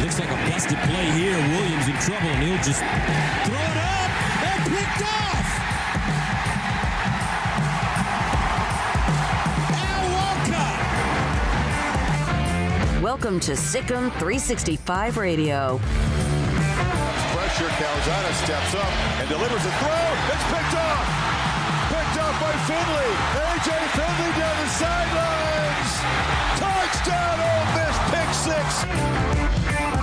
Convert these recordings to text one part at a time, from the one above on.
Looks like a busted play here. Williams in trouble, and he'll just throw it up and picked off. Al Walcott. Welcome to Sikkim 365 Radio. Pressure, Calzada steps up and delivers a throw. It's picked off. Picked off by Finley. A.J. Finley down the sidelines. Touchdown, Ole Miss, pick six.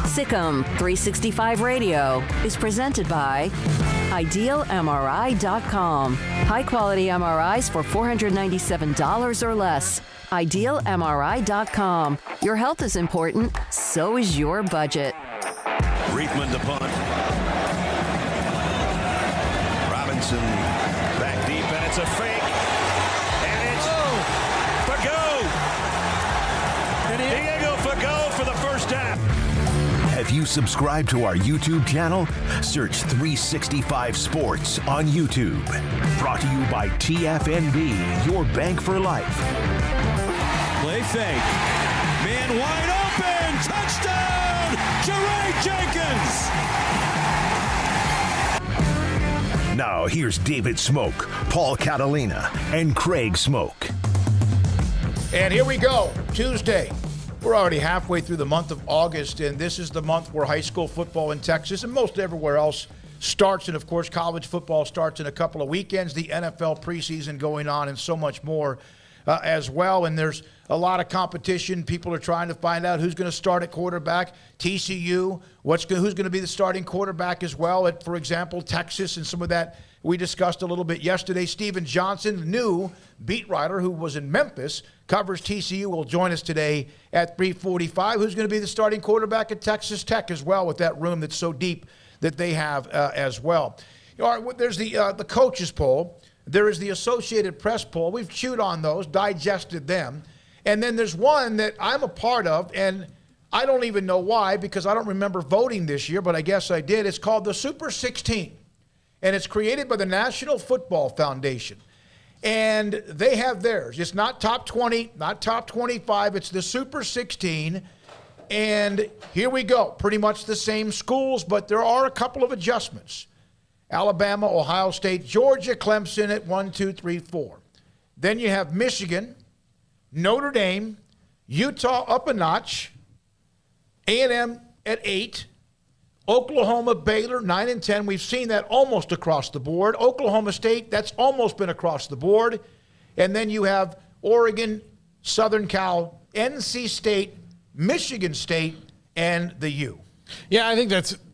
Sikkim 365 Radio is presented by IdealMRI.com. High-quality MRIs for $497 or less. IdealMRI.com. Your health is important, so is your budget. Reitman to punt. Robinson back deep, and it's a fake. And it's Fago. Diego Fago for the first half. Have you subscribed to our YouTube channel? Search 365 Sports on YouTube. Brought to you by TFNB, your bank for life. Play fake. Man wide open. Touchdown. Jerry Jenkins. Now here's David Smoak, Paul Catalina, and Craig Smoak. And here we go, Tuesday. We're already halfway through the month of August, and this is the month where high school football in Texas and most everywhere else starts. And, of course, college football starts in a couple of weekends, the NFL preseason going on, and so much more as well. And there's a lot of competition. People are trying to find out who's going to start at quarterback. TCU, who's going to be the starting quarterback as well at, for example, Texas, and some of that we discussed a little bit yesterday. Stephen Johnson, the new beat writer who was in Memphis, covers TCU, will join us today at 3:45. Who's going to be the starting quarterback at Texas Tech as well, with that room that's so deep that they have as well. All right, there's the coaches poll. There is the Associated Press poll. We've chewed on those, digested them. And then there's one that I'm a part of, and I don't even know why, because I don't remember voting this year, but I guess I did. It's called the Super 16, and it's created by the National Football Foundation. And they have theirs. It's not top 20, not top 25. It's the Super 16. And here we go. Pretty much the same schools, but there are a couple of adjustments. Alabama, Ohio State, Georgia, Clemson at 1, 2, 3, 4. Then you have Michigan, Notre Dame, Utah up a notch, A&M at 8, Oklahoma, Baylor, 9 and 10. We've seen that almost across the board. Oklahoma State, that's almost been across the board. And then you have Oregon, Southern Cal, NC State, Michigan State, and the U. Yeah, I think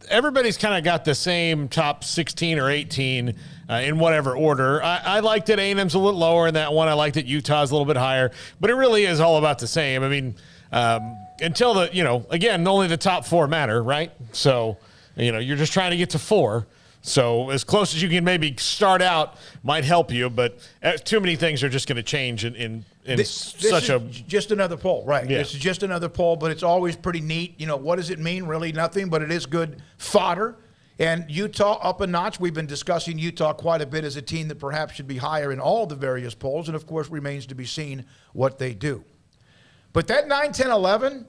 everybody's kind of got the same top 16 or 18 in whatever order. I liked it. A&M's a little lower in that one. I liked it. Utah's a little bit higher. But it really is all about the same. I mean, until again, only the top 4 matter, right? So, you're just trying to get to 4. So as close as you can maybe start out might help you, but too many things are just going to change in such a... just another poll, right? Yeah. This is just another poll, but it's always pretty neat. What does it mean? Really nothing, but it is good fodder. And Utah up a notch. We've been discussing Utah quite a bit as a team that perhaps should be higher in all the various polls, and of course remains to be seen what they do. But that 9, 10, 11...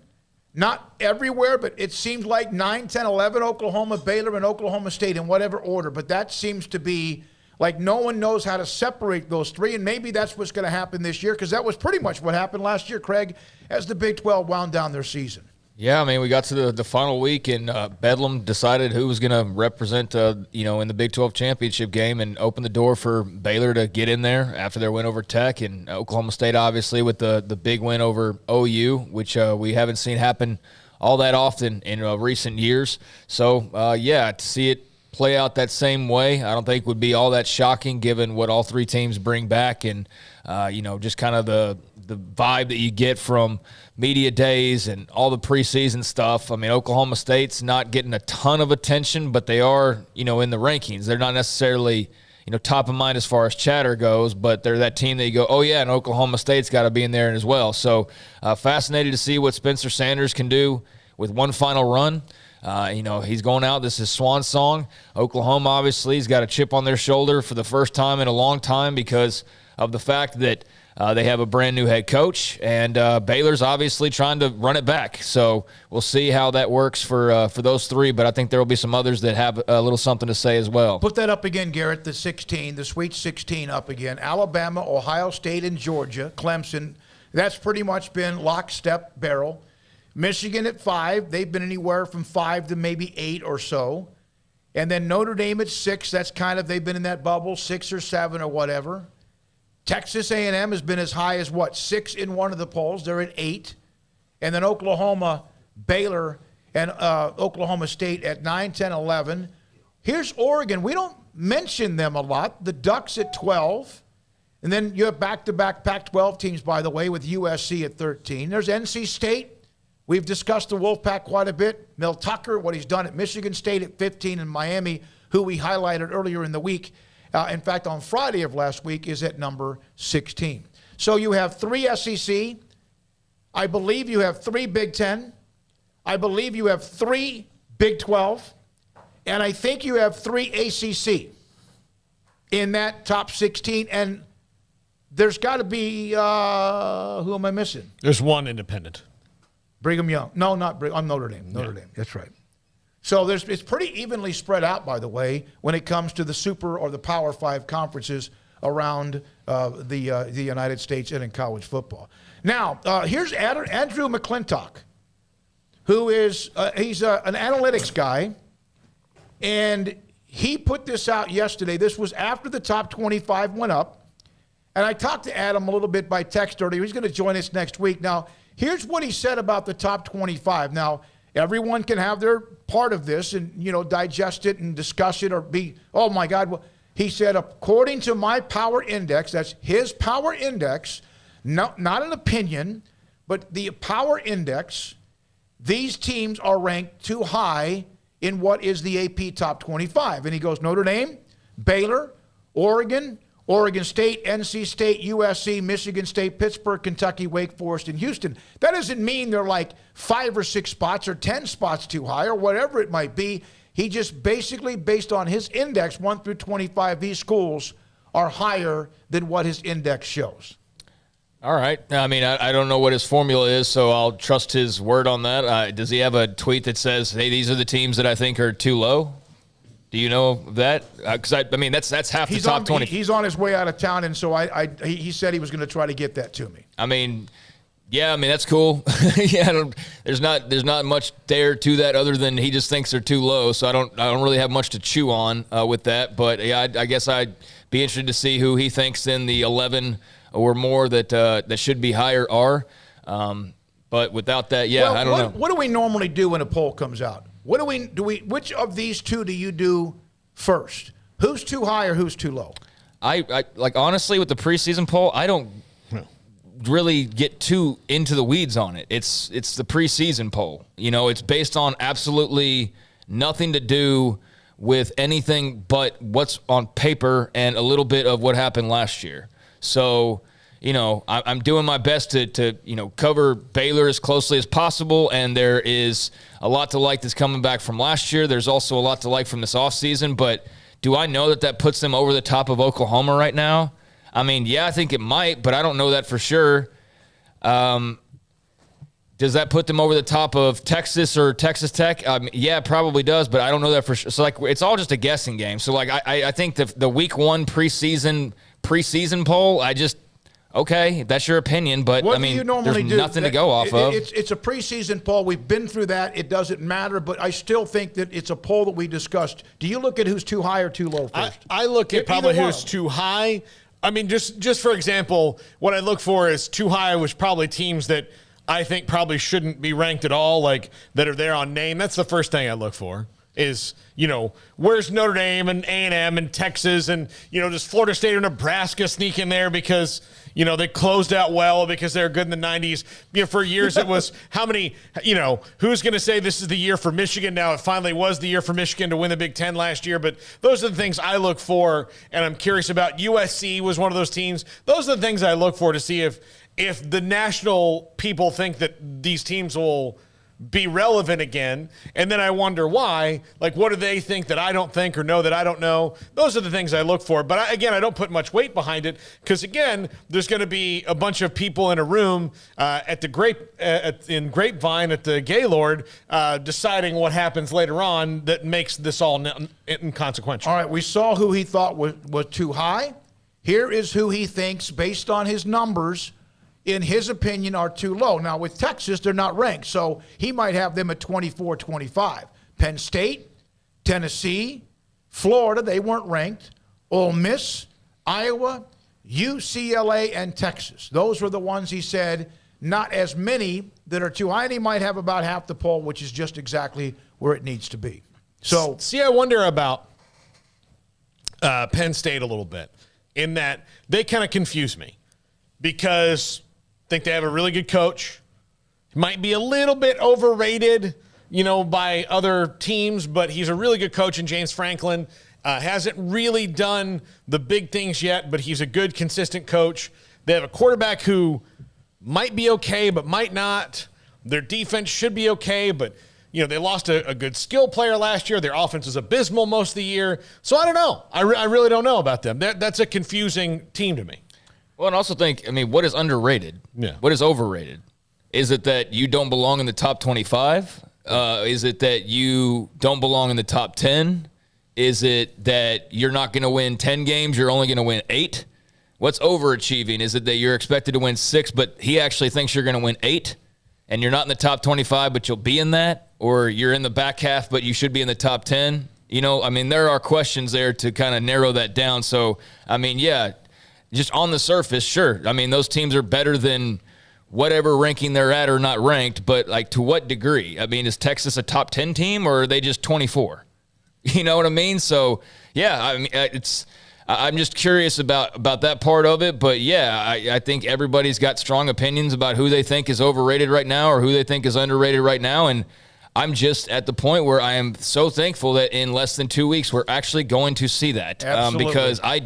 not everywhere, but it seems like 9, 10, 11, Oklahoma, Baylor, and Oklahoma State in whatever order. But that seems to be like no one knows how to separate those three, and maybe that's what's going to happen this year, because that was pretty much what happened last year, Craig, as the Big 12 wound down their season. Yeah, I mean, we got to the final week, and Bedlam decided who was going to represent, in the Big 12 championship game, and opened the door for Baylor to get in there after their win over Tech, and Oklahoma State, obviously, with the big win over OU, which we haven't seen happen all that often in recent years. So, to see it play out that same way. I don't think would be all that shocking given what all three teams bring back and, just kind of the vibe that you get from media days and all the preseason stuff. I mean, Oklahoma State's not getting a ton of attention, but they are, in the rankings. They're not necessarily, top of mind as far as chatter goes, but they're that team that you go, oh, yeah, and Oklahoma State's got to be in there as well. So fascinated to see what Spencer Sanders can do with one final run. He's going out. This is swan song. Oklahoma, obviously, has got a chip on their shoulder for the first time in a long time because of the fact that they have a brand-new head coach, and Baylor's obviously trying to run it back. So we'll see how that works for those three, but I think there will be some others that have a little something to say as well. Put that up again, Garrett, the Sweet 16 up again. Alabama, Ohio State, and Georgia, Clemson. That's pretty much been lockstep barrel. Michigan at 5. They've been anywhere from 5 to maybe 8 or so. And then Notre Dame at 6. That's kind of, they've been in that bubble, 6 or 7 or whatever. Texas A&M has been as high as, 6 in one of the polls. They're at 8. And then Oklahoma, Baylor, and Oklahoma State at 9, 10, 11. Here's Oregon. We don't mention them a lot. The Ducks at 12. And then you have back-to-back Pac-12 teams, by the way, with USC at 13. There's NC State. We've discussed the Wolfpack quite a bit. Mel Tucker, what he's done at Michigan State at 15, and Miami, who we highlighted earlier in the week. In fact, on Friday of last week, is at number 16. So you have 3 SEC. I believe you have 3 Big Ten. I believe you have 3 Big 12. And I think you have 3 ACC in that top 16. And there's got to be, who am I missing? There's one independent. Brigham Young. No, not Brigham. I'm Notre Dame. Notre Dame. That's right. So it's pretty evenly spread out, by the way, when it comes to the Super or the Power 5 conferences around the United States and in college football. Now, here's Andrew McClintock, who is he's an analytics guy, and he put this out yesterday. This was after the top 25 went up, and I talked to Adam a little bit by text earlier. He's going to join us next week. Now, here's what he said about the top 25. Now, everyone can have their part of this and, digest it and discuss it or be, oh, my God. Well, he said, according to my power index, that's his power index, not an opinion, but the power index, these teams are ranked too high in what is the AP top 25. And he goes, Notre Dame, Baylor, Oregon, Oregon State, NC State, USC, Michigan State, Pittsburgh, Kentucky, Wake Forest, and Houston. That doesn't mean they're like 5 or 6 spots or 10 spots too high or whatever it might be. He just basically, based on his index, 1 through 25, these schools are higher than what his index shows. All right. I mean, I don't know what his formula is, so I'll trust his word on that. Does he have a tweet that says, hey, these are the teams that I think are too low? Do you know that? Because I mean, that's half the top 20. He's on his way out of town, and so he said he was going to try to get that to me. I mean, yeah, that's cool. There's not much there to that other than he just thinks they're too low. So I don't really have much to chew on with that. But yeah, I guess I'd be interested to see who he thinks in the 11 or more that should be higher are. But without that, yeah, I don't know. What do we normally do when a poll comes out? What do we? Which of these two do you do first? Who's too high or who's too low? I like, honestly, with the preseason poll, I don't really get too into the weeds on it. It's the preseason poll. It's based on absolutely nothing to do with anything but what's on paper and a little bit of what happened last year. So, I'm doing my best to cover Baylor as closely as possible, and there is a lot to like that's coming back from last year. There's also a lot to like from this offseason, but do I know that puts them over the top of Oklahoma right now? I mean, yeah, I think it might, but I don't know that for sure. Does that put them over the top of Texas or Texas Tech? Yeah, it probably does, but I don't know that for sure. So, it's all just a guessing game. So, I think the week 1 preseason poll, okay, that's your opinion, but what do you normally there's nothing to go off of. It's a preseason poll. We've been through that. It doesn't matter, but I still think that it's a poll that we discussed. Do you look at who's too high or too low first? I look at probably who's too high. I mean, just for example, what I look for is too high, which probably teams that I think probably shouldn't be ranked at all, like that are there on name. That's the first thing I look for. is, where's Notre Dame and A&M and Texas and, does Florida State or Nebraska sneak in there because, they closed out well because they were good in the 90s. For years it was how many, who's going to say this is the year for Michigan? Now it finally was the year for Michigan to win the Big Ten last year. But those are the things I look for, and I'm curious about. USC was one of those teams. Those are the things I look for to see if the national people think that these teams will be relevant again, and then I wonder why. Like, what do they think that I don't think or know that I don't know? Those are the things I look for. But I don't put much weight behind it because, again, there's going to be a bunch of people in a room at the in Grapevine at the Gaylord deciding what happens later on that makes this all inconsequential. All right, we saw who he thought was too high. Here is who he thinks, based on his numbers, in his opinion, are too low. Now, with Texas, they're not ranked, so he might have them at 24, 25. Penn State, Tennessee, Florida, they weren't ranked. Ole Miss, Iowa, UCLA, and Texas. Those were the ones he said, not as many that are too high, and he might have about half the poll, which is just exactly where it needs to be. So, see, I wonder about Penn State a little bit in that they kind of confuse me because I think they have a really good coach. Might be a little bit overrated, by other teams, but he's a really good coach in James Franklin. Hasn't really done the big things yet, but he's a good, consistent coach. They have a quarterback who might be okay, but might not. Their defense should be okay, but, they lost a good skill player last year. Their offense is abysmal most of the year. So I don't know. I really don't know about them. That's a confusing team to me. Well, and I also think, what is underrated? Yeah. What is overrated? Is it that you don't belong in the top 25? Is it that you don't belong in the top 10? Is it that you're not going to win 10 games, you're only going to win 8? What's overachieving? Is it that you're expected to win 6, but he actually thinks you're going to win 8? And you're not in the top 25, but you'll be in that? Or you're in the back half, but you should be in the top 10? There are questions there to kind of narrow that down. So, just on the surface, sure. Those teams are better than whatever ranking they're at or not ranked, but, to what degree? Is Texas a top 10 team, or are they just 24? You know what I mean? So, yeah, I'm just curious about that part of it. But, yeah, I think everybody's got strong opinions about who they think is overrated right now or who they think is underrated right now. And I'm just at the point where I am so thankful that in less than 2 weeks we're actually going to see that. Absolutely. Because I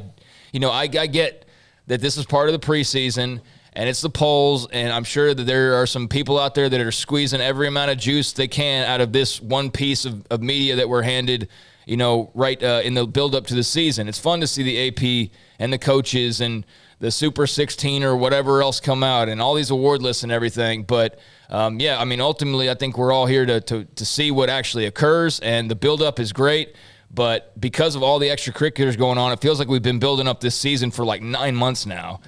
get that this is part of the preseason, and it's the polls, and I'm sure that there are some people out there that are squeezing every amount of juice they can out of this one piece of media that we're handed, right in the build-up to the season. It's fun to see the AP and the coaches and the Super 16 or whatever else come out and all these award lists and everything. But, ultimately I think we're all here to see what actually occurs, and the build-up is great. But because of all the extracurriculars going on, it feels like we've been building up this season for 9 months now,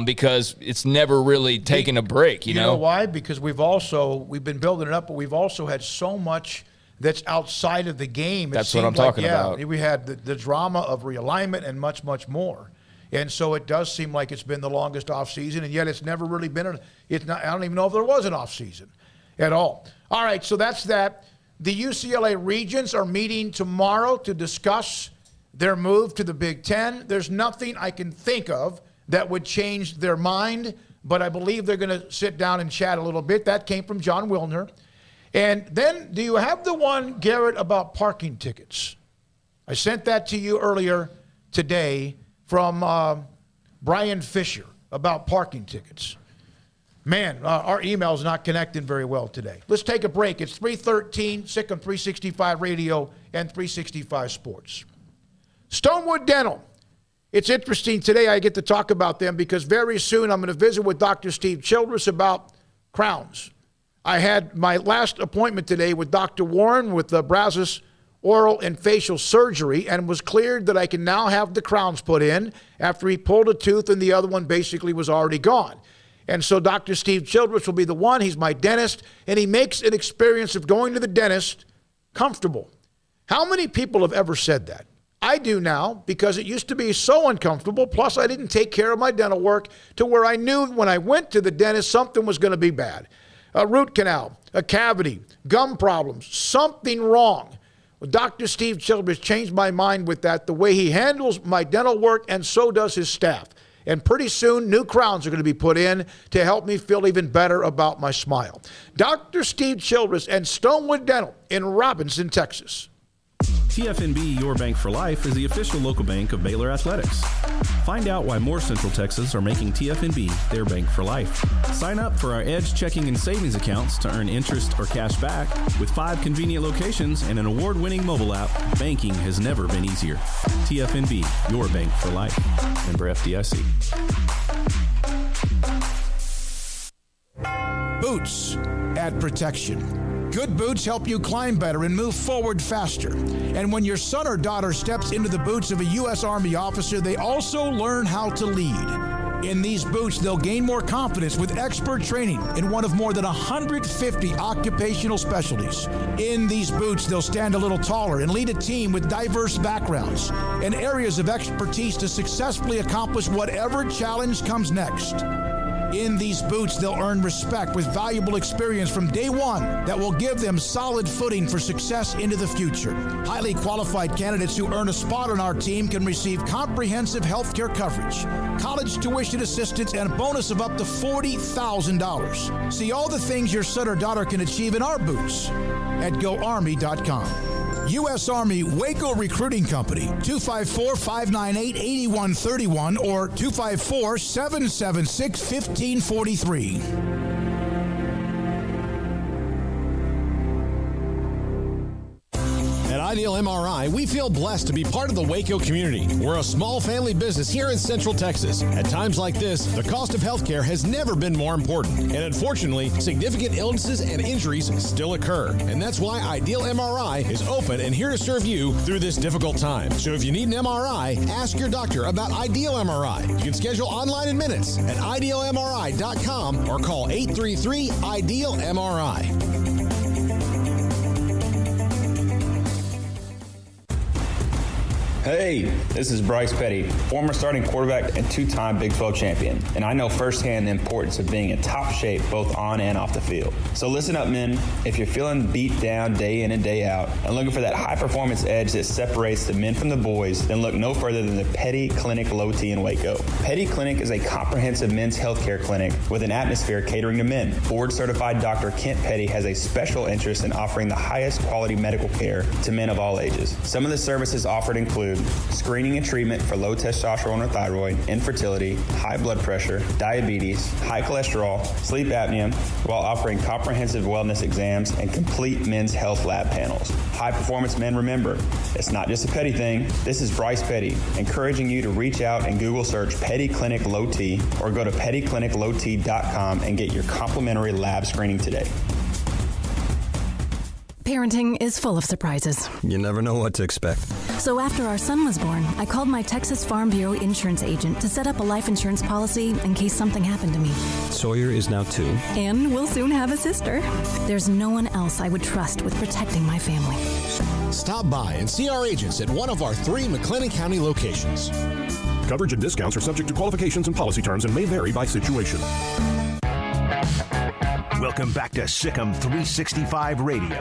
because it's never really taken a break. You know why? Because we've been building it up, but we've also had so much that's outside of the game. That's what I'm talking about. We had the drama of realignment and much, much more. And so it does seem like it's been the longest offseason, and yet it's never really been I don't even know if there was an offseason at all. All right, so that's that. The UCLA Regents are meeting tomorrow to discuss their move to the Big Ten. There's nothing I can think of that would change their mind, but I believe they're going to sit down and chat a little bit. That came from John Wilner. And then, do you have the one, Garrett, about parking tickets? I sent that to you earlier today from Brian Fisher about parking tickets. Man, our email's not connecting very well today. Let's take a break. It's 3:13, Sick on 365 Radio and 365 Sports. Stonewood Dental. It's interesting today I get to talk about them because very soon I'm going to visit with Dr. Steve Childress about crowns. I had my last appointment today with Dr. Warren with the Brazos Oral and Facial Surgery and was cleared that I can now have the crowns put in after he pulled a tooth and the other one basically was already gone. And so Dr. Steve Childress will be the one. He's my dentist, and he makes an experience of going to the dentist comfortable. How many people have ever said that? I do now because it used to be so uncomfortable. Plus, I didn't take care of my dental work to where I knew when I went to the dentist, something was going to be bad. A root canal, a cavity, gum problems, something wrong. Well, Dr. Steve Childress changed my mind with that, the way he handles my dental work, and so does his staff. And pretty soon, new crowns are going to be put in to help me feel even better about my smile. Dr. Steve Childress and Stonewood Dental in Robinson, Texas. TFNB Your Bank for Life is the official local bank of Baylor Athletics. Find out why more Central Texas are making TFNB their bank for life. Sign up for our Edge checking and savings accounts to earn interest or cash back. With 5 convenient locations and an award-winning mobile app, banking has never been easier. TFNB Your Bank for Life. Member FDIC. Boots add protection. Good boots help you climb better and move forward faster. And when your son or daughter steps into the boots of a U.S. Army officer, they also learn how to lead. In these boots, they'll gain more confidence with expert training in one of more than 150 occupational specialties. In these boots, they'll stand a little taller and lead a team with diverse backgrounds and areas of expertise to successfully accomplish whatever challenge comes next. In these boots, they'll earn respect with valuable experience from day one that will give them solid footing for success into the future. Highly qualified candidates who earn a spot on our team can receive comprehensive health care coverage, college tuition assistance, and a bonus of up to $40,000. See all the things your son or daughter can achieve in our boots at GoArmy.com. U.S. Army Waco Recruiting Company, 254-598-8131 or 254-776-1543. At Ideal MRI, we feel blessed to be part of the Waco community. We're a small family business here in Central Texas. At times like this, the cost of healthcare has never been more important. And unfortunately, significant illnesses and injuries still occur. And that's why Ideal MRI is open and here to serve you through this difficult time. So if you need an MRI, ask your doctor about Ideal MRI. You can schedule online in minutes at idealmri.com or call 833-IDEAL-MRI. Hey, this is Bryce Petty, former starting quarterback and 2-time Big 12 champion, and I know firsthand the importance of being in top shape both on and off the field. So listen up, men. If you're feeling beat down day in and day out and looking for that high-performance edge that separates the men from the boys, then look no further than the Petty Clinic Low T in Waco. Petty Clinic is a comprehensive men's healthcare clinic with an atmosphere catering to men. Board-certified Dr. Kent Petty has a special interest in offering the highest quality medical care to men of all ages. Some of the services offered include screening and treatment for low testosterone or thyroid, infertility, high blood pressure, diabetes, high cholesterol, sleep apnea, while offering comprehensive wellness exams and complete men's health lab panels. High performance men, remember, it's not just a Petty thing. This is Bryce Petty, encouraging you to reach out and Google search Petty Clinic Low T or go to pettycliniclowt.com and get your complimentary lab screening today. Parenting is full of surprises. You never know what to expect. So after our son was born, I called my Texas Farm Bureau insurance agent to set up a life insurance policy in case something happened to me. Sawyer is now 2. And we'll soon have a sister. There's no one else I would trust with protecting my family. Stop by and see our agents at one of our 3 McLennan County locations. Coverage and discounts are subject to qualifications and policy terms and may vary by situation. Welcome back to Sikkim 365 Radio.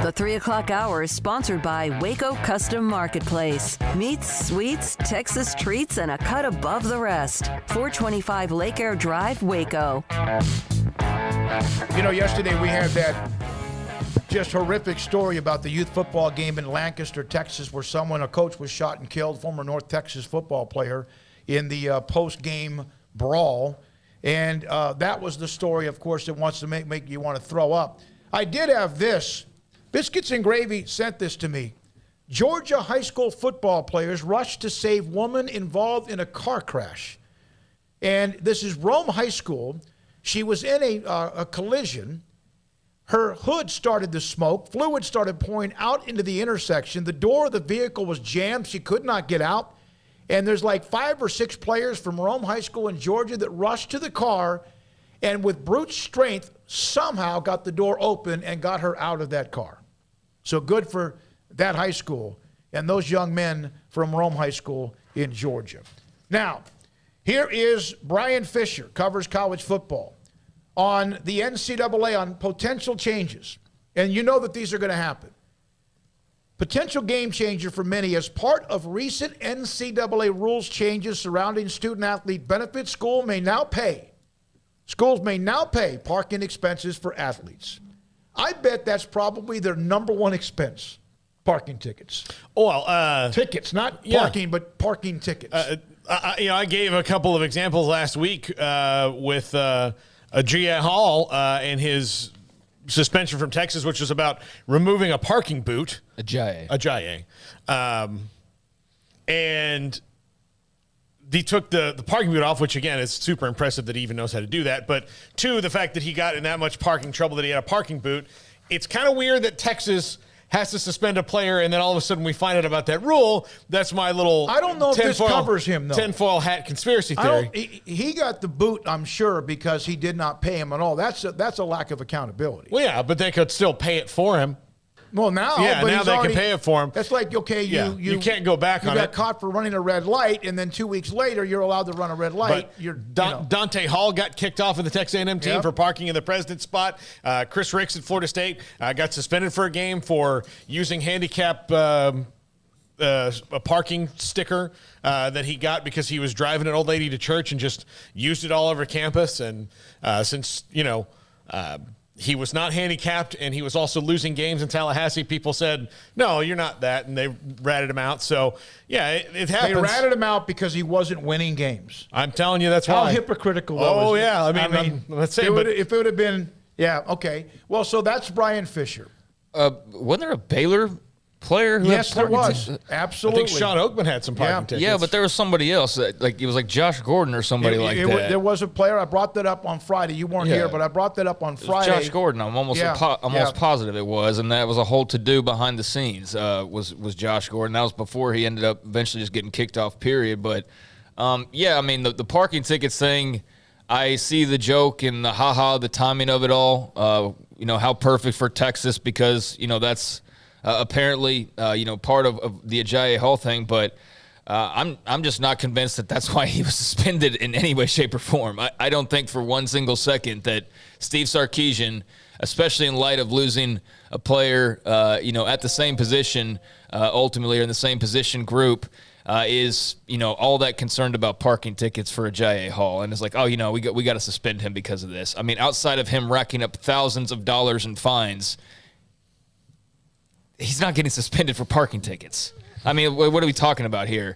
The 3 o'clock hour is sponsored by Waco Custom Marketplace. Meats, sweets, Texas treats, and a cut above the rest. 425 Lake Air Drive, Waco. You know, yesterday we had that just horrific story about the youth football game in Lancaster, Texas, where a coach was shot and killed, former North Texas football player, in the post-game brawl. And that was the story, of course, that wants to make you want to throw up. I did have this. Biscuits and Gravy sent this to me. Georgia high school football players rushed to save woman involved in a car crash. And this is Rome High School. She was in a collision. Her hood started to smoke. Fluid started pouring out into the intersection. The door of the vehicle was jammed. She could not get out. And there's like 5 or 6 players from Rome High School in Georgia that rushed to the car and with brute strength somehow got the door open and got her out of that car. So good for that high school and those young men from Rome High School in Georgia. Now, here is Brian Fisher, covers college football, on the NCAA on potential changes. And you know that these are going to happen. Potential game changer for many. As part of recent NCAA rules changes surrounding student-athlete benefits, schools may now pay parking expenses for athletes. I bet that's probably their number one expense, parking tickets. Well, tickets, not parking, but parking tickets. I gave a couple of examples last week with Gia Hall and his suspension from Texas, which was about removing a parking boot. Ajayi. And he took the parking boot off, which, again, is super impressive that he even knows how to do that. But, two, the fact that he got in that much parking trouble that he had a parking boot. It's kind of weird that Texas has to suspend a player, and then all of a sudden we find out about that rule. That's my little I don't know if this covers him, though. Tinfoil hat conspiracy theory. He got the boot, I'm sure, because he did not pay him at all. That's a lack of accountability. Well, yeah, but they could still pay it for him. Well, now, yeah, but now they can pay it for him. That's like, okay, you can't go back on it. You got caught for running a red light, and then 2 weeks later, you're allowed to run a red light. But Dante Hall got kicked off of the Texas A&M team for parking in the president's spot. Chris Ricks at Florida State got suspended for a game for using handicap a parking sticker that he got because he was driving an old lady to church and just used it all over campus. And since he was not handicapped, and he was also losing games in Tallahassee, people said, no, you're not that, and they ratted him out. So, yeah, it happens. They ratted him out because he wasn't winning games. I'm telling you, that's How why. hypocritical. Oh, yeah. I mean let's say, if it would have been, okay. Well, so that's Brian Fisher. Wasn't there a Baylor player who yes, had there was. tickets? Absolutely. I think Sean Oakman had some parking tickets. Yeah, but there was somebody else. It was like Josh Gordon or somebody that. There was a player. I brought that up on Friday. You weren't here, but I brought that up on Friday. Josh Gordon. I'm almost positive it was, and that was a whole to-do behind the scenes. Was Josh Gordon? That was before he ended up eventually just getting kicked off. Period. But the parking tickets thing. I see the joke and the the timing of it all. How perfect for Texas because that's. Apparently, part of the Ajayi Hall thing, but I'm just not convinced that that's why he was suspended in any way, shape, or form. I don't think for one single second that Steve Sarkisian, especially in light of losing a player, at the same position, ultimately, or in the same position group, is all that concerned about parking tickets for Ajayi Hall, and it's like, we got to suspend him because of this. I mean, outside of him racking up thousands of dollars in fines. He's not getting suspended for parking tickets. I mean, what are we talking about here?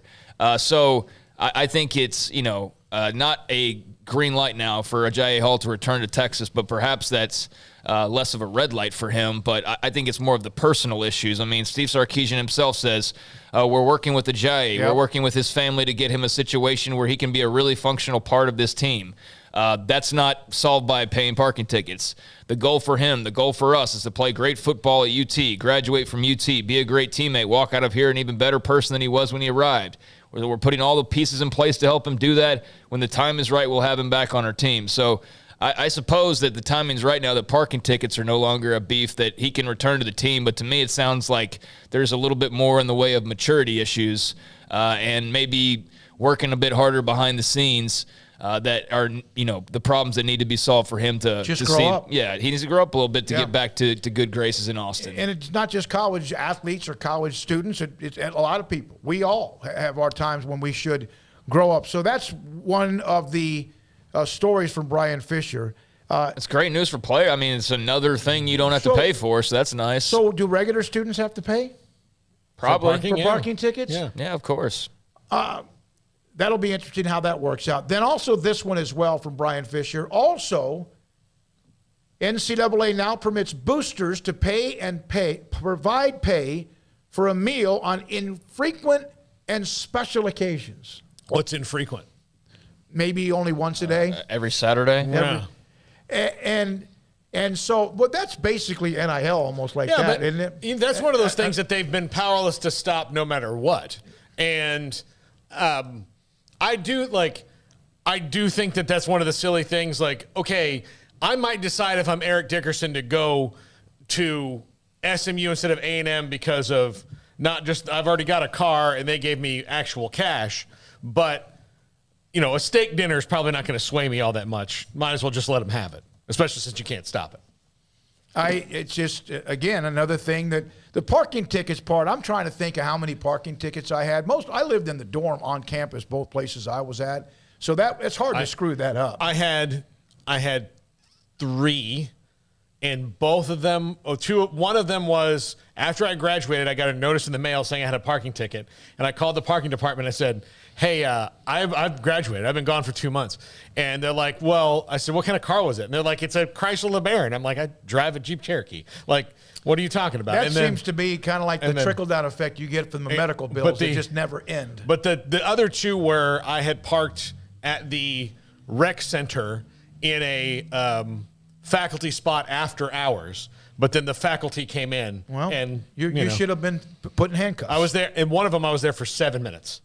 So I think it's, not a green light now for Ajayi Hall to return to Texas, but perhaps that's less of a red light for him. But I think it's more of the personal issues. I mean, Steve Sarkisian himself says, we're working with Ajayi. We're working with his family to get him a situation where he can be a really functional part of this team. That's not solved by paying parking tickets. The goal for him, the goal for us is to play great football at UT, graduate from UT, be a great teammate, walk out of here an even better person than he was when he arrived. We're putting all the pieces in place to help him do that. When the time is right, we'll have him back on our team. So I suppose that the timing's right now that parking tickets are no longer a beef, that he can return to the team. But to me, it sounds like there's a little bit more in the way of maturity issues and maybe working a bit harder behind the scenes. That are, the problems that need to be solved for him to grow up. Yeah, he needs to grow up a little bit to get back to good graces in Austin. And it's not just college athletes or college students. It's a lot of people. We all have our times when we should grow up. So that's one of the stories from Brian Fisher. It's great news for players. I mean, it's another thing you don't have to pay for, so that's nice. So do regular students have to pay? Probably. For parking tickets? Yeah, of course. That'll be interesting how that works out. Then also this one as well from Brian Fisher. Also, NCAA now permits boosters to provide pay for a meal on infrequent and special occasions. What's infrequent? Maybe only once a day. Every Saturday. And so, but that's basically NIL almost like that, isn't it? That's one of those things that they've been powerless to stop no matter what. And I do think that that's one of the silly things. Like, okay, I might decide if I'm Eric Dickerson to go to SMU instead of A&M because of not just I've already got a car and they gave me actual cash, but a steak dinner is probably not going to sway me all that much. Might as well just let them have it, especially since you can't stop it. It's just, again, another thing that the parking tickets part, I'm trying to think of how many parking tickets I had. I lived in the dorm on campus, both places I was at. So it's hard to screw that up. I had 3, and both of them, one of them was after I graduated, I got a notice in the mail saying I had a parking ticket. And I called the parking department. I said, hey, I've graduated. I've been gone for 2 months. And they're like, well, I said, what kind of car was it? And they're like, it's a Chrysler LeBaron. I'm like, I drive a Jeep Cherokee. Like, what are you talking about? That seems to be kind of like the trickle-down effect you get from the medical bills. They just never end. But the other 2 where I had parked at the rec center in a faculty spot after hours, but then the faculty came in. Well, and you should have been put in handcuffs. I was there, and one of them I was there for 7 minutes.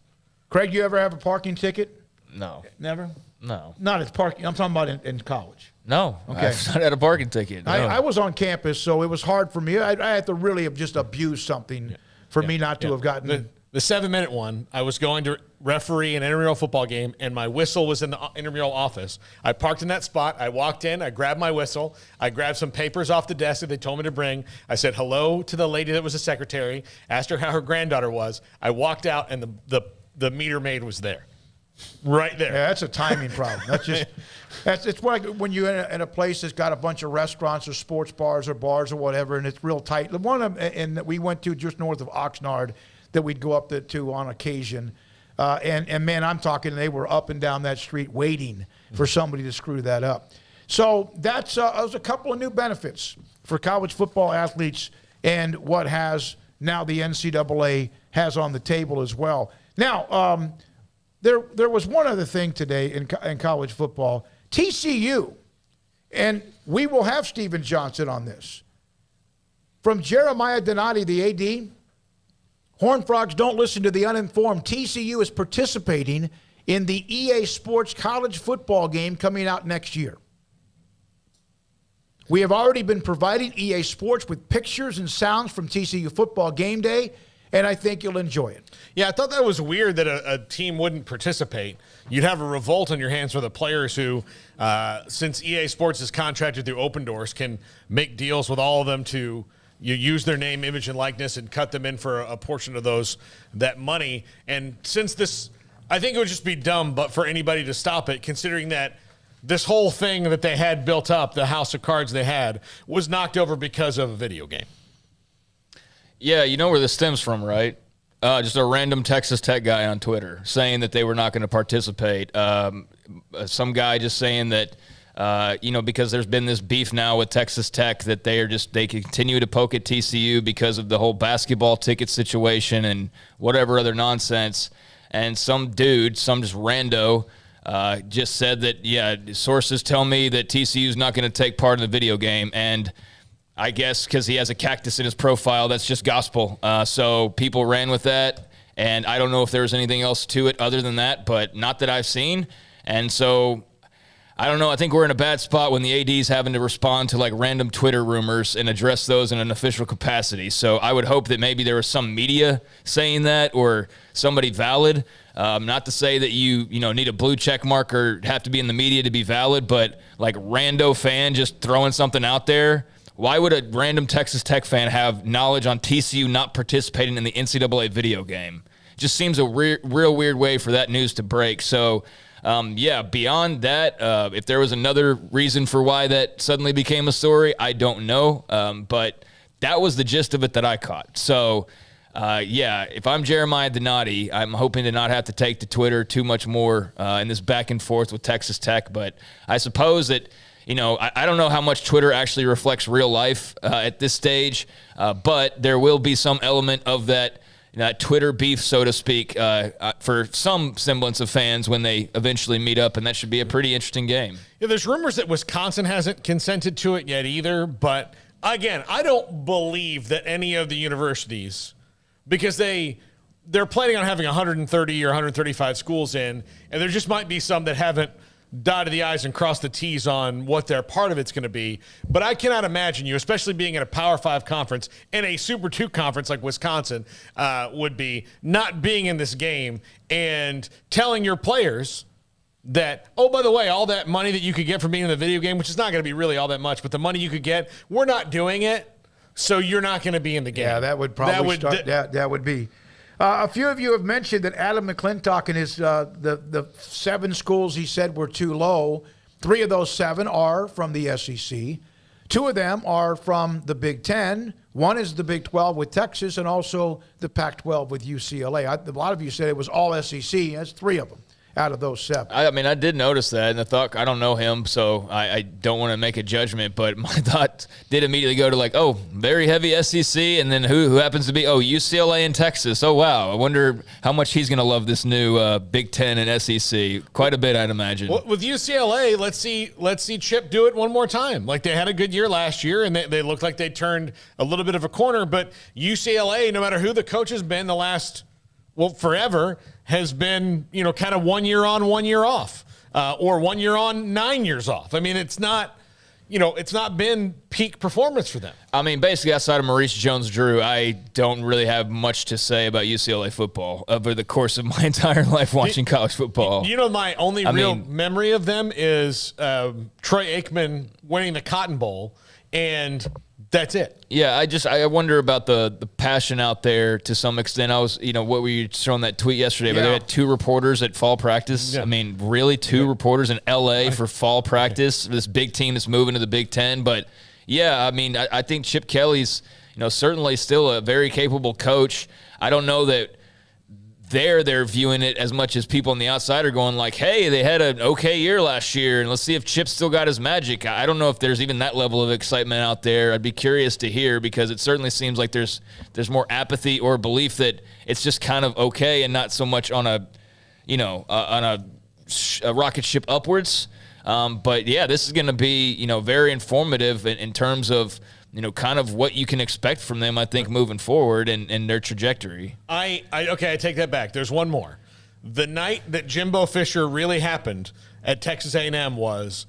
Craig, you ever have a parking ticket? No. Never? No. Not at parking. I'm talking about in college. No. Okay. I've not had a parking ticket. No. I was on campus, so it was hard for me. I had to really have just abused something for me not to have gotten the 7-minute one. I was going to referee an intramural football game, and my whistle was in the intramural office. I parked in that spot. I walked in. I grabbed my whistle. I grabbed some papers off the desk that they told me to bring. I said hello to the lady that was the secretary, asked her how her granddaughter was. I walked out, and the meter maid was there. Right there. Yeah, that's a timing problem. It's like when you're in a place that's got a bunch of restaurants or sports bars or whatever, and it's real tight. The one that we went to just north of Oxnard that we'd go up to on occasion, and man, I'm talking, they were up and down that street waiting for somebody to screw that up. So that's a couple of new benefits for college football athletes and what has now the NCAA has on the table as well. Now, there was one other thing today in college football. TCU, and we will have Steven Johnson on this. From Jeremiah Donati, the AD, Horned Frogs don't listen to the uninformed. TCU is participating in the EA Sports college football game coming out next year. We have already been providing EA Sports with pictures and sounds from TCU football game day, and I think you'll enjoy it. Yeah, I thought that was weird that a team wouldn't participate. You'd have a revolt on your hands for the players who, since EA Sports is contracted through Open Doors, can make deals with all of them to use their name, image, and likeness and cut them in for a portion of that money. And since this, I think it would just be dumb but for anybody to stop it, considering that this whole thing that they had built up, the house of cards they had, was knocked over because of a video game. Yeah, you know where this stems from, right? Just a random Texas Tech guy on Twitter saying that they were not going to participate. Some guy just saying that, because there's been this beef now with Texas Tech that they continue to poke at TCU because of the whole basketball ticket situation and whatever other nonsense. And some dude, some just rando, just said that, yeah, sources tell me that TCU's not going to take part in the video game. And I guess because he has a cactus in his profile, that's just gospel. So people ran with that, and I don't know if there was anything else to it other than that, but not that I've seen. And so I don't know. I think we're in a bad spot when the AD's having to respond to like random Twitter rumors and address those in an official capacity. So I would hope that maybe there was some media saying that or somebody valid. Not to say that you need a blue check mark or have to be in the media to be valid, but like rando fan just throwing something out there. Why would a random Texas Tech fan have knowledge on TCU not participating in the NCAA video game? Just seems a real weird way for that news to break. So, beyond that, if there was another reason for why that suddenly became a story, I don't know. But that was the gist of it that I caught. So, if I'm Jeremiah Donati, I'm hoping to not have to take to Twitter too much more in this back and forth with Texas Tech. But I suppose that, I don't know how much Twitter actually reflects real life at this stage, but there will be some element of that Twitter beef, so to speak, for some semblance of fans when they eventually meet up, and that should be a pretty interesting game. Yeah, there's rumors that Wisconsin hasn't consented to it yet either, but again, I don't believe that any of the universities, because they're planning on having 130 or 135 schools in, and there just might be some that haven't dotted the I's and crossed the T's on what their part of it's going to be. But I cannot imagine you, especially being in a Power 5 conference and a Super 2 conference like Wisconsin would be, not being in this game and telling your players, that, oh, by the way, all that money that you could get from being in the video game, which is not going to be really all that much, but the money you could get, we're not doing it, so you're not going to be in the game. Yeah, that would probably that would be. A few of you have mentioned that Adam McClintock and his the 7 schools he said were too low. 3 of those 7 are from the SEC. 2 of them are from the Big Ten. 1 is the Big 12 with Texas, and also the Pac-12 with UCLA. A lot of you said it was all SEC. That's 3 of them out of those 7. I mean, I did notice that, and I thought, I don't know him, so I don't want to make a judgment, but my thought did immediately go to like, oh, very heavy SEC, and then who happens to be, UCLA and Texas. Oh, wow. I wonder how much he's going to love this new Big Ten and SEC. Quite a bit, I'd imagine. Well, with UCLA, let's see Chip do it one more time. Like, they had a good year last year, and they looked like they turned a little bit of a corner, but UCLA, no matter who the coach has been the last forever, has been, kind of 1 year on, 1 year off, or 1 year on, 9 years off. I mean, it's not been peak performance for them. I mean, basically, outside of Maurice Jones-Drew, I don't really have much to say about UCLA football over the course of my entire life watching college football. My only memory of them is Troy Aikman winning the Cotton Bowl, and that's it. Yeah, I wonder about the passion out there to some extent. I was, what were you showing that tweet yesterday? But they had 2 reporters at fall practice. Yeah. I mean, really, 2 reporters in L.A. for fall practice. This big team that's moving to the Big Ten. But, yeah, I mean, I think Chip Kelly's, certainly still a very capable coach. I don't know that they're viewing it as much as people on the outside are going like, hey, they had an okay year last year, and let's see if Chip still got his magic. I don't know if there's even that level of excitement out there. I'd be curious to hear, because it certainly seems like there's more apathy or belief that it's just kind of okay and not so much on a rocket ship upwards. But, yeah, this is going to be, very informative in terms of kind of what you can expect from them, I think, moving forward and their trajectory. I take that back. There's one more. The night that Jimbo Fisher really happened at Texas A&M was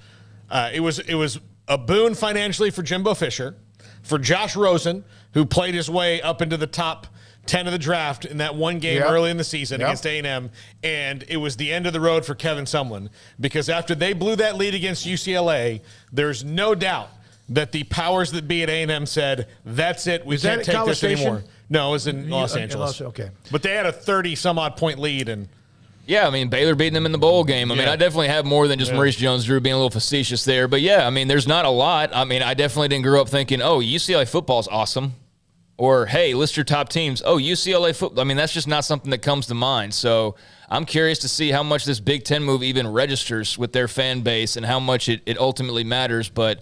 it was a boon financially for Jimbo Fisher, for Josh Rosen, who played his way up into the top 10 of the draft in that one game early in the season against A&M, and it was the end of the road for Kevin Sumlin, because after they blew that lead against UCLA, there's no doubt that the powers that be at A&M said, that's it, we can't take this anymore. No, it was in Los Angeles. Okay. But they had a 30-some-odd point lead. And yeah, I mean, Baylor beating them in the bowl game. I mean, I definitely have more than just Maurice Jones-Drew being a little facetious there. But, yeah, I mean, there's not a lot. I mean, I definitely didn't grow up thinking, UCLA football's awesome. Or, hey, list your top teams. UCLA football. I mean, that's just not something that comes to mind. So I'm curious to see how much this Big Ten move even registers with their fan base and how much it ultimately matters. But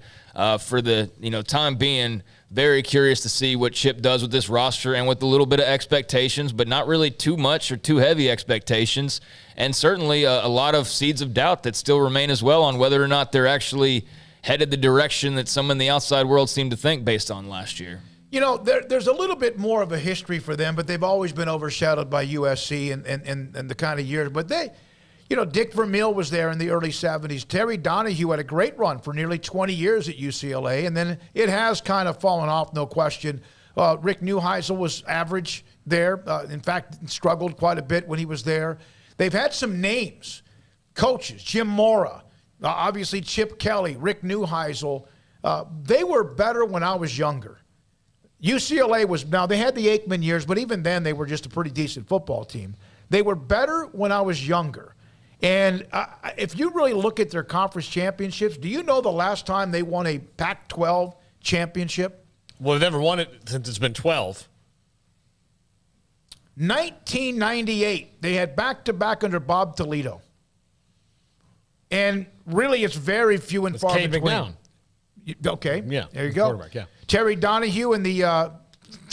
for the time being, very curious to see what Chip does with this roster and with a little bit of expectations, but not really too much or too heavy expectations. And certainly a lot of seeds of doubt that still remain as well on whether or not they're actually headed the direction that some in the outside world seem to think based on last year. There's a little bit more of a history for them, but they've always been overshadowed by USC and the kind of years. But they, Dick Vermeil was there in the early 70s. Terry Donahue had a great run for nearly 20 years at UCLA, and then it has kind of fallen off, no question. Rick Neuheisel was average there. In fact, struggled quite a bit when he was there. They've had some names, coaches, Jim Mora, obviously Chip Kelly, Rick Neuheisel. They were better when I was younger. UCLA now they had the Aikman years, but even then they were just a pretty decent football team. They were better when I was younger. And if you really look at their conference championships, do you know the last time they won a Pac-12 championship? Well, they've never won it since it's been 12. 1998, they had back-to-back under Bob Toledo. And really, it's very few and far between. McNown. Okay. Yeah. There you go. Yeah. Terry Donahue and the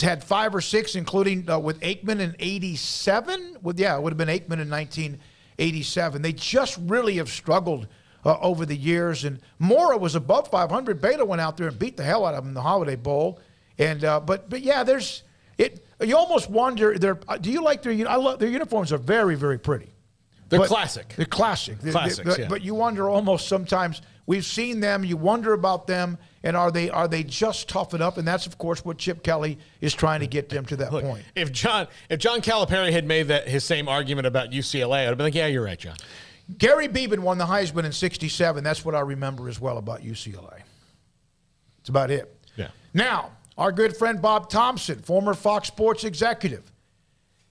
had 5 or 6, including with Aikman in 87. It would have been Aikman in 1987. They just really have struggled over the years. And Mora was above 500. Baylor went out there and beat the hell out of them in the Holiday Bowl. And but yeah, there's it. You almost wonder. Do you like their? I love their uniforms. Are very, very pretty. They're classic. They're classic. Classics, But you wonder almost sometimes. We've seen them. You wonder about them, and are they just tough enough? And that's, of course, what Chip Kelly is trying to get them to that point. If John Calipari had made his same argument about UCLA, I'd have been like, yeah, you're right, John. Gerry Bohanon won the Heisman in 67. That's what I remember as well about UCLA. That's about it. Yeah. Now, our good friend Bob Thompson, former Fox Sports executive.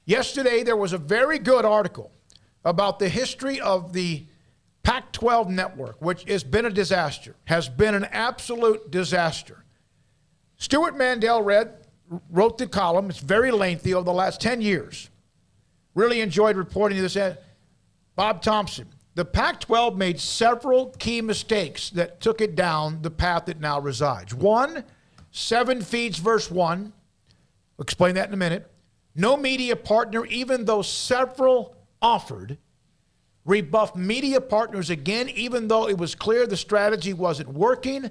Yesterday, there was a very good article about the history of the Pac-12 network, which has been a disaster, has been an absolute disaster. Stuart Mandel wrote the column. It's very lengthy over the last 10 years. Really enjoyed reporting this. Bob Thompson, the Pac-12 made several key mistakes that took it down the path it now resides. 1, 7 feeds versus 1. We'll explain that in a minute. No media partner, even though several offered. Rebuffed media partners again, even though it was clear the strategy wasn't working.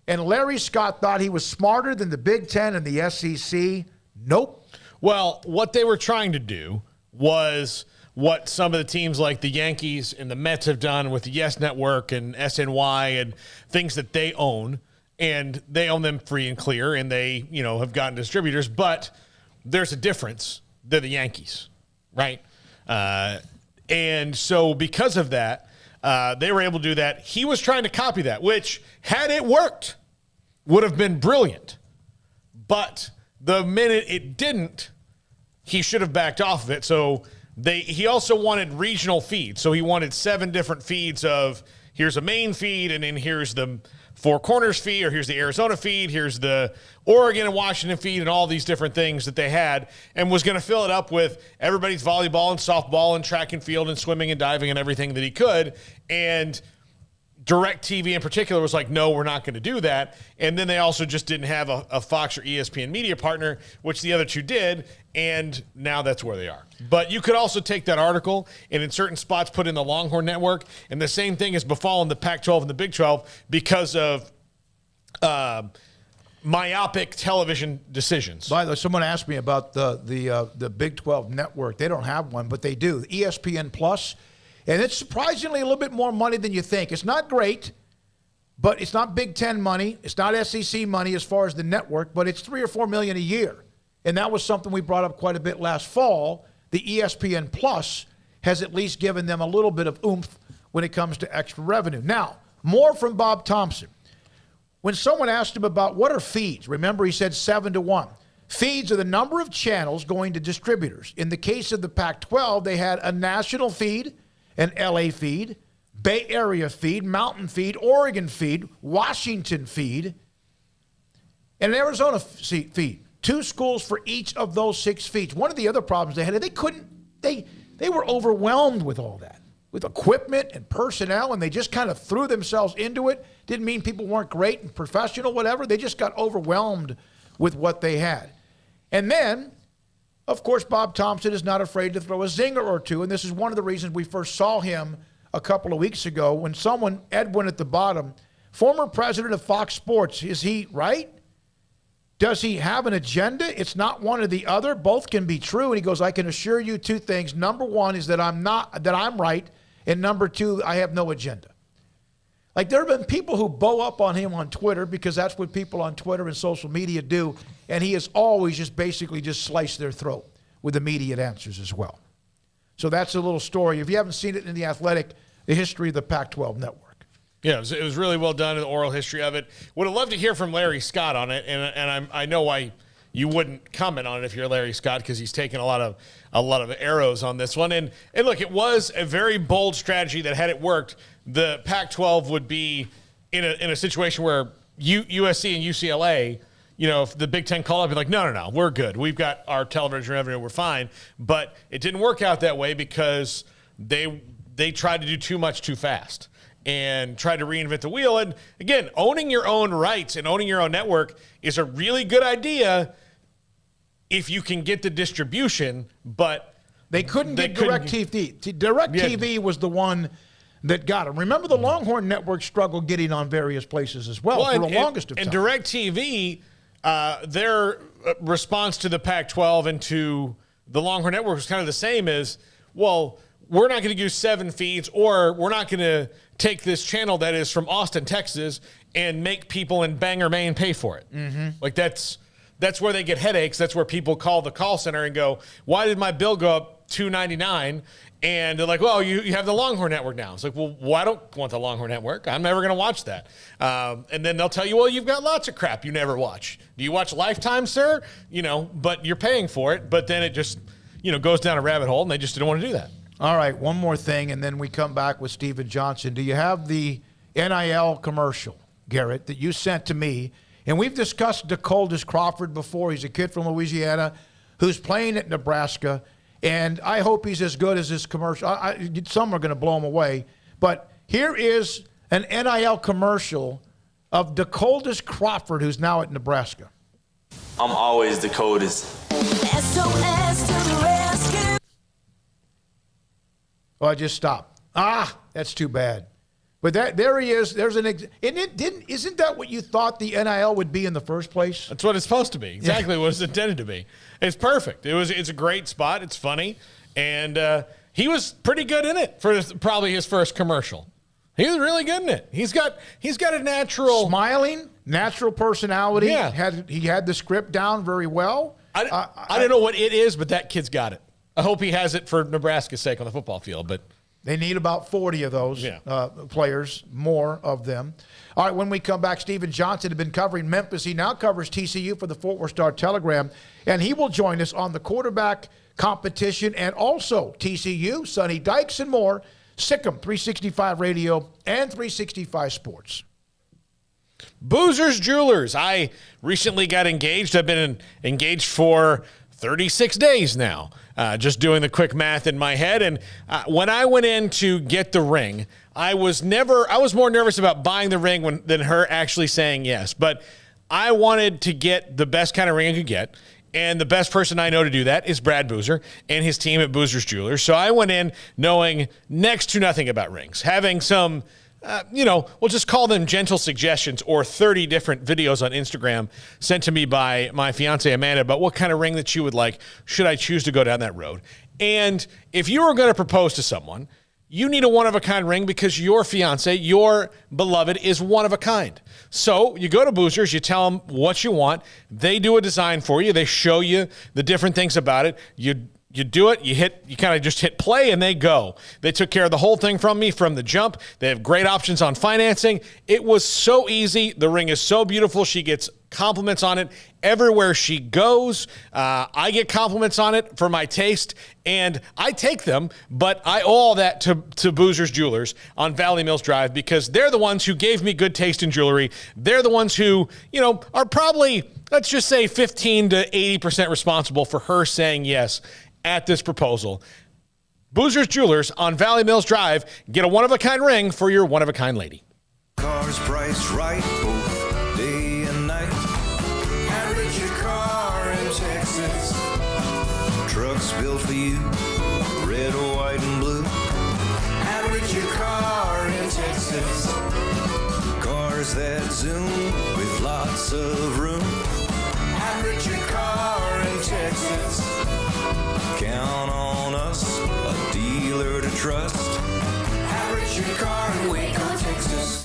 And Larry Scott thought he was smarter than the Big Ten and the SEC. Nope. Well, what they were trying to do was what some of the teams like the Yankees and the Mets have done with the Yes Network and SNY and things that they own. And they own them free and clear, and they, have gotten distributors. But there's a difference. They're the Yankees, right? And so because of that, they were able to do that. He was trying to copy that, which, had it worked, would have been brilliant. But the minute it didn't, he should have backed off of it. So he also wanted regional feeds. So he wanted 7 different feeds of, here's a main feed, and then here's the Four Corners feed, or here's the Arizona feed, here's the Oregon and Washington feed, and all these different things that they had, and was going to fill it up with everybody's volleyball and softball and track and field and swimming and diving and everything that he could. And DirecTV in particular was like, no, we're not going to do that. And then they also just didn't have a Fox or ESPN media partner, which the other two did, and now that's where they are. But you could also take that article and in certain spots put in the Longhorn Network, and the same thing has befallen the Pac-12 and the Big 12 because of myopic television decisions. By the way, someone asked me about the Big 12 network. They don't have one, but they do. ESPN Plus. And it's surprisingly a little bit more money than you think. It's not great, but it's not Big Ten money. It's not SEC money as far as the network, but it's $3 or $4 million a year. And that was something we brought up quite a bit last fall. The ESPN Plus has at least given them a little bit of oomph when it comes to extra revenue. Now, more from Bob Thompson. When someone asked him about what are feeds, remember he said 7 to 1. Feeds are the number of channels going to distributors. In the case of the Pac-12, they had a national feed, an LA feed, Bay Area feed, Mountain feed, Oregon feed, Washington feed, and an Arizona feed. 2 schools for each of those 6 feeds. One of the other problems they had, they were overwhelmed with all that, with equipment and personnel, and they just kind of threw themselves into it. Didn't mean people weren't great and professional, whatever. They just got overwhelmed with what they had. And then, of course, Bob Thompson is not afraid to throw a zinger or two, and this is one of the reasons we first saw him a couple of weeks ago when someone, Edwin at the bottom, former president of Fox Sports, is he right? Does he have an agenda? It's not one or the other. Both can be true. And he goes, I can assure you 2 things. Number 1 is that I'm right, and number 2, I have no agenda. Like, there have been people who bow up on him on Twitter because that's what people on Twitter and social media do, and he has always just basically just sliced their throat with immediate answers as well. So that's a little story. If you haven't seen it in The Athletic, the history of the Pac-12 network. Yeah, it was really well done, the oral history of it. Would have loved to hear from Larry Scott on it, and I know why you wouldn't comment on it if you're Larry Scott, because he's taken a lot of arrows on this one. And look, it was a very bold strategy that, had it worked, the Pac-12 would be in a situation where USC and UCLA, if the Big Ten called up, be like, no, we're good. We've got our television revenue, we're fine. But it didn't work out that way because they tried to do too much too fast and tried to reinvent the wheel. And again, owning your own rights and owning your own network is a really good idea if you can get the distribution, but they couldn't get DirecTV. DirecTV was the one that got them. Remember, the Longhorn Network struggled getting on various places as well for the longest of time. And DirecTV, their response to the Pac-12 and to the Longhorn Network was kind of the same as, well, we're not going to use 7 feeds, or we're not going to take this channel that is from Austin, Texas, and make people in Bangor, Maine pay for it. Mm-hmm. Like, that's where they get headaches. That's where people call the call center and go, why did my bill go up $2.99? And they're like, well, you have the Longhorn Network now. It's like, well, I don't want the Longhorn Network. I'm never going to watch that. And then they'll tell you, well, you've got lots of crap you never watch. Do you watch Lifetime, sir? But you're paying for it. But then it just, goes down a rabbit hole, and they just didn't want to do that. All right, one more thing, and then we come back with Steven Johnson. Do you have the NIL commercial, Garrett, that you sent to me? And we've discussed DeColdis Crawford before. He's a kid from Louisiana who's playing at Nebraska. And I hope he's as good as this commercial. Some are going to blow him away. But here is an NIL commercial of DeColdis Crawford, who's now at Nebraska. I'm always DeColdis. SOS to the rescue. Oh, I just stopped. That's too bad. But there he is. There's isn't that what you thought the NIL would be in the first place? That's what it's supposed to be. Exactly what it's intended to be. It's perfect. It's a great spot. It's funny, and he was pretty good in it for probably his first commercial. He was really good in it. He's got a natural smiling, natural personality. Yeah, he had the script down very well. I don't know what it is, but that kid's got it. I hope he has it for Nebraska's sake on the football field, but. They need about 40 of those players, more of them. All right, when we come back, Steven Johnson had been covering Memphis. He now covers TCU for the Fort Worth Star-Telegram, and he will join us on the quarterback competition and also TCU, Sonny Dykes, and more. Sikkim 365 Radio and 365 Sports. Boozer's Jewelers. I recently got engaged. I've been engaged for 36 days now. Just doing the quick math in my head. And when I went in to get the ring, I was more nervous about buying the ring than her actually saying yes. But I wanted to get the best kind of ring I could get. And the best person I know to do that is Brad Boozer and his team at Boozer's Jewelers. So I went in knowing next to nothing about rings, having some we'll just call them gentle suggestions or 30 different videos on Instagram sent to me by my fiance Amanda about what kind of ring that she would like should I choose to go down that road. And if you were going to propose to someone, you need a one-of-a-kind ring because your fiance, your beloved, is one of a kind. So you go to Boozer's, you tell them what you want. They do a design for you. They show you the different things about it. You do it, you kind of just hit play, and they go. They took care of the whole thing from me from the jump. They have great options on financing. It was so easy. The ring is so beautiful. She gets compliments on it everywhere she goes. I get compliments on it for my taste, and I take them, but I owe all that to Boozer's Jewelers on Valley Mills Drive because they're the ones who gave me good taste in jewelry. They're the ones who, are probably, let's just say 15 to 80% responsible for her saying yes at this proposal. Boozer's Jewelers on Valley Mills Drive. Get a one-of-a-kind ring for your one-of-a-kind lady. Cars priced right both day and night. Average your car in Texas. Trucks built for you, red, white, and blue. Average your car in Texas. Cars that zoom with lots of room. Average your car in Texas. Count on us, a dealer to trust. Average your car in Waco, Texas.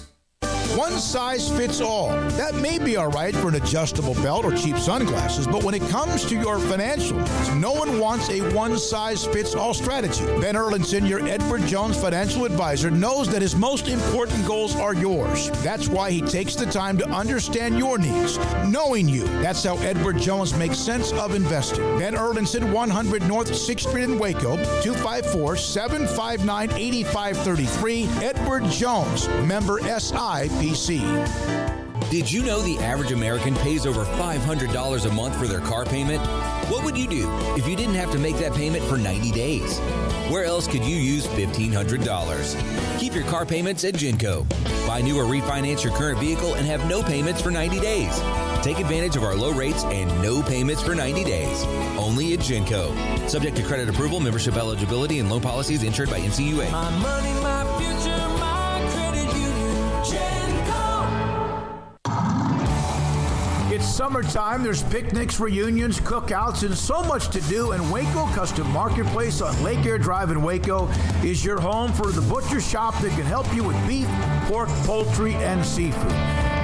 One size fits all. That may be all right for an adjustable belt or cheap sunglasses, but when it comes to your financial needs, no one wants a one-size-fits-all strategy. Ben Erlinson, your Edward Jones financial advisor, knows that his most important goals are yours. That's why he takes the time to understand your needs, knowing you. That's how Edward Jones makes sense of investing. Ben Erlinson, 100 North 6th Street in Waco, 254-759-8533. Edward Jones, member SIPC. Did you know the average American pays over $500 a month for their car payment? What would you do if you didn't have to make that payment for 90 days? Where else could you use $1,500? Keep your car payments at Genco. Buy new or refinance your current vehicle and have no payments for 90 days. Take advantage of our low rates and no payments for 90 days. Only at Genco. Subject to credit approval, membership eligibility, and loan policies insured by NCUA. My money, my future, my credit union. Genco. It's summertime. There's picnics, reunions, cookouts, and so much to do. And Waco Custom Marketplace on Lake Air Drive in Waco is your home for the butcher shop that can help you with beef, pork, poultry, and seafood.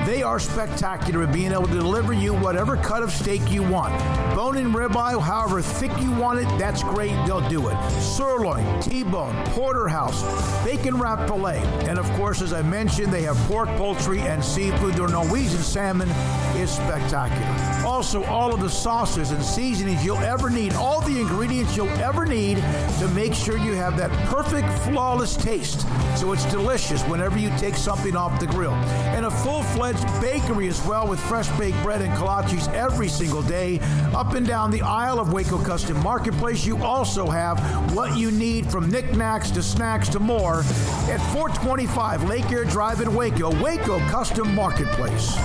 They are spectacular at being able to deliver you whatever cut of steak you want. Bone-in ribeye, however thick you want it, that's great. They'll do it. Sirloin, T-bone, porterhouse, bacon-wrapped filet. And, of course, as I mentioned, they have pork, poultry, and seafood. Their Norwegian salmon is spectacular. Also, all of the sauces and seasonings you'll ever need, all the ingredients you'll ever need to make sure you have that perfect, flawless taste. So it's delicious whenever you take something off the grill. And a full-fledged bakery as well, with fresh baked bread and kolaches every single day. Up and down the aisle of Waco Custom Marketplace, you also have what you need, from knickknacks to snacks to more, at 425 Lake Air Drive in Waco, Waco Custom Marketplace.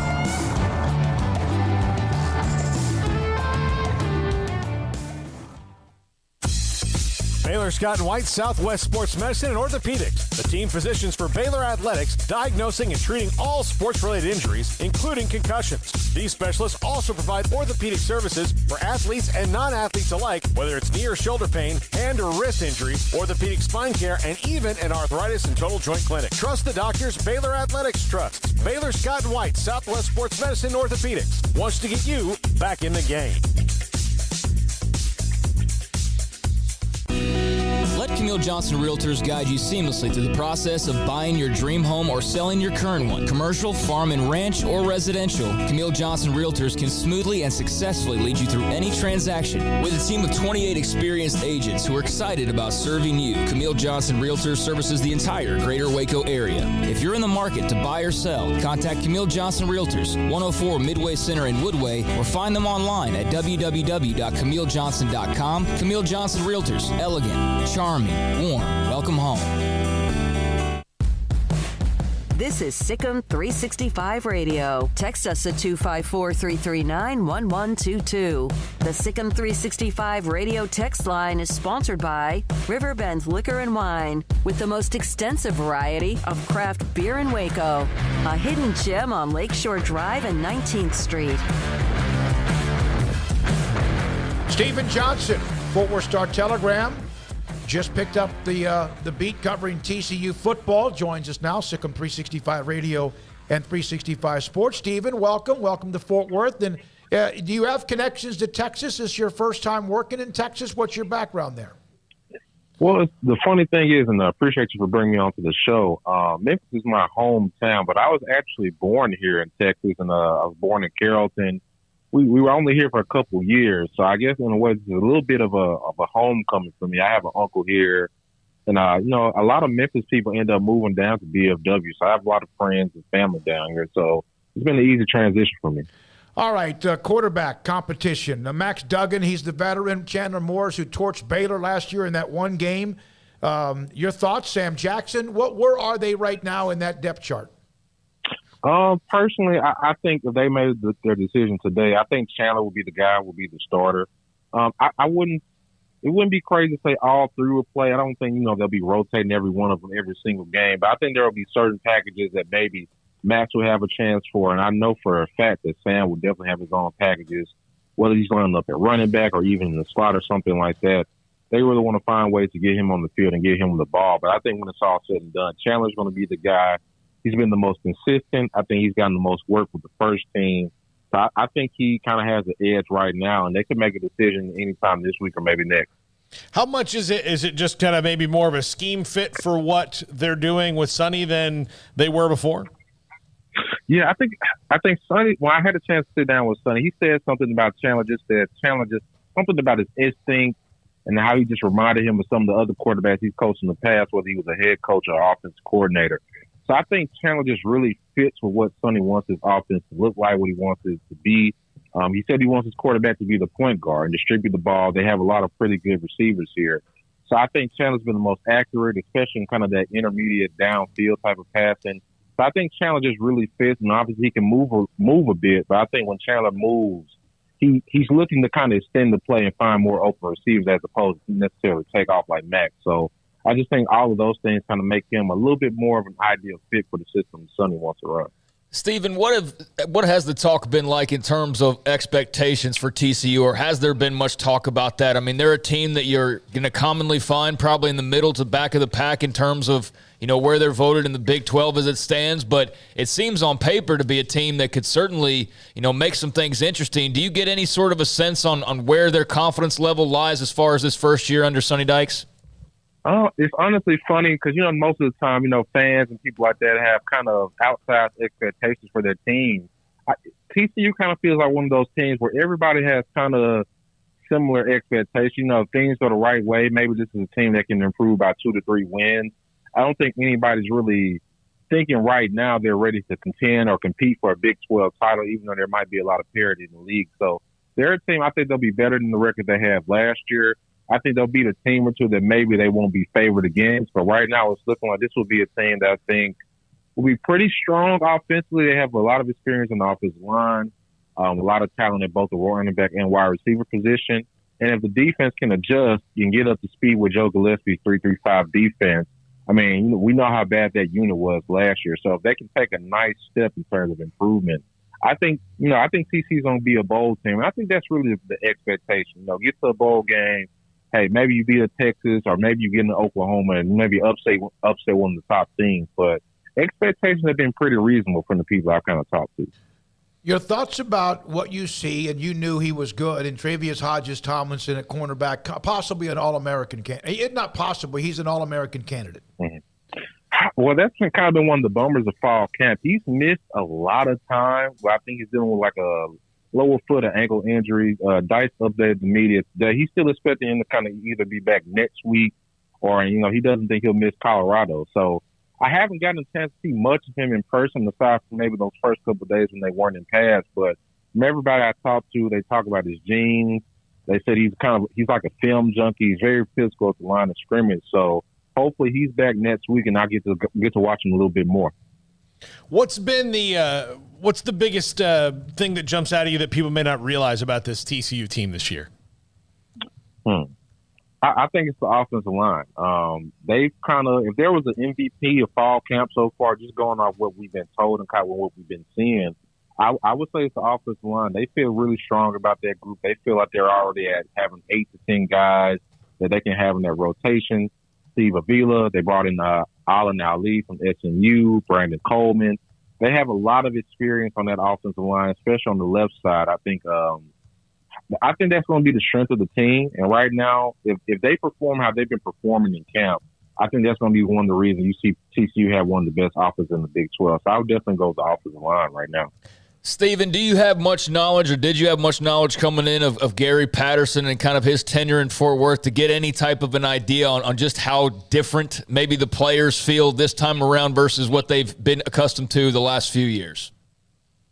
Baylor Scott & White Southwest Sports Medicine and Orthopedics, the team physicians for Baylor Athletics, diagnosing and treating all sports-related injuries, including concussions. These specialists also provide orthopedic services for athletes and non-athletes alike, whether it's knee or shoulder pain, hand or wrist injury, orthopedic spine care, and even an arthritis and total joint clinic. Trust the doctors Baylor Athletics trusts. Baylor Scott & White Southwest Sports Medicine and Orthopedics wants to get you back in the game. Let Camille Johnson Realtors guide you seamlessly through the process of buying your dream home or selling your current one. Commercial, farm and ranch, or residential, Camille Johnson Realtors can smoothly and successfully lead you through any transaction. With a team of 28 experienced agents who are excited about serving you, Camille Johnson Realtors services the entire greater Waco area. If you're in the market to buy or sell, contact Camille Johnson Realtors, 104 Midway Center in Woodway, or find them online at www.camillejohnson.com. Camille Johnson Realtors, elegant, charming, warm. Welcome home. This is Sikkim 365 Radio. Text us at 254-339-1122. The Sikkim 365 Radio text line is sponsored by Riverbend Liquor and Wine, with the most extensive variety of craft beer in Waco. A hidden gem on Lakeshore Drive and 19th Street. Stephen Johnson, Fort Worth Star-Telegram, just picked up the beat covering TCU football. Joins us now, Sikkim 365 Radio and 365 Sports. Stephen, welcome. Welcome to Fort Worth. And do you have connections to Texas? Is this your first time working in Texas? What's your background there? Well, the funny thing is, and I appreciate you for bringing me onto the show, Memphis is my hometown, but I was actually born here in Texas, and I was born in Carrollton. We were only here for a couple years, so I guess in a way it's a little bit of a homecoming for me. I have an uncle here, and a lot of Memphis people end up moving down to DFW, so I have a lot of friends and family down here. So it's been an easy transition for me. All right, quarterback competition. Max Duggan, he's the veteran. Chandler Morris, who torched Baylor last year in that one game. Your thoughts, Sam Jackson? Where are they right now in that depth chart? Personally, I think if they made their decision today, I think Chandler will be the guy, will be the starter. It wouldn't be crazy to say all three will play. I don't think, they'll be rotating every one of them every single game, but I think there will be certain packages that maybe Max will have a chance for. And I know for a fact that Sam will definitely have his own packages, whether he's lining up at running back or even in the slot or something like that. They really want to find ways to get him on the field and get him the ball. But I think when it's all said and done, Chandler's going to be the guy. He's been the most consistent. I think he's gotten the most work with the first team. So I think he kind of has the edge right now, and they can make a decision anytime this week or maybe next. How much is it? Is it just kind of maybe more of a scheme fit for what they're doing with Sonny than they were before? Yeah, I think Sonny, when I had a chance to sit down with Sonny, he said something about Chandler, just something about his instinct and how he just reminded him of some of the other quarterbacks he's coached in the past, whether he was a head coach or offensive coordinator. So I think Chandler just really fits with what Sonny wants his offense to look like, what he wants it to be. He said he wants his quarterback to be the point guard and distribute the ball. They have a lot of pretty good receivers here. So I think Chandler's been the most accurate, especially in kind of that intermediate downfield type of passing. So I think Chandler just really fits, and obviously he can move a bit. But I think when Chandler moves, he's looking to kind of extend the play and find more open receivers as opposed to necessarily take off like Max. So I just think all of those things kind of make him a little bit more of an ideal fit for the system Sonny wants to run. Stephen, what has the talk been like in terms of expectations for TCU, or has there been much talk about that? I mean, they're a team that you're going to commonly find probably in the middle to back of the pack in terms of, where they're voted in the Big 12 as it stands, but it seems on paper to be a team that could certainly, make some things interesting. Do you get any sort of a sense on where their confidence level lies as far as this first year under Sonny Dykes? It's honestly funny because, most of the time, fans and people like that have kind of outsized expectations for their team. TCU kind of feels like one of those teams where everybody has kind of similar expectations. If things go the right way, maybe this is a team that can improve by 2 to 3 wins. I don't think anybody's really thinking right now they're ready to contend or compete for a Big 12 title, even though there might be a lot of parity in the league. So they're a team, I think they'll be better than the record they had last year. I think they'll beat a team or two that maybe they won't be favored against. But right now it's looking like this will be a team that I think will be pretty strong offensively. They have a lot of experience on the offensive line, a lot of talent at both the running back and wide receiver position. And if the defense can adjust and get up to speed with Joe Gillespie's 3-3-5 defense, we know how bad that unit was last year. So if they can take a nice step in terms of improvement, I think TCU's going to be a bowl team. And I think that's really the expectation. Get to a bowl game. Hey, maybe you beat a Texas or maybe you get into Oklahoma and maybe upset one of the top teams. But expectations have been pretty reasonable from the people I've kind of talked to. Your thoughts about what you see, and you knew he was good, in Travius Hodges-Tomlinson at cornerback, possibly an All-American candidate. Not possibly, he's an All-American candidate. Mm-hmm. Well, that's kind of been one of the bummers of fall camp. He's missed a lot of time. I think he's dealing with like a lower foot or ankle injury. Dice updated the media today. He's still expecting him to kind of either be back next week or, he doesn't think he'll miss Colorado. So I haven't gotten a chance to see much of him in person aside from maybe those first couple of days when they weren't in pads. But from everybody I talked to, they talk about his genes. They said he's like a film junkie. He's very physical at the line of scrimmage. So hopefully he's back next week and I get to watch him a little bit more. What's been what's the biggest thing that jumps out at you that people may not realize about this TCU team this year? I think it's the offensive line. They've if there was an MVP of fall camp so far, just going off what we've been told and kind of what we've been seeing, I would say it's the offensive line. They feel really strong about that group. They feel like they're already at having 8 to 10 guys that they can have in their rotation. Steve Avila, they brought in Allen Ali from SMU, Brandon Coleman. They have a lot of experience on that offensive line, especially on the left side. I think that's going to be the strength of the team. And right now, if they perform how they've been performing in camp, I think that's going to be one of the reasons you see TCU have one of the best offenses in the Big 12. So I would definitely go with the offensive line right now. Steven, do you have much knowledge or did you have much knowledge coming in of Gary Patterson and kind of his tenure in Fort Worth to get any type of an idea on just how different maybe the players feel this time around versus what they've been accustomed to the last few years?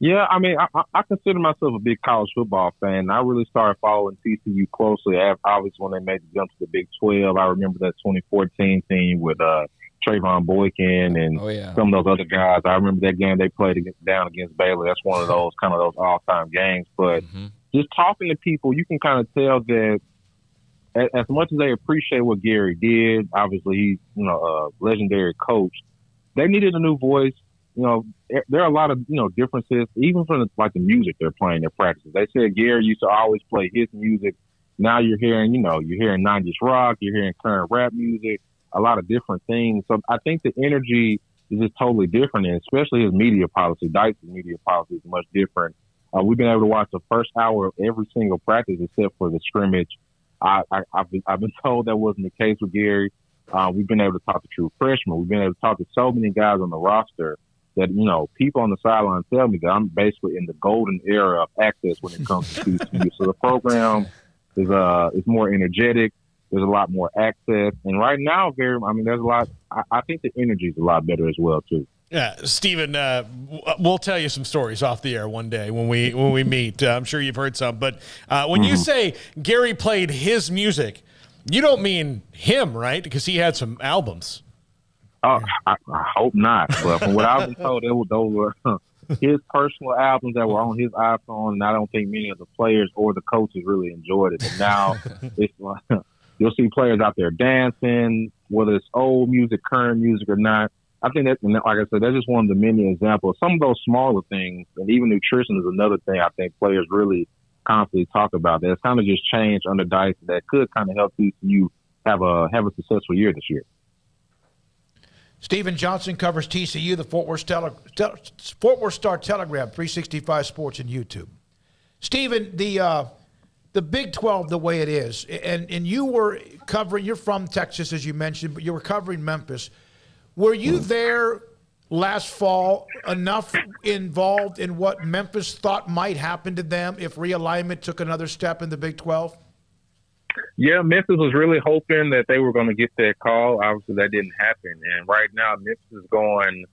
Yeah, I consider myself a big college football fan. I really started following TCU closely, obviously, when they made the jump to the Big 12. I remember that 2014 team with Trayvon Boykin and some of those other guys. I remember that game they played down against Baylor. That's one of those all-time games. But just talking to people, you can kind of tell that as much as they appreciate what Gary did, obviously he's a legendary coach, they needed a new voice. There are a lot of, differences, even from the music they're playing, their practices. They said Gary used to always play his music. Now you're hearing 90s rock, you're hearing current rap music, a lot of different things. So I think the energy is just totally different, and especially his media policy. Dice's media policy is much different. We've been able to watch the first hour of every single practice except for the scrimmage. I've been told that wasn't the case with Gary. We've been able to talk to true freshmen. We've been able to talk to so many guys on the roster that, people on the sideline tell me that I'm basically in the golden era of access when it comes to TCU. So the program is more energetic. There's a lot more access. And right now, there's a lot. I think the energy is a lot better as well, too. Yeah, Steven, we'll tell you some stories off the air one day when we meet. I'm sure you've heard some. But when you say Gary played his music, you don't mean him, right? Because he had some albums. I hope not. But from what I've been told, those were his personal albums that were on his iPhone, and I don't think many of the players or the coaches really enjoyed it. And now it's like you'll see players out there dancing, whether it's old music, current music or not. I think that, like I said, that's just one of the many examples. Some of those smaller things, and even nutrition is another thing I think players really constantly talk about. That's kind of just changed under Dice that could kind of help TCU have a successful year this year. Stephen Johnson covers TCU, the Fort Worth Star-Telegram, 365 Sports, and YouTube. Stephen, the Big 12, the way it is, and you were covering, you're from Texas, as you mentioned, but you were covering Memphis. Were you there last fall enough involved in what Memphis thought might happen to them if realignment took another step in the Big 12? Yeah, Memphis was really hoping that they were going to get that call. Obviously, that didn't happen. And right now, Memphis is going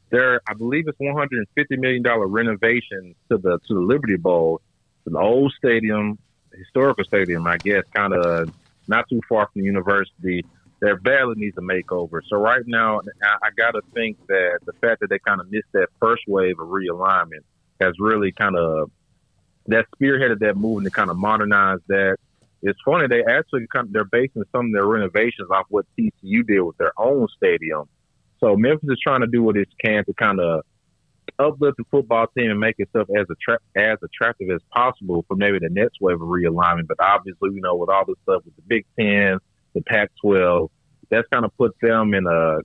there. I believe it's $150 million renovation to the Liberty Bowl. It's an old stadium, historical stadium, I guess, kind of not too far from the university. There badly needs a makeover. So right now, I got to think that the fact that they kind of missed that first wave of realignment has really kind of that spearheaded that movement to kind of modernize that. It's funny, they actually they're basing some of their renovations off what TCU did with their own stadium. So Memphis is trying to do what it can to kind of uplift the football team and make itself as attractive as possible for maybe the next wave of realignment. But obviously, you know, with all this stuff with the Big Ten, the Pac-12, that's kind of put them in a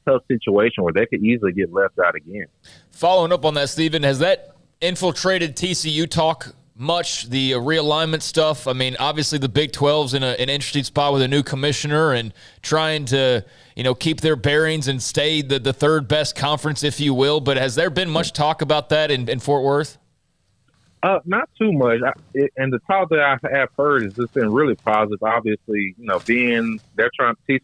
tough situation where they could easily get left out again. Following up on that, Stephen, has that infiltrated TCU talk much, the realignment stuff? I mean, obviously the Big 12's in an interesting spot with a new commissioner and trying to, you know, keep their bearings and stay the third best conference, if you will. But has there been much talk about that in Fort Worth? Not too much. And the talk that I have heard has just been really positive. Obviously, you know, TCU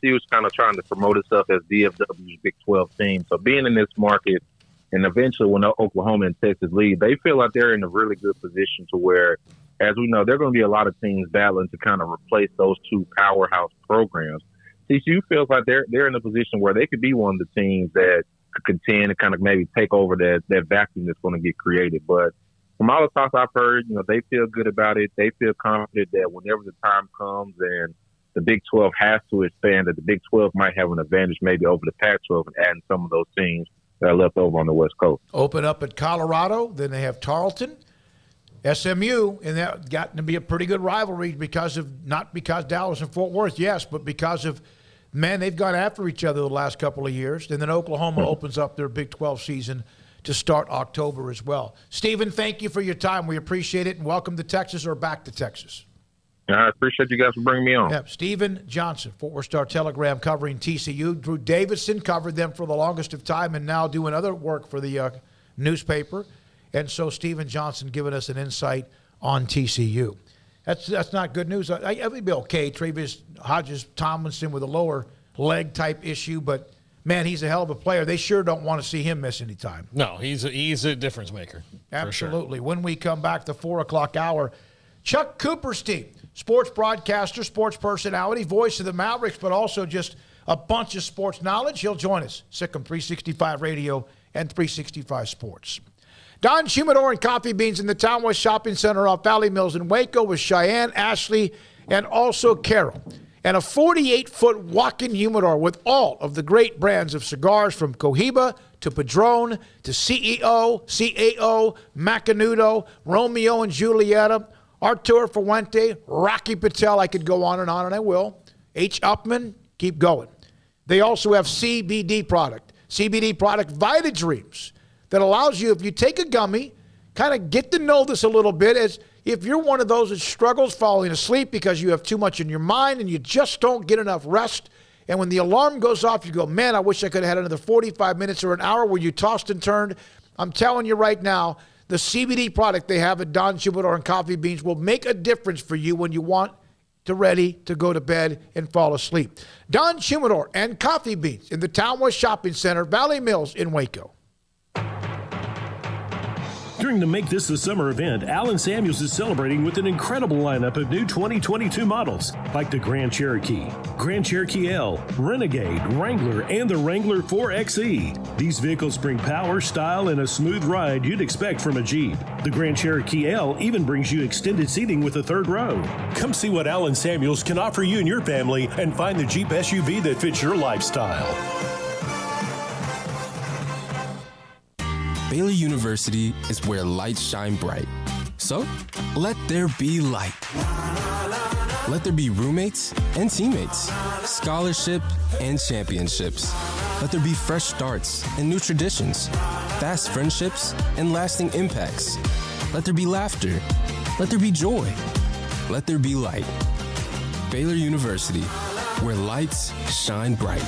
is kind of trying to promote itself as DFW's Big 12 team. So being in this market, and eventually when Oklahoma and Texas lead, they feel like they're in a really good position to where, as we know, there are going to be a lot of teams battling to kind of replace those two powerhouse programs. TCU feels like they're in a position where they could be one of the teams that could contend and kind of maybe take over that vacuum that's going to get created. But from all the talks I've heard, you know, they feel good about it. They feel confident that whenever the time comes and the Big 12 has to expand, that the Big 12 might have an advantage maybe over the Pac-12 and adding some of those teams that are left over on the West Coast. Open up at Colorado, then they have Tarleton, SMU, and that gotten to be a pretty good rivalry not because Dallas and Fort Worth, yes, but because of, man, they've gone after each other the last couple of years. And then Oklahoma opens up their Big 12 season to start October as well. Stephen, thank you for your time. We appreciate it, and welcome to Texas or back to Texas. I appreciate you guys for bringing me on. Yeah, Stephen Johnson, Fort Worth Star-Telegram, covering TCU. Drew Davidson covered them for the longest of time and now doing other work for the newspaper. And so Stephen Johnson giving us an insight on TCU. That's not good news. It would be okay. Travis Hodges-Tomlinson with a lower leg type issue, but, man, he's a hell of a player. They sure don't want to see him miss any time. No, he's a difference maker. Absolutely. When we come back, the 4 o'clock hour, Chuck Cooperstein, sports broadcaster, sports personality, voice of the Mavericks, but also just a bunch of sports knowledge. He'll join us. Sikkim 365 Radio and 365 Sports. Don Humidor and Coffee Beans in the Town West Shopping Center off Valley Mills in Waco with Cheyenne, Ashley, and also Carol. And a 48-foot walk-in humidor with all of the great brands of cigars from Cohiba to Padron to CEO, CAO, Macanudo, Romeo and Julieta, Arturo Fuente, Rocky Patel, I could go on, and I will. H. Upman, keep going. They also have CBD product Vita Dreams, that allows you, if you take a gummy, kind of get to know this a little bit, as if you're one of those that struggles falling asleep because you have too much in your mind and you just don't get enough rest. And when the alarm goes off, you go, man, I wish I could have had another 45 minutes or an hour where you tossed and turned. I'm telling you right now, the CBD product they have at Don Humidor and Coffee Beans will make a difference for you when you want ready to go to bed and fall asleep. Don Humidor and Coffee Beans in the Town West Shopping Center, Valley Mills in Waco. During the Make This the Summer event, Allen Samuels is celebrating with an incredible lineup of new 2022 models, like the Grand Cherokee L, Renegade, Wrangler, and the Wrangler 4xe. These vehicles bring power, style, and a smooth ride you'd expect from a Jeep. The Grand Cherokee L even brings you extended seating with a third row. Come see what Allen Samuels can offer you and your family and find the Jeep SUV that fits your lifestyle. Baylor University is where lights shine bright. So, let there be light. Let there be roommates and teammates, scholarship and championships. Let there be fresh starts and new traditions, fast friendships and lasting impacts. Let there be laughter. Let there be joy. Let there be light. Baylor University, where lights shine bright.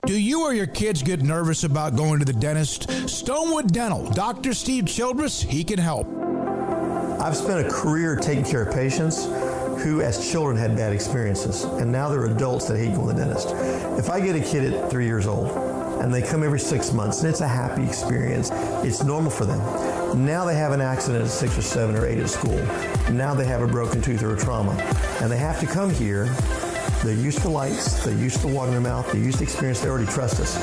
Do you or your kids get nervous about going to the dentist? Stonewood Dental, Dr. Steve Childress, he can help. I've spent a career taking care of patients who as children had bad experiences, and now they're adults that hate going to the dentist. If I get a kid at 3 years old and they come every 6 months and it's a happy experience, it's normal for them. Now they have an accident at 6 or 7 or 8 at school. Now they have a broken tooth or a trauma, and they have to come here. They're used to lights, they're used to water in their mouth, they're used to experience, they already trust us.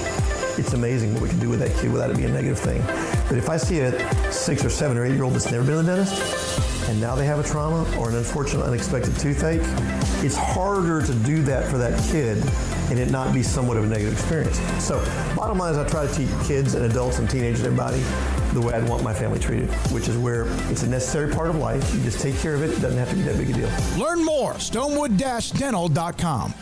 It's amazing what we can do with that kid without it being a negative thing. But if I see a 6 or 7 or 8 year old that's never been to the dentist, and now they have a trauma or an unfortunate unexpected toothache, it's harder to do that for that kid and it not be somewhat of a negative experience. So bottom line is I try to teach kids and adults and teenagers and everybody the way I'd want my family treated, which is where it's a necessary part of life. You just take care of it. It doesn't have to be that big a deal. Learn more, stonewood-dental.com.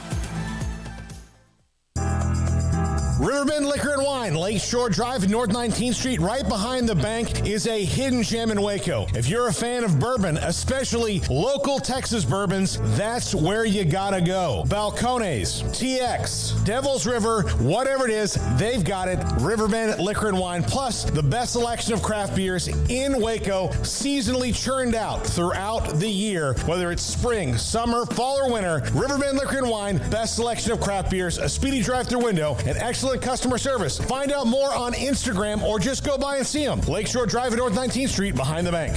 Riverbend Liquor and Wine, Lakeshore Drive, North 19th Street, right behind the bank, is a hidden gem in Waco. If you're a fan of bourbon, especially local Texas bourbons, that's where you gotta go. Balcones, TX, Devil's River, whatever it is, they've got it. Riverbend Liquor and Wine, plus the best selection of craft beers in Waco, seasonally churned out throughout the year, whether it's spring, summer, fall, or winter. Riverbend Liquor and Wine, best selection of craft beers, a speedy drive-through window, and excellent customer service. Find out more on Instagram or just go by and see them. Lakeshore Drive at North 19th Street behind the bank.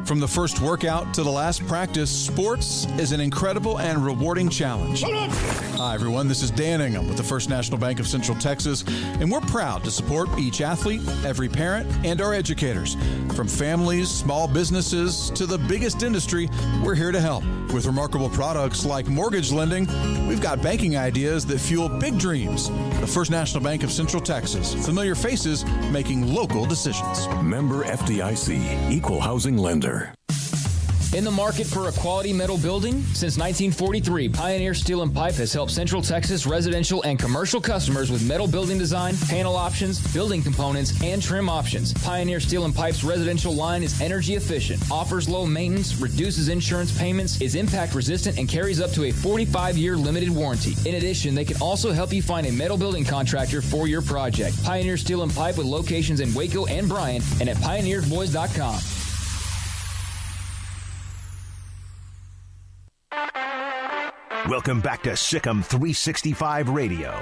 From the first workout to the last practice, sports is an incredible and rewarding challenge. Hi, everyone. This is Dan Ingham with the First National Bank of Central Texas, and we're proud to support each athlete, every parent, and our educators. From families, small businesses, to the biggest industry, we're here to help. With remarkable products like mortgage lending, we've got banking ideas that fuel big dreams. The First National Bank of Central Texas. Familiar faces making local decisions. Member FDIC, Equal Housing Lender. In the market for a quality metal building? Since 1943, Pioneer Steel and Pipe has helped Central Texas residential and commercial customers with metal building design, panel options, building components, and trim options. Pioneer Steel and Pipe's residential line is energy efficient, offers low maintenance, reduces insurance payments, is impact resistant, and carries up to a 45-year limited warranty. In addition, they can also help you find a metal building contractor for your project. Pioneer Steel and Pipe with locations in Waco and Bryan and at pioneersboys.com. Welcome back to Sikkim 365 Radio.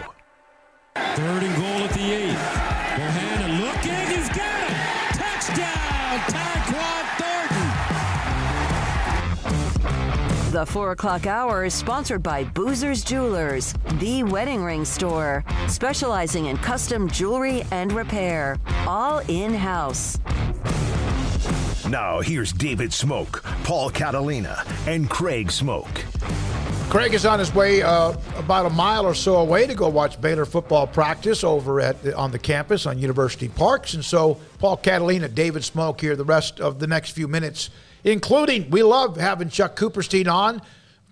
3rd and goal at the 8. Bohanon looking, he's got it! Touchdown, Taquan Thornton! The 4 o'clock hour is sponsored by Boozer's Jewelers, the wedding ring store, specializing in custom jewelry and repair, all in-house. Now here's David Smoak, Paul Catalina, and Craig Smoak. Craig is on his way about a mile or so away to go watch Baylor football practice over on the campus on University Parks. And so Paul Catalina, David Smoak here the rest of the next few minutes, including, we love having Chuck Cooperstein on,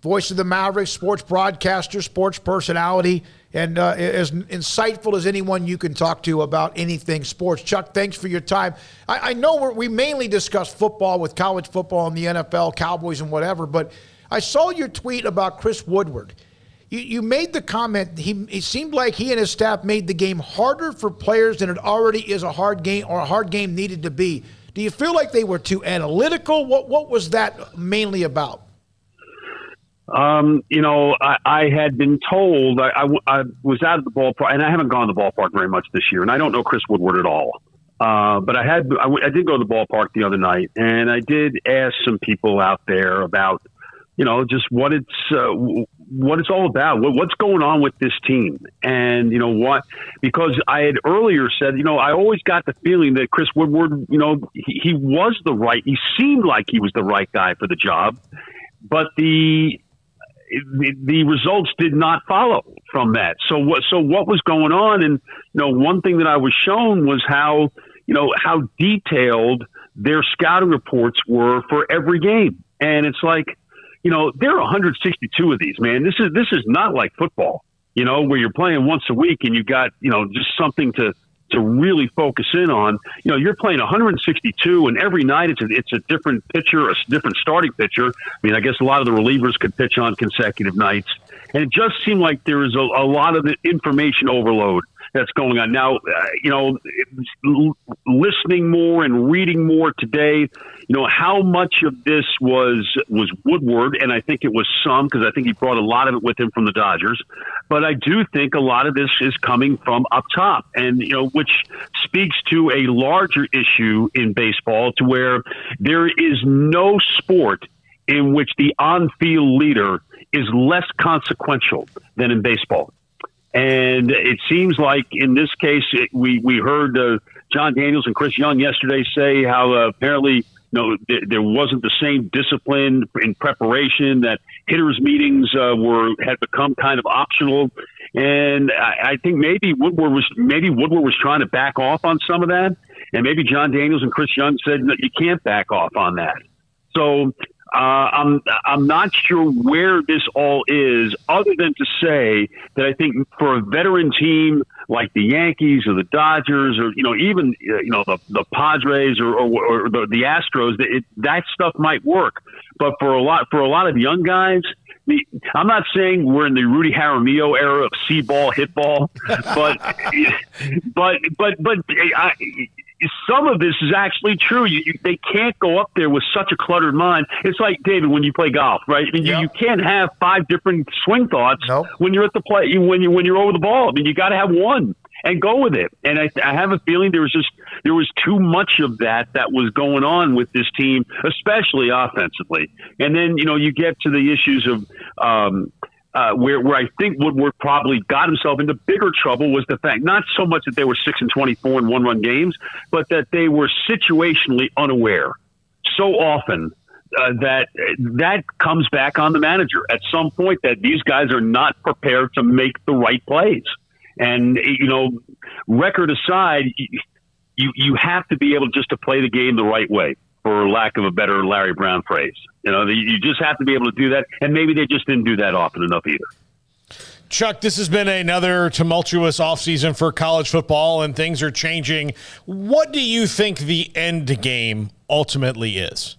voice of the Mavericks, sports broadcaster, sports personality, and as insightful as anyone you can talk to about anything sports. Chuck, thanks for your time. I know we mainly discuss football with college football and the NFL, Cowboys and whatever, but I saw your tweet about Chris Woodward. You made the comment, it seemed like he and his staff made the game harder for players than it already is a hard game or a hard game needed to be. Do you feel like they were too analytical? What was that mainly about? I had been told I was out of the ballpark, and I haven't gone to the ballpark very much this year, and I don't know Chris Woodward at all. But I did go to the ballpark the other night, and I did ask some people out there about, just what it's all about, what's going on with this team, and because I had earlier said, I always got the feeling that Chris Woodward, he was he seemed like he was the right guy for the job, but the results did not follow from that. So what was going on? And one thing that I was shown was how detailed their scouting reports were for every game, and it's like, there are 162 of these, man. This is not like football, where you're playing once a week and you got, just something to really focus in on. You're playing 162, and every night it's a different pitcher, a different starting pitcher. I mean, I guess a lot of the relievers could pitch on consecutive nights. And it just seemed like there is a lot of the information overload that's going on. Now, listening more and reading more today, how much of this was Woodward, and I think it was some, because I think he brought a lot of it with him from the Dodgers. But I do think a lot of this is coming from up top, and which speaks to a larger issue in baseball, to where there is no sport in which the on-field leader is less consequential than in baseball. And it seems like in this case, we heard John Daniels and Chris Young yesterday say how apparently there wasn't the same discipline in preparation, that hitters' meetings had become kind of optional. And I think maybe Woodward was trying to back off on some of that, and maybe John Daniels and Chris Young said that you can't back off on that. So I'm not sure where this all is, other than to say that I think for a veteran team like the Yankees or the Dodgers, or even the Padres or the Astros, that stuff might work. But for a lot of young guys, I'm not saying we're in the Rudy Jaramillo era of see ball, hit ball, but some of this is actually true. They can't go up there with such a cluttered mind. It's like, David, when you play golf, right? I mean, you can't have 5 different swing thoughts when you're at the play, when you're over the ball. I mean, you got to have one and go with it. And I have a feeling there was too much of that was going on with this team, especially offensively. And then you get to the issues of where I think Woodward probably got himself into bigger trouble was the fact, not so much that they were 6-24 in one-run games, but that they were situationally unaware so often. That comes back on the manager at some point, that these guys are not prepared to make the right plays. And, record aside, you have to be able just to play the game the right way, for lack of a better Larry Brown phrase. You just have to be able to do that. And maybe they just didn't do that often enough either. Chuck, this has been another tumultuous offseason for college football, and things are changing. What do you think the end game ultimately is?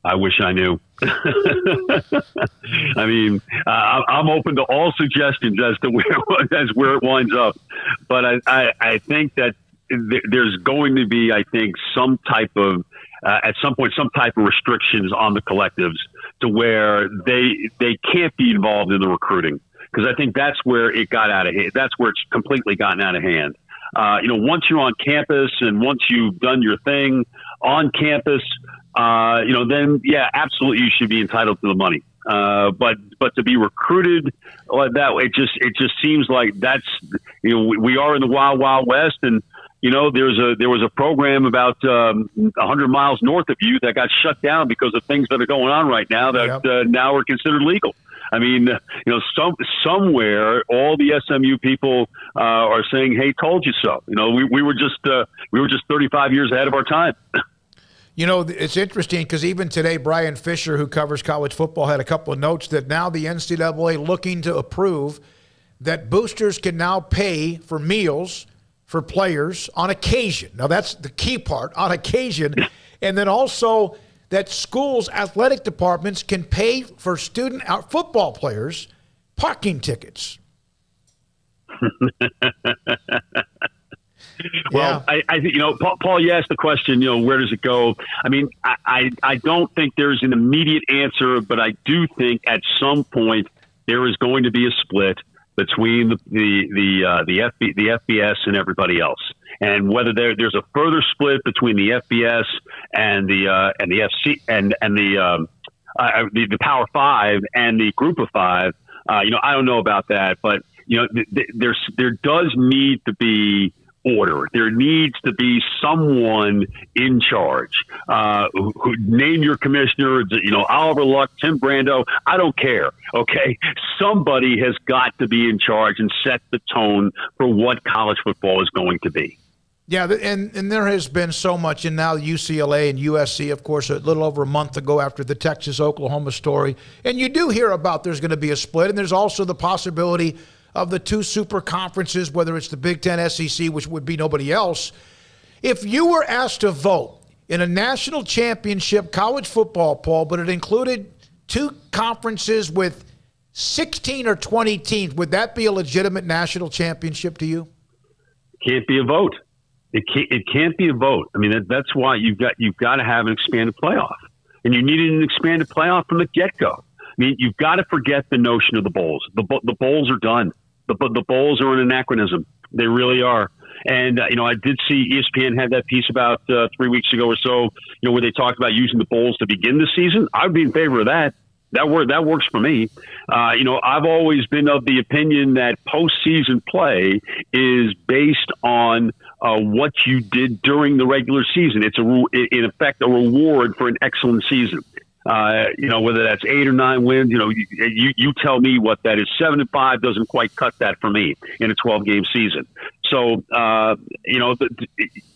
I wish I knew. I mean, I'm open to all suggestions as to where it winds up. But I think that there's going to be, I think, some type of, at some point, some type of restrictions on the collectives, to where they can't be involved in the recruiting. Because I think that's where it got out of hand. That's where it's completely gotten out of hand. Once you're on campus and once you've done your thing on campus, then absolutely you should be entitled to the money. But to be recruited like that way, it just seems like that's, we are in the wild, wild west. And, there was a program about 100 miles north of you that got shut down because of things that are going on right now that now are considered legal. I mean, somewhere all the SMU people are saying, "Hey, told you so." We were just 35 years ahead of our time. It's interesting because even today, Brian Fisher, who covers college football, had a couple of notes that now the NCAA looking to approve that boosters can now pay for meals for players on occasion. Now, that's the key part, on occasion. And then also that schools' athletic departments can pay for student football players parking tickets. Well, I think, Paul, you asked the question, where does it go? I mean, I don't think there's an immediate answer, but I do think at some point there is going to be a split between the FBS and everybody else. And whether there's a further split between the FBS and the FC and the Power Five and the Group of Five, I don't know about that, but there does need to be order. There needs to be someone in charge. Who name your commissioner, Oliver Luck, Tim Brando, I don't care. Okay. Somebody has got to be in charge and set the tone for what college football is going to be. Yeah, and there has been so much, and now UCLA and USC, of course, a little over a month ago after the Texas-Oklahoma story. And you do hear about there's going to be a split, and there's also the possibility of the two super conferences, whether it's the Big Ten, SEC, which would be nobody else. If you were asked to vote in a national championship college football poll, but it included two conferences with 16 or 20 teams, would that be a legitimate national championship to you? Can't be a vote. It can't be a vote. I mean, that's why you've got to have an expanded playoff, and you needed an expanded playoff from the get-go. I mean, you've got to forget the notion of the bowls. The bowls are done. The bowls are an anachronism. They really are. And I did see ESPN had that piece about 3 weeks ago or so, where they talked about using the bowls to begin the season. I would be in favor of that. That works for me. I've always been of the opinion that postseason play is based on what you did during the regular season. It's in effect a reward for an excellent season. Whether that's 8 or 9 wins, you tell me what that is. 7-5 doesn't quite cut that for me in a 12-game season. So,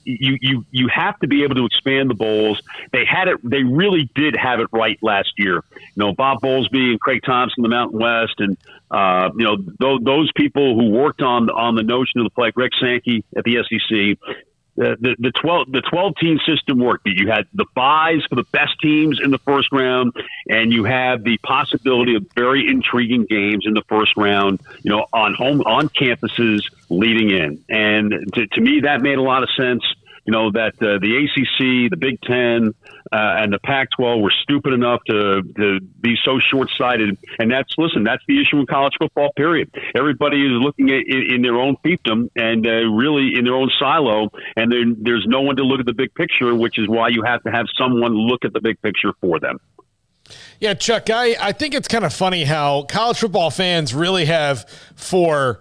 you have to be able to expand the bowls. They really did have it right last year. Bob Bowlesby and Craig Thompson, the Mountain West, and those people who worked on the notion of the play, Greg Sankey at the SEC. The 12-team system worked. You had the buys for the best teams in the first round, and you had the possibility of very intriguing games in the first round, on campuses leading in. And to me, that made a lot of sense. That the ACC, the Big Ten, and the Pac-12 were stupid enough to be so short-sighted. And that's the issue in college football, period. Everybody is looking at in their own fiefdom and really in their own silo, and there's no one to look at the big picture, which is why you have to have someone look at the big picture for them. Yeah, Chuck, I think it's kind of funny how college football fans really have, for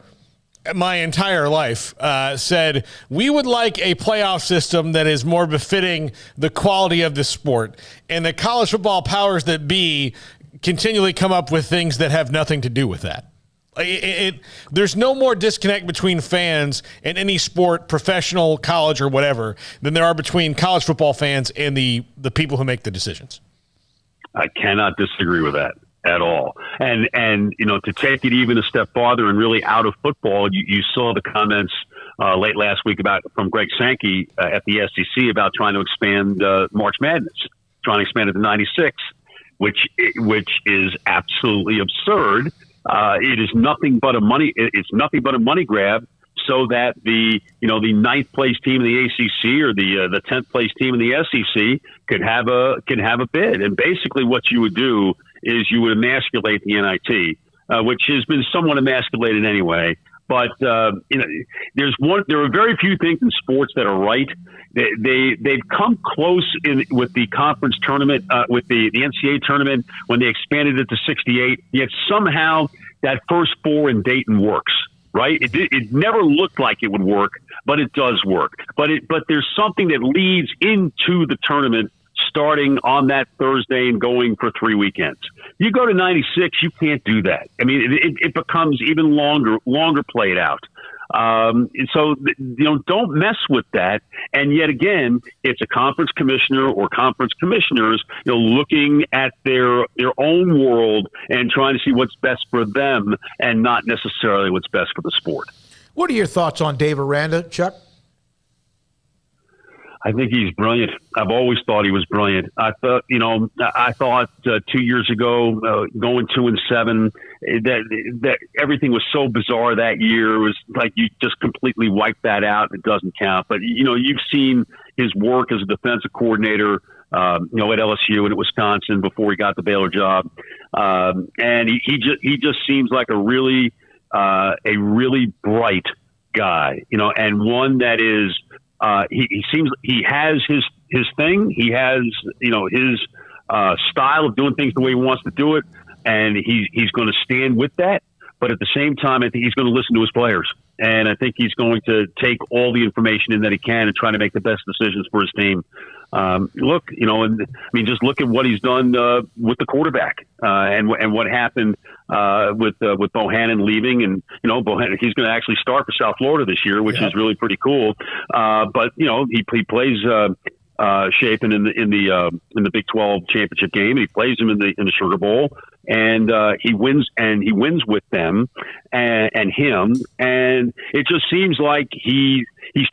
my entire life, said we would like a playoff system that is more befitting the quality of the sport. And the college football powers that be continually come up with things that have nothing to do with that. There's no more disconnect between fans in any sport, professional, college, or whatever, than there are between college football fans and the people who make the decisions. I cannot disagree with that at all. And to take it even a step farther and really out of football, you saw the comments late last week from Greg Sankey at the SEC about trying to expand March Madness, trying to expand it to 96, which is absolutely absurd. It is nothing but a money grab, so that the ninth place team in the ACC or the 10th place team in the SEC could have a bid. And basically, what you would do is you would emasculate the NIT, which has been somewhat emasculated anyway. But there are very few things in sports that are right. They've come close with the conference tournament, with the NCAA tournament when they expanded it to 68. Yet somehow that first 4 in Dayton works. Right? It never looked like it would work, but it does work. But there's something that leads into the tournament starting on that Thursday and going for 3 weekends. You go to 96, you can't do that. I mean, it becomes even longer played out. So don't mess with that. And yet again, it's a conference commissioner or conference commissioners, looking at their own world and trying to see what's best for them and not necessarily what's best for the sport. What are your thoughts on Dave Aranda, Chuck? I think he's brilliant. I've always thought he was brilliant. I thought 2 years ago, going 2-7, that everything was so bizarre that year. It was like you just completely wiped that out. It doesn't count. But you've seen his work as a defensive coordinator, at LSU and at Wisconsin before he got the Baylor job, and he just seems like a really bright guy, and one that is. He seems he has his thing. He has his style of doing things the way he wants to do it, and he's going to stand with that. But at the same time, I think he's going to listen to his players. And I think he's going to take all the information in that he can and try to make the best decisions for his team. Look, just look at what he's done with the quarterback and what happened with Bohanon leaving, and Bohanon, he's going to actually start for South Florida this year, which is really pretty cool. But he plays Chapin in the Big 12 championship game, and he plays him in the Sugar Bowl, and he wins with them and him, and it just seems like he's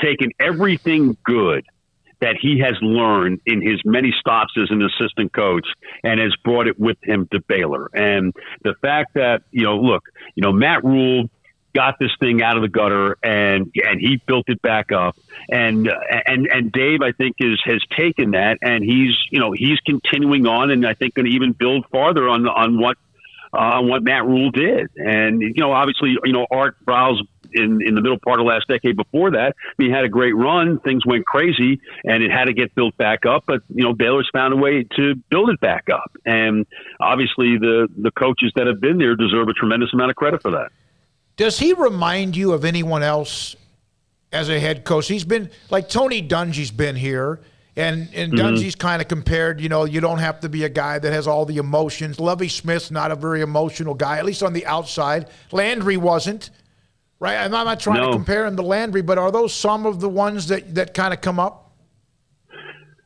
taken everything good that he has learned in his many stops as an assistant coach and has brought it with him to Baylor. And the fact that, Matt Rule got this thing out of the gutter and he built it back up. And Dave, I think, has taken that, and he's continuing on, and I think going to even build farther on what Matt Rule did. And, obviously, Art Briles in the middle part of last decade before that, he had a great run. Things went crazy, and it had to get built back up. But, Baylor's found a way to build it back up. And obviously the coaches that have been there deserve a tremendous amount of credit for that. Does he remind you of anyone else as a head coach? He's been like Tony Dungy's been here, and Dungy's kind of compared, you don't have to be a guy that has all the emotions. Lovie Smith's not a very emotional guy, at least on the outside. Landry wasn't. Right, I'm not trying to compare him to Landry, but are those some of the ones that kind of come up?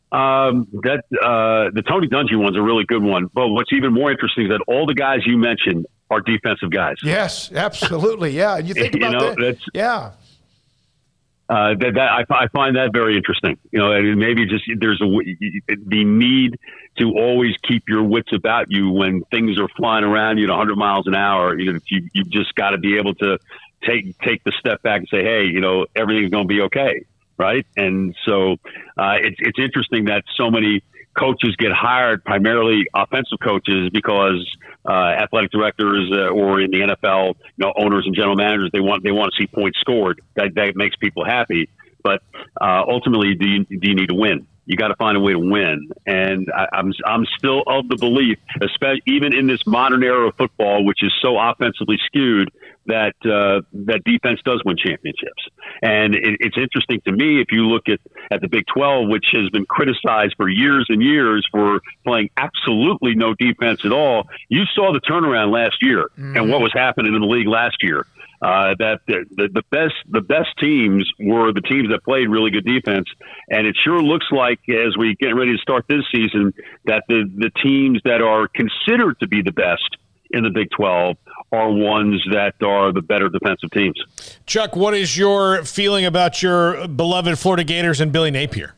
The Tony Dungy one's a really good one. But what's even more interesting is that all the guys you mentioned are defensive guys. Yes, absolutely. Yeah, you think about that. Yeah. I find that very interesting. And maybe just there's the need to always keep your wits about you when things are flying around you at 100 miles an hour. You've just got to be able to take the step back and say, hey, everything's going to be okay, right? And so it's interesting that so many coaches get hired, primarily offensive coaches, because athletic directors or in the NFL, owners and general managers, they want to see points scored. That makes people happy. But ultimately, do you need to win? You got to find a way to win. And I'm still of the belief, especially even in this modern era of football, which is so offensively skewed, that defense does win championships. And it's interesting to me, if you look at the Big 12, which has been criticized for years and years for playing absolutely no defense at all. You saw the turnaround last year and what was happening in the league last year. That the best teams were the teams that played really good defense, and it sure looks like as we get ready to start this season that the teams that are considered to be the best in the Big 12 are ones that are the better defensive teams. Chuck, what is your feeling about your beloved Florida Gators and Billy Napier?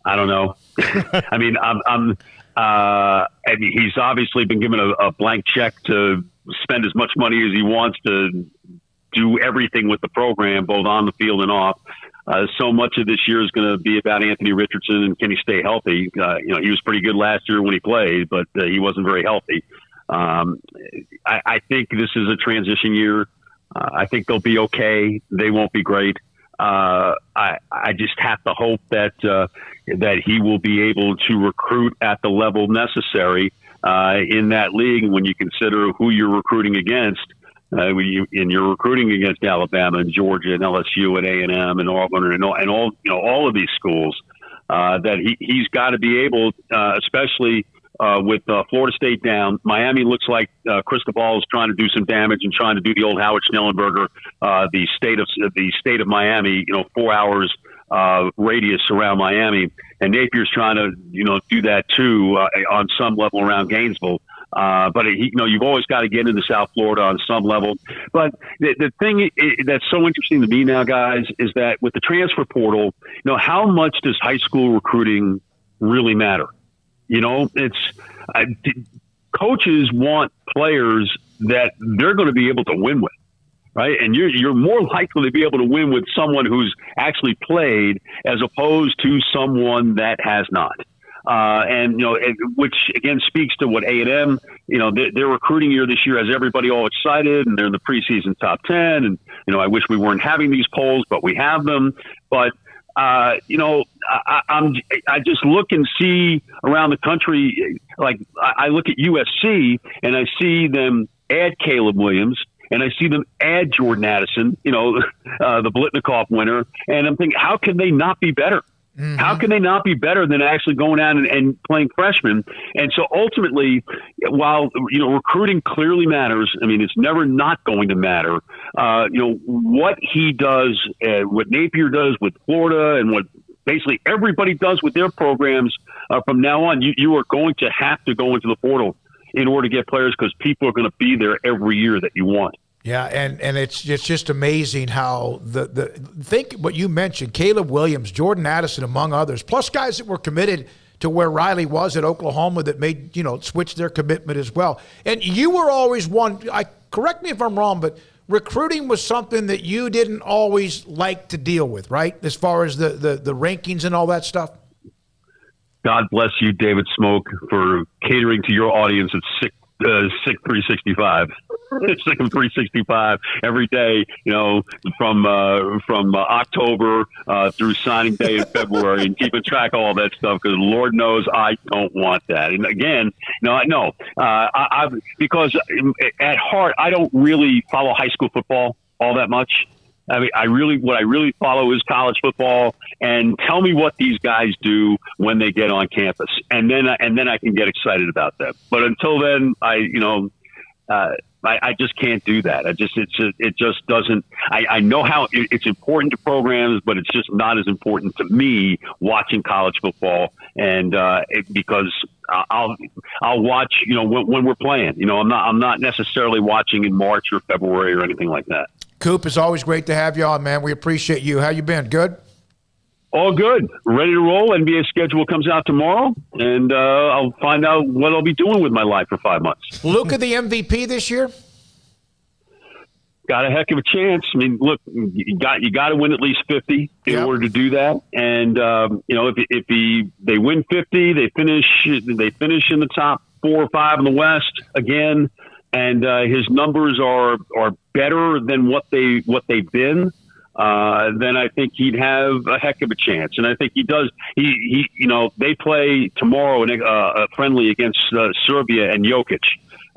I don't know. I mean, he's obviously been given a blank check to spend as much money as he wants to do everything with the program, both on the field and off. So much of this year is going to be about Anthony Richardson and can he stay healthy? He was pretty good last year when he played, but he wasn't very healthy. I think this is a transition year. I think they'll be okay. They won't be great. I just have to hope that he will be able to recruit at the level necessary in that league. And when you consider who you're recruiting against, and you're recruiting against Alabama and Georgia and LSU and A&M and Auburn and all of these schools, that he's got to be able, especially with Florida State down. Miami looks like Cristobal is trying to do some damage and trying to do the old Howard Schnellenberger, the state of Miami, 4 hours radius around Miami, and Napier's trying to do that too on some level around Gainesville. But you've always got to get into South Florida on some level. But the thing that's so interesting to me now, guys, is that with the transfer portal, how much does high school recruiting really matter? Coaches want players that they're going to be able to win with, right? And you're more likely to be able to win with someone who's actually played as opposed to someone that has not. Which again speaks to what A&M, their recruiting year this year has everybody all excited, and they're in the preseason top 10. And I wish we weren't having these polls, but we have them. But I just look and see around the country. Like I look at USC and I see them add Caleb Williams, and I see them add Jordan Addison, the Blitnikoff winner, and I'm thinking, how can they not be better? Mm-hmm. How can they not be better than actually going out and playing freshmen? And so ultimately, while, recruiting clearly matters, I mean, it's never not going to matter. What he does, what Napier does with Florida, and what basically everybody does with their programs from now on, you are going to have to go into the portal in order to get players, because people are going to be there every year that you want. Yeah, and it's just amazing how think what you mentioned, Caleb Williams, Jordan Addison, among others, plus guys that were committed to where Riley was at Oklahoma that made, switch their commitment as well. And you were always one, correct me if I'm wrong, but recruiting was something that you didn't always like to deal with, right? As far as the rankings and all that stuff. God bless you, David Smoak, for catering to your audience at Sick 365. Sick of 365 every day, from October through signing day in February, and keeping track of all that stuff, because Lord knows I don't want that. And again, because at heart I don't really follow high school football all that much. I mean, what I really follow is college football, and tell me what these guys do when they get on campus, and then I can get excited about them. But until then, I just can't do that. It just doesn't. I know how it's important to programs, but it's just not as important to me watching college football, and because I'll watch when we're playing. I'm not necessarily watching in March or February or anything like that. Coop, it's always great to have you on, man. We appreciate you. How you been? Good? All good. Ready to roll. NBA schedule comes out tomorrow, and I'll find out what I'll be doing with my life for 5 months. Luka the MVP this year? Got a heck of a chance. I mean, look, you got to win at least 50 in order to do that. And if they win 50, they finish in the top 4 or 5 in the West again. And his numbers are better than what they've been. Then I think he'd have a heck of a chance. And I think he does. They play tomorrow in a friendly against Serbia and Jokic.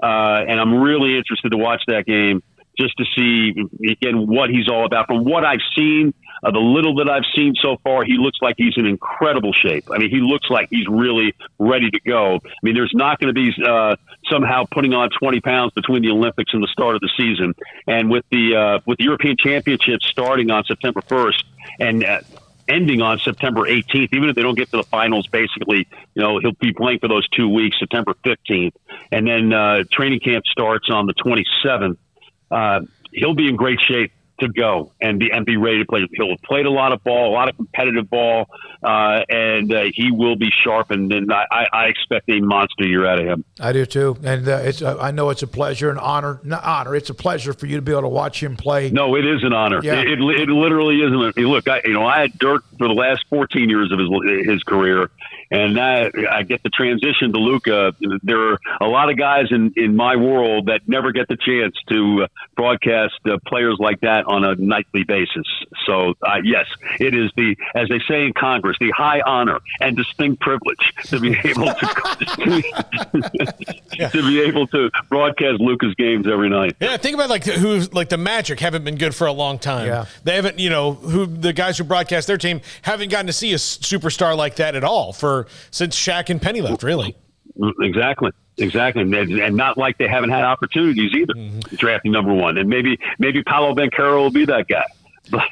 And I'm really interested to watch that game, just to see, again, what he's all about. From what I've seen, the little that I've seen so far, he looks like he's in incredible shape. I mean, he looks like he's really ready to go. I mean, there's not going to be somehow putting on 20 pounds between the Olympics and the start of the season. And with the European Championships starting on September 1st and ending on September 18th, even if they don't get to the finals, basically, he'll be playing for those 2 weeks, September 15th. And then training camp starts on the 27th. He'll be in great shape to go and be ready to play. He'll have played a lot of ball, a lot of competitive ball, and he will be sharpened. And I expect a monster year out of him. I do too, and I know it's a pleasure and honor. Not honor, it's a pleasure for you to be able to watch him play. No, it is an honor. Yeah. It literally is. Look, I had Dirk for the last 14 years of his career. And I get the transition to Luka. There are a lot of guys in my world that never get the chance to broadcast players like that on a nightly basis. So, yes, it is as they say in Congress, the high honor and distinct privilege to be able to broadcast Luka's games every night. Yeah, think about who's the Magic haven't been good for a long time. Yeah. They haven't, who the guys who broadcast their team haven't gotten to see a superstar like that at all since Shaq and Penny left, really. Exactly. And not like they haven't had opportunities either, drafting number one. And maybe Paolo Banchero will be that guy. But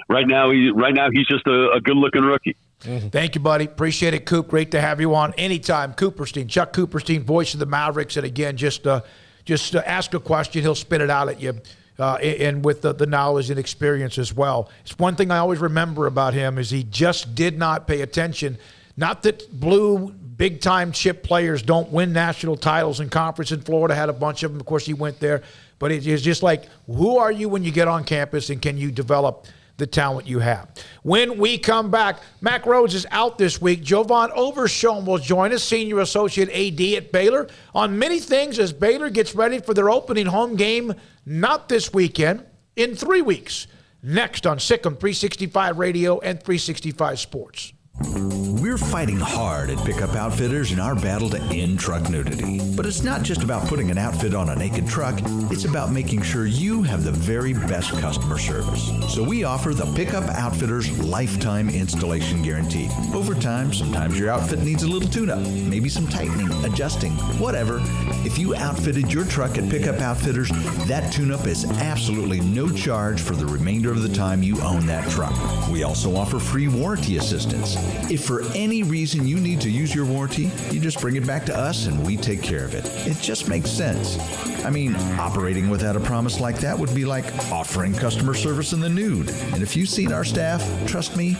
right now he's just a good-looking rookie. Mm-hmm. Thank you, buddy. Appreciate it, Coop. Great to have you on anytime. Cooperstein, Chuck Cooperstein, voice of the Mavericks. And again, just ask a question. He'll spit it out at you. And with the knowledge and experience as well. It's one thing I always remember about him is he just did not pay attention. Not that blue big-time chip players don't win national titles in conference, in Florida had a bunch of them. Of course, he went there. But it is just like, who are you when you get on campus, and can you develop the talent you have? When we come back, Mack Rhodes is out this week. Jovan Overshown will join us, Senior Associate AD at Baylor, on many things as Baylor gets ready for their opening home game, not this weekend, in 3 weeks. Next on Sikkim 365 Radio and 365 Sports. We're fighting hard at Pickup Outfitters in our battle to end truck nudity. But it's not just about putting an outfit on a naked truck, it's about making sure you have the very best customer service. So we offer the Pickup Outfitters Lifetime Installation Guarantee. Over time, sometimes your outfit needs a little tune-up, maybe some tightening, adjusting, whatever. If you outfitted your truck at Pickup Outfitters, that tune-up is absolutely no charge for the remainder of the time you own that truck. We also offer free warranty assistance. If for any reason you need to use your warranty, you just bring it back to us and we take care of it. It just makes sense. I mean, operating without a promise like that would be like offering customer service in the nude. And if you've seen our staff, trust me,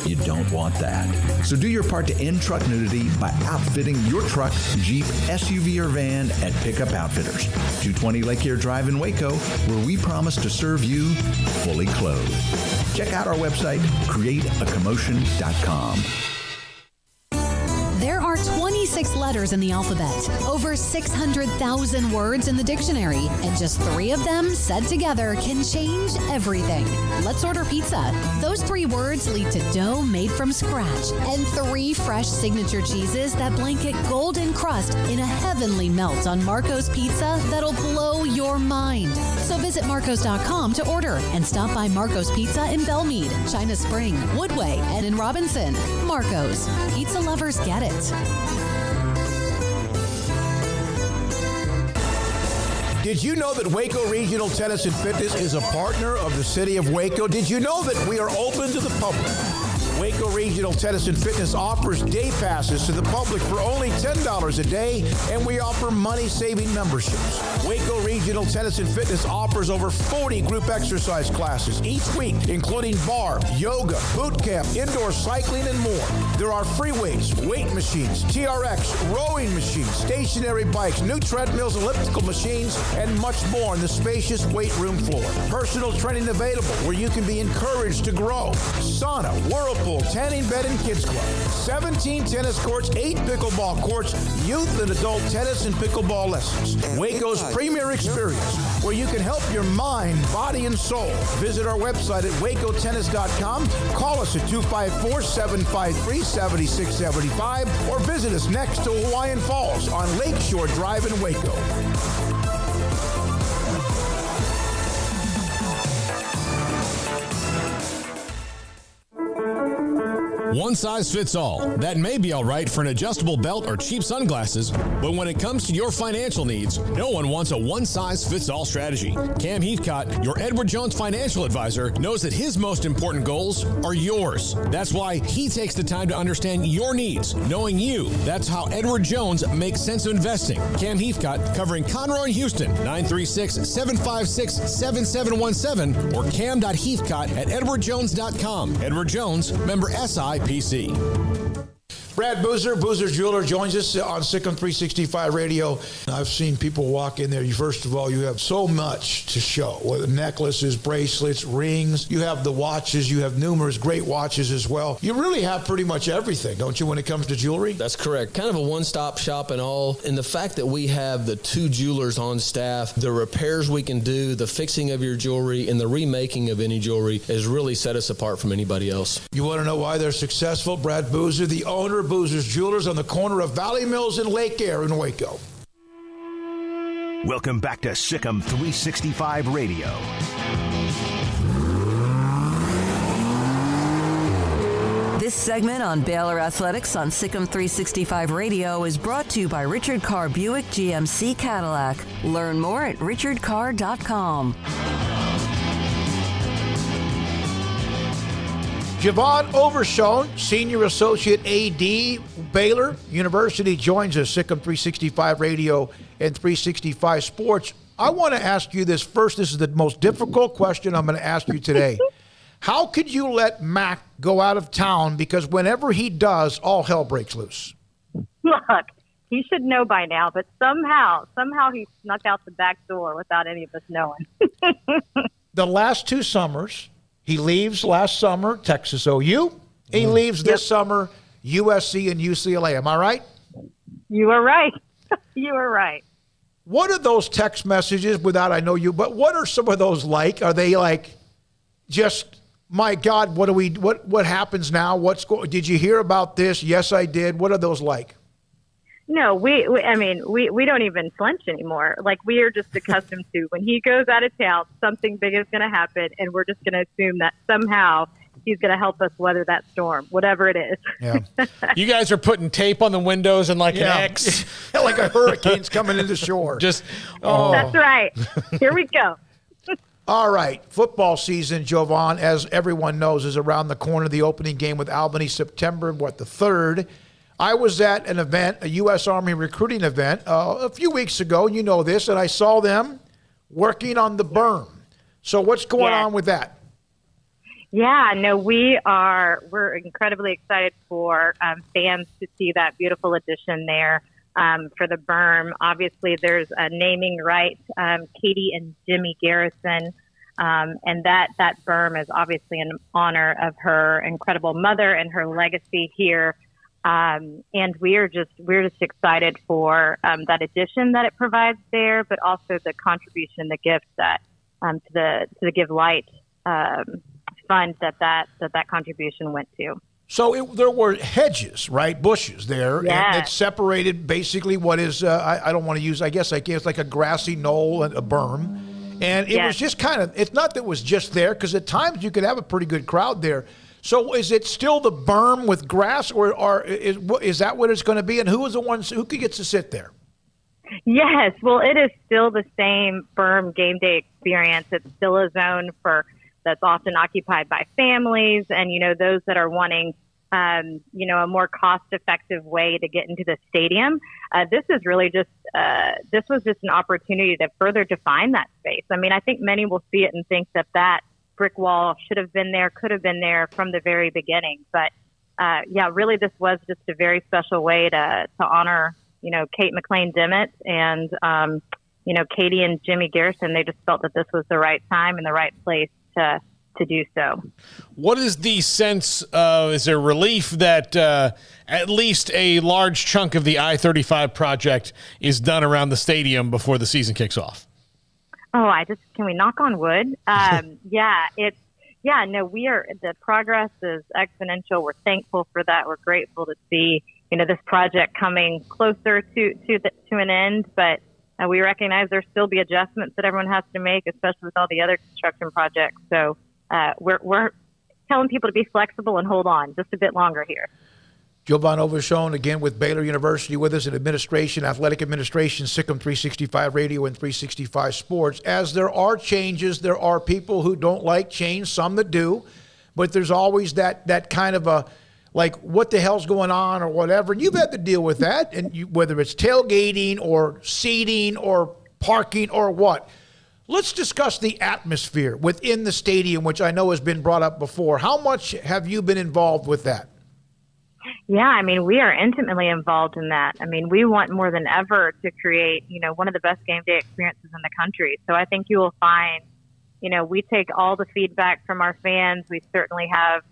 you don't want that. So do your part to end truck nudity by outfitting your truck, Jeep, SUV, or van at Pickup Outfitters, 220 Lake Air Drive in Waco, where we promise to serve you fully clothed. Check out our website, createacommotion.com. There are 26 letters in the alphabet, over 600,000 words in the dictionary, and just 3 of them said together can change everything. Let's order pizza. Those 3 words lead to dough made from scratch and 3 fresh signature cheeses that blanket golden crust in a heavenly melt on Marco's Pizza that'll blow your mind. So visit Marcos.com to order and stop by Marco's Pizza in Belmead, China Spring, Woodway, and in Robinson. Marco's. Pizza lovers get it. Did you know that Waco Regional Tennis and Fitness is a partner of the City of Waco? Did you know that we are open to the public? Waco Regional Tennis and Fitness offers day passes to the public for only $10 a day, and we offer money-saving memberships. Waco Regional Tennis and Fitness offers over 40 group exercise classes each week, including bar, yoga, boot camp, indoor cycling, and more. There are free weights, weight machines, TRX, rowing machines, stationary bikes, new treadmills, elliptical machines, and much more on the spacious weight room floor. Personal training available where you can be encouraged to grow. Sauna, whirlpool, tanning bed, and kids club. 17 tennis courts, 8 pickleball courts, youth and adult tennis and pickleball lessons. Waco's premier experience where you can help your mind, body, and soul. Visit our website at wacotennis.com. Call us at 254-753-7675 or visit us next to Hawaiian Falls on Lakeshore Drive in Waco. One size fits all. That may be all right for an adjustable belt or cheap sunglasses, but when it comes to your financial needs, no one wants a one-size-fits-all strategy. Cam Heathcott, your Edward Jones financial advisor, knows that his most important goals are yours. That's why he takes the time to understand your needs, knowing you. That's how Edward Jones makes sense of investing. Cam Heathcott, covering Conroe and Houston, 936-756-7717 or cam.heathcott@edwardjones.com. Edward Jones, member SIPC. Brad Boozer, Boozer's Jeweler, joins us on Sikkim 365 Radio. I've seen people walk in there. First of all, you have so much to show, whether necklaces, bracelets, rings. You have the watches. You have numerous great watches as well. You really have pretty much everything, don't you, when it comes to jewelry? That's correct. Kind of a one-stop shop and all. And the fact that we have the 2 jewelers on staff, the repairs we can do, the fixing of your jewelry, and the remaking of any jewelry has really set us apart from anybody else. You want to know why they're successful? Brad Boozer, the owner of Boozer's Jewelers on the corner of Valley Mills and Lake Air in Waco. Welcome back to Sikkim 365 Radio. This segment on Baylor Athletics on Sikkim 365 Radio is brought to you by Richard Carr Buick GMC Cadillac. Learn more at richardcarr.com. Javon Overshone, Senior Associate AD, Baylor University, joins us, Sikkim 365 Radio and 365 Sports. I want to ask you this first. This is the most difficult question I'm going to ask you today. How could you let Mac go out of town? Because whenever he does, all hell breaks loose. Look, he should know by now, but somehow he snuck out the back door without any of us knowing. The last 2 summers, he leaves last summer, Texas OU. He leaves this summer, USC and UCLA. Am I right? You are right. You are right. What are those text messages without I know you, but what are some of those like? Are they like just My God, what happens now? Did you hear about this? Yes, I did. What are those like? No, we don't even flinch anymore. Like, we are just accustomed to when he goes out of town, something big is going to happen, and we're just going to assume that somehow he's going to help us weather that storm, whatever it is. Yeah. You guys are putting tape on the windows and like an X. Like a hurricane's coming into shore. Just, That's right. Here we go. All right. Football season, Jovan, as everyone knows, is around the corner. The opening game with Albany, September, the 3rd. I was at an event, a U.S. Army recruiting event, a few weeks ago. You know this, and I saw them working on the berm. So what's going on with that? Yeah, no, we're incredibly excited for fans to see that beautiful addition there for the berm. Obviously, there's a naming right, Katie and Jimmy Garrison, and that berm is obviously in honor of her incredible mother and her legacy here. And we're just excited for that addition that it provides there, but also the contribution, the gift that to the Give Light fund that contribution went to. So there were hedges, right, bushes there, yes. And it separated basically what is I don't want to use, I guess it's like a grassy knoll and a berm, and it was just kind of, it's not that it was just there, because at times you could have a pretty good crowd there. So is it still the berm with grass, or is that what it's going to be? And who gets to sit there? Yes, well, it is still the same berm game day experience. It's still a zone that's often occupied by families and, those that are wanting, a more cost-effective way to get into the stadium. This is really this was just an opportunity to further define that space. I mean, I think many will see it and think that brick wall should have been there, could have been there from the very beginning. But really, this was just a very special way to honor, Kate McLean Dimmitt and, Katie and Jimmy Garrison. They just felt that this was the right time and the right place to do so. What is the sense is there relief that at least a large chunk of the I-35 project is done around the stadium before the season kicks off? Oh, can we knock on wood? The progress is exponential. We're thankful for that. We're grateful to see, this project coming closer to an end, but we recognize there'll still be adjustments that everyone has to make, especially with all the other construction projects. So we're telling people to be flexible and hold on just a bit longer here. Jovan Overshown, again with Baylor University, with us in administration, athletic administration, SICM 365 Radio and 365 Sports. As there are changes, there are people who don't like change, some that do, but there's always that kind of a, like, what the hell's going on or whatever. And you've had to deal with that, and whether it's tailgating or seating or parking or what. Let's discuss the atmosphere within the stadium, which I know has been brought up before. How much have you been involved with that? Yeah, I mean, we are intimately involved in that. I mean, we want more than ever to create, one of the best game day experiences in the country. So I think you will find, we take all the feedback from our fans. We certainly have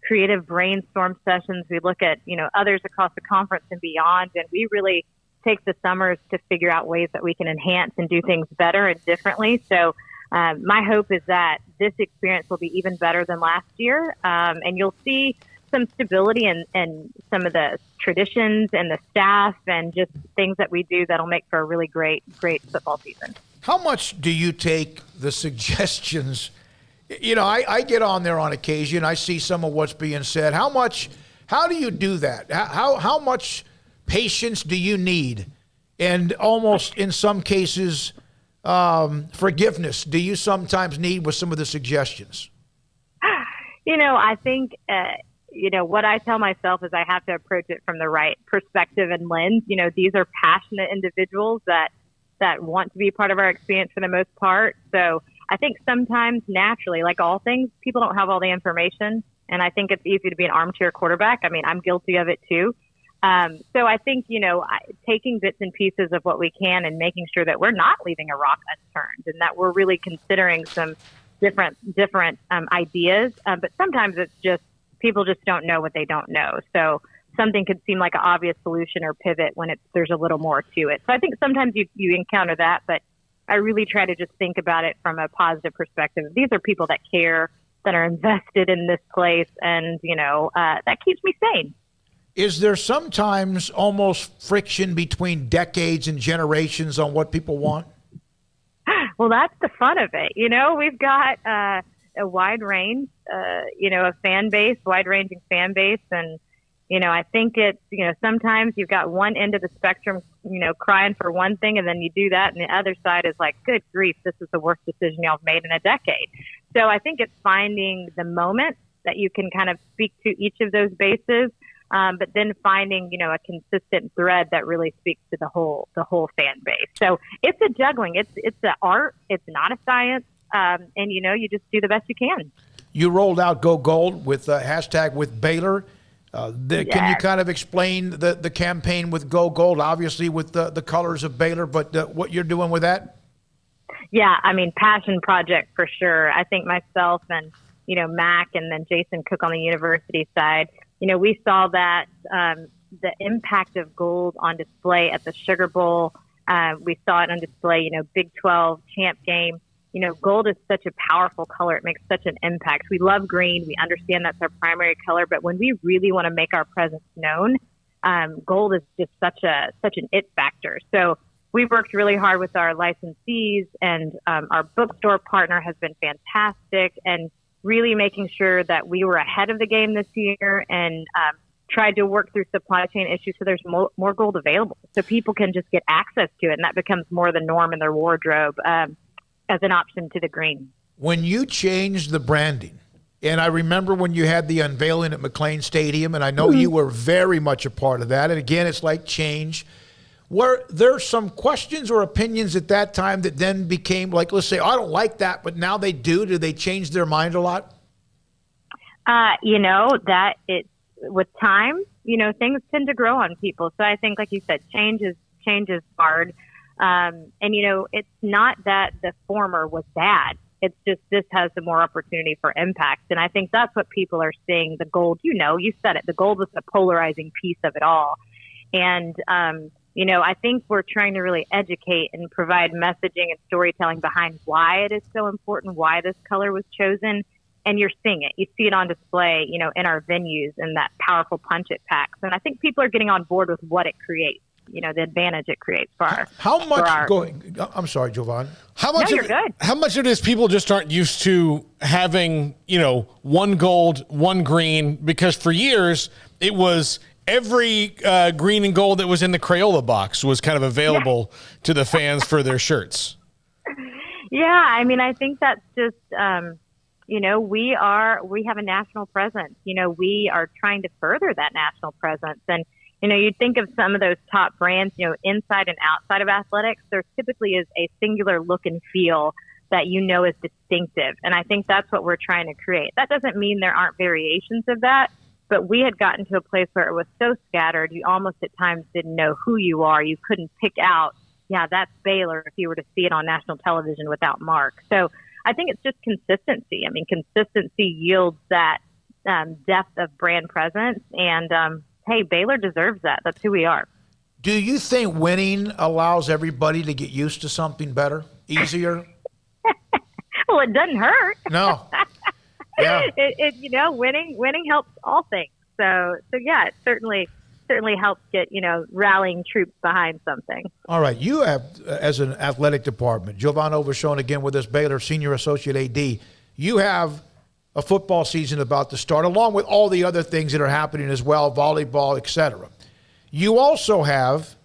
creative brainstorm sessions. We look at, others across the conference and beyond, and we really take the summers to figure out ways that we can enhance and do things better and differently. So my hope is that this experience will be even better than last year, and you'll see some stability and some of the traditions and the staff and just things that we do that'll make for a really great football season. How much do you take the suggestions? I get on there on occasion. I see some of what's being said. How do you do that? How much patience do you need? And almost in some cases, forgiveness do you sometimes need with some of the suggestions? I think, what I tell myself is I have to approach it from the right perspective and lens. These are passionate individuals that want to be part of our experience for the most part. So I think sometimes naturally, like all things, people don't have all the information. And I think it's easy to be an armchair quarterback. I mean, I'm guilty of it too. So I think, taking bits and pieces of what we can and making sure that we're not leaving a rock unturned and that we're really considering some different ideas. But sometimes it's just, people just don't know what they don't know. So something could seem like an obvious solution or pivot when there's a little more to it. So I think sometimes you encounter that, but I really try to just think about it from a positive perspective. These are people that care. that are invested in this place, and that keeps me sane. Is there sometimes almost friction between decades and generations on what people want? Well, that's the fun of it. We've got a wide range, a fan base, wide-ranging fan base, and I think it's, sometimes you've got one end of the spectrum, crying for one thing, and then you do that, and the other side is like, good grief, this is the worst decision y'all have made in a decade. So I think it's finding the moment that you can kind of speak to each of those bases, but then finding, a consistent thread that really speaks to the whole fan base. So it's a juggling. It's an art. It's not a science. And you just do the best you can. You rolled out Go Gold with hashtag with Baylor. Can you kind of explain the campaign with Go Gold, obviously with the colors of Baylor, but what you're doing with that? Yeah, I mean, passion project for sure. I think myself and, Mac and then Jason Cook on the university side, we saw that the impact of gold on display at the Sugar Bowl. We saw it on display, Big 12 champ game. Gold is such a powerful color. It makes such an impact. We love green. We understand that's our primary color. But when we really want to make our presence known, gold is just such an it factor. So we've worked really hard with our licensees, and our bookstore partner has been fantastic, and really making sure that we were ahead of the game this year and tried to work through supply chain issues so there's more gold available so people can just get access to it. And that becomes more the norm in their wardrobe. As an option to the green. When you changed the branding, and I remember when you had the unveiling at McLean Stadium, and I know you were very much a part of that, and again, it's like change. Were there some questions or opinions at that time that then became like, let's say, I don't like that, but now they do? Do they change their mind a lot? That it's with time, things tend to grow on people. So I think, like you said, change is hard. And it's not that the former was bad. It's just this has the more opportunity for impact. And I think that's what people are seeing. The gold, you said it, the gold is the polarizing piece of it all. And, I think we're trying to really educate and provide messaging and storytelling behind why it is so important, why this color was chosen. And you're seeing it. You see it on display, in our venues and that powerful punch it packs. And I think people are getting on board with what it creates. The advantage it creates for our. How much I'm sorry, Jovan. How much? No, you're good. How much of this people just aren't used to having, one gold, one green? Because for years it was every green and gold that was in the Crayola box was kind of available to the fans for their shirts. Yeah, I mean, I think that's just, we have a national presence. We are trying to further that national presence. And you'd think of some of those top brands, inside and outside of athletics, there typically is a singular look and feel that is distinctive. And I think that's what we're trying to create. That doesn't mean there aren't variations of that, but we had gotten to a place where it was so scattered, you almost at times didn't know who you are. You couldn't pick out, that's Baylor if you were to see it on national television without Mark. So I think it's just consistency. I mean, consistency yields that depth of brand presence, and hey, Baylor deserves that. That's who we are. Do you think winning allows everybody to get used to something better, easier? Well, it doesn't hurt. No. Yeah. Winning helps all things. So yeah, it certainly helps get, rallying troops behind something. All right. You have, as an athletic department, Jovan Overshown again with us, Baylor Senior Associate AD, you have a football season about to start, along with all the other things that are happening as well, volleyball, etc. You also have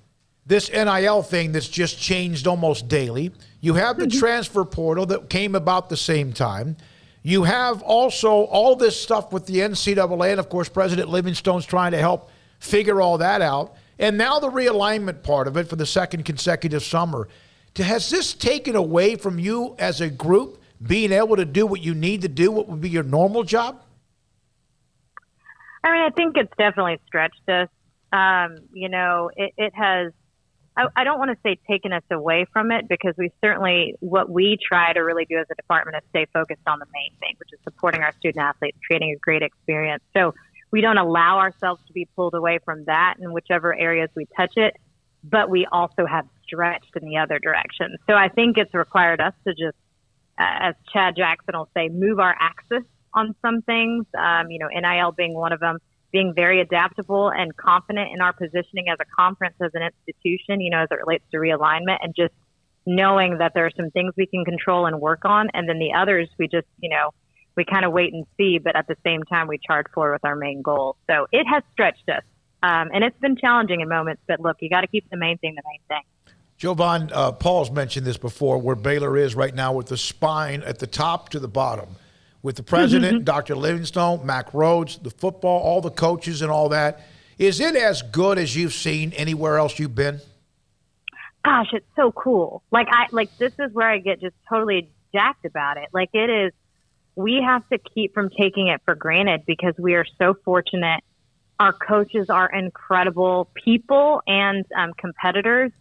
this NIL thing that's just changed almost daily. You have the transfer portal that came about the same time. You have also all this stuff with the NCAA, and of course, President Livingstone's trying to help figure all that out. And now the realignment part of it for the second consecutive summer. Has this taken away from you as a group being able to do what you need to do, what would be your normal job? I mean, I think it's definitely stretched us. It has, I don't want to say taken us away from it, because what we try to really do as a department is stay focused on the main thing, which is supporting our student athletes, creating a great experience. So we don't allow ourselves to be pulled away from that in whichever areas we touch it, but we also have stretched in the other direction. So I think it's required us to just, as Chad Jackson will say, move our axis on some things, NIL being one of them, being very adaptable and confident in our positioning as a conference, as an institution, as it relates to realignment, and just knowing that there are some things we can control and work on. And then the others, we just, we kind of wait and see, but at the same time, we charge forward with our main goal. So it has stretched us. And it's been challenging in moments, but look, you got to keep the main thing the main thing. Jovan, Paul's mentioned this before, where Baylor is right now with the spine at the top to the bottom, with the president, Dr. Livingstone, Mac Rhodes, the football, all the coaches and all that. Is it as good as you've seen anywhere else you've been? Gosh, it's so cool. This is where I get just totally jacked about it. It is, we have to keep from taking it for granted because we are so fortunate. Our coaches are incredible people and competitors,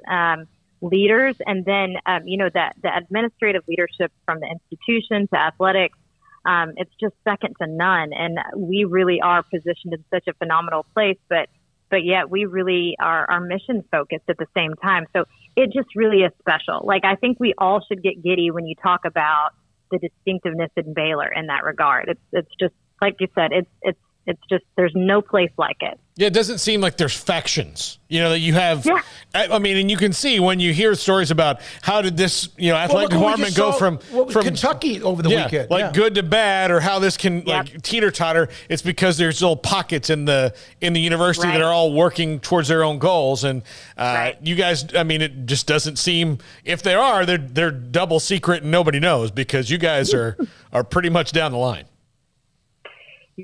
leaders, and then, the administrative leadership from the institution to athletics, it's just second to none. And we really are positioned in such a phenomenal place, but yet we really are mission focused at the same time. So it just really is special. I think we all should get giddy when you talk about the distinctiveness in Baylor in that regard. It's just, like you said, it's just, there's no place like it. Yeah, it doesn't seem like there's factions, that you have. Yeah. I mean, and you can see when you hear stories about how did this, athletic department go from Kentucky over the weekend. Good to bad, or how this can teeter-totter. It's because there's little pockets in the university that are all working towards their own goals. And you guys, I mean, it just doesn't seem, if they are, they're double secret and nobody knows, because you guys are pretty much down the line.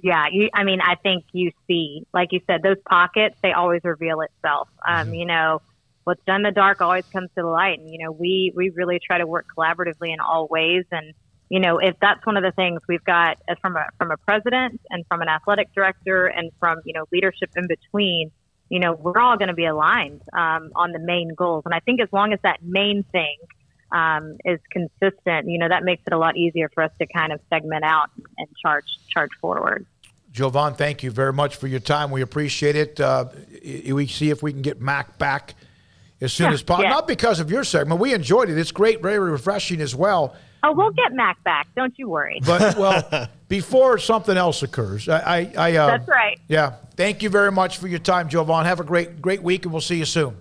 Yeah, I think you see, like you said, those pockets, they always reveal itself. What's done in the dark always comes to the light. And, we really try to work collaboratively in all ways. And, if that's one of the things we've got from a president and from an athletic director and from, leadership in between, we're all going to be aligned on the main goals. And I think as long as that main thing is consistent, that makes it a lot easier for us to kind of segment out and charge forward. Jovan, thank you very much for your time. We appreciate it. We see if we can get Mac back as soon as possible. Not because of your segment. We enjoyed it. It's great, very refreshing as well. Oh, we'll get Mac back. Don't you worry. But, before something else occurs, that's right. Yeah. Thank you very much for your time, Jovan. Have a great week, and we'll see you soon.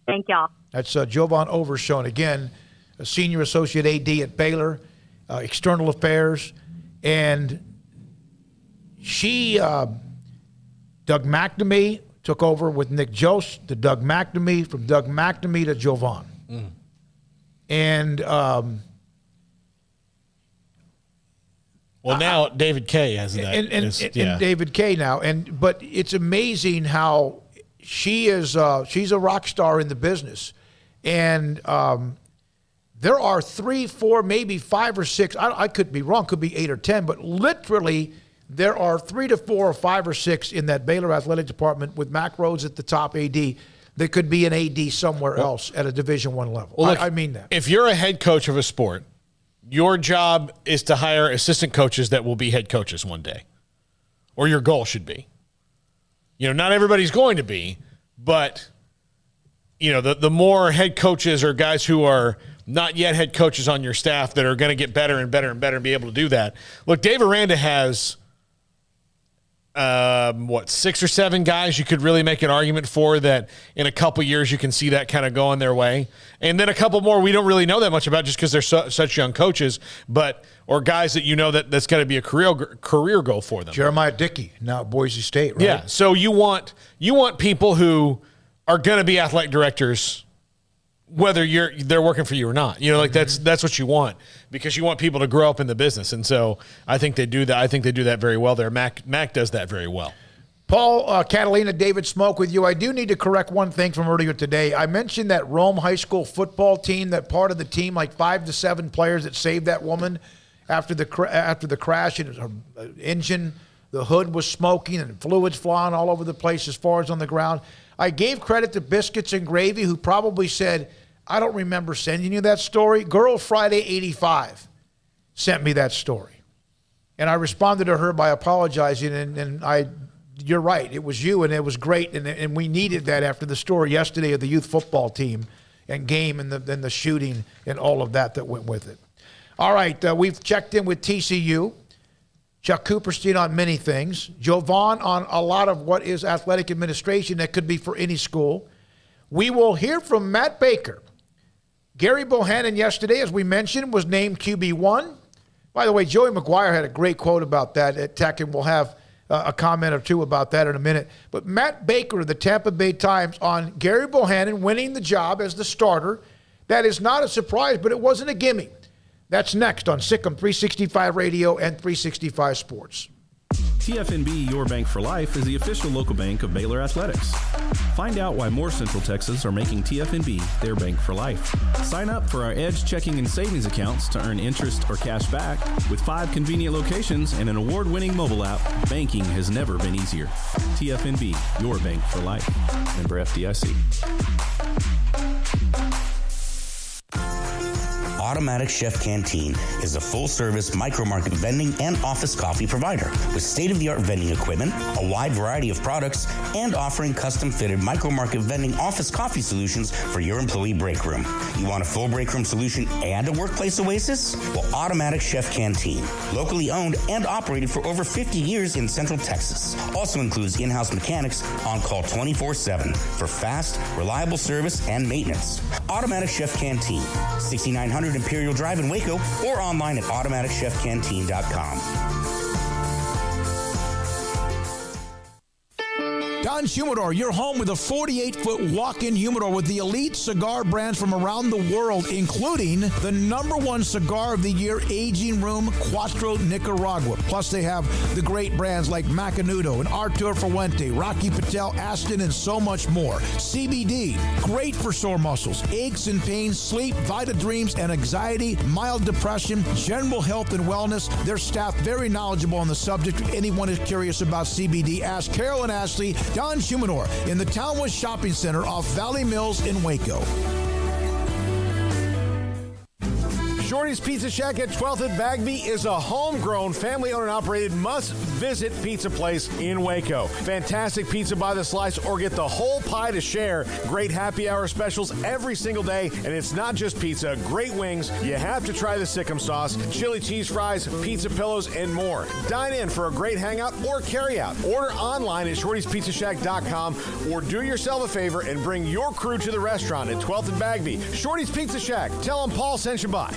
Thank y'all. That's Jovan Overshone, again, a senior associate AD at Baylor, external affairs, and she, Doug McNamee, took over with Nick Jost to Doug McNamee, from Doug McNamee to Jovan. And now David K has that. And David K now. But it's amazing how she is, she's a rock star in the business. And there are 3, 4, maybe 5 or 6. I could be wrong. Could be 8 or 10. But literally, there are 3 to 4 or 5 or 6 in that Baylor athletic department with Mac Rhodes at the top AD that could be an AD somewhere else at a Division I level. Well, look, I mean that. If you're a head coach of a sport, your job is to hire assistant coaches that will be head coaches one day, or your goal should be. Not everybody's going to be, but the more head coaches or guys who are not yet head coaches on your staff that are going to get better and better and better and be able to do that. Look, Dave Aranda has 6 or 7 guys you could really make an argument for that in a couple years you can see that kind of going their way. And then a couple more we don't really know that much about just because they're such young coaches, or guys that that's got to be a career goal for them. Jeremiah Dickey, now at Boise State, right? Yeah, so you want people who are going to be athletic directors whether they're working for you or not. That's what you want, because you want people to grow up in the business. And so I think they do that. I think they do that very well there. Mac does that very well. Paul, Catalina, David Smoak with you. I do need to correct one thing from earlier today. I mentioned that Rome High School football team, that part of the team, like 5 to 7 players that saved that woman after the crash, and her engine, the hood was smoking and fluids flying all over the place as far as on the ground. I gave credit to Biscuits and Gravy, who probably said, I don't remember sending you that story. Girl Friday 85 sent me that story. And I responded to her by apologizing, and you're right, it was you, and it was great, and we needed that after the story yesterday of the youth football team and game and the shooting and all of that went with it. All right, we've checked in with TCU. Chuck Cooperstein on many things, Joe Vaughn on a lot of what is athletic administration that could be for any school. We will hear from Matt Baker. Gerry Bohanon yesterday, as we mentioned, was named QB1. By the way, Joey McGuire had a great quote about that at Tech, and we'll have a comment or two about that in a minute. But Matt Baker of the Tampa Bay Times on Gerry Bohanon winning the job as the starter. That is not a surprise, but it wasn't a gimme. That's next on Sikkim 365 Radio and 365 Sports. TFNB Your Bank for Life is the official local bank of Baylor Athletics. Find out why more Central Texas are making TFNB their bank for life. Sign up for our Edge checking and savings accounts to earn interest or cash back. With 5 convenient locations and an award-winning mobile app, banking has never been easier. TFNB Your Bank for Life. Member FDIC. Automatic Chef Canteen is a full-service micro-market vending and office coffee provider with state-of-the-art vending equipment, a wide variety of products, and offering custom-fitted micro-market vending office coffee solutions for your employee break room. You want a full break room solution and a workplace oasis? Well, Automatic Chef Canteen, locally owned and operated for over 50 years in Central Texas, also includes in-house mechanics on call 24/7 for fast, reliable service and maintenance. Automatic Chef Canteen, 6900 Imperial Drive in Waco, or online at automaticchefcanteen.com. Don Humidor, your home with a 48-foot walk-in humidor with the elite cigar brands from around the world, including the #1 cigar of the year, Aging Room Cuatro Nicaragua. Plus, they have the great brands like Macanudo and Artur Fuente, Rocky Patel, Aston, and so much more. CBD, great for sore muscles, aches and pains, sleep, Vita Dreams, and anxiety, mild depression, general health and wellness. Their staff very knowledgeable on the subject. If anyone is curious about CBD, ask Carol and Ashley. Don Humidor in the Townwest Shopping Center off Valley Mills in Waco. Shorty's Pizza Shack at 12th and Bagby is a homegrown, family-owned and operated must-visit pizza place in Waco. Fantastic pizza by the slice or get the whole pie to share. Great happy hour specials every single day, and it's not just pizza. Great wings. You have to try the Sikkim sauce, chili cheese fries, pizza pillows, and more. Dine in for a great hangout or carry-out. Order online at shortyspizzashack.com or do yourself a favor and bring your crew to the restaurant at 12th and Bagby. Shorty's Pizza Shack. Tell them Paul sent you by.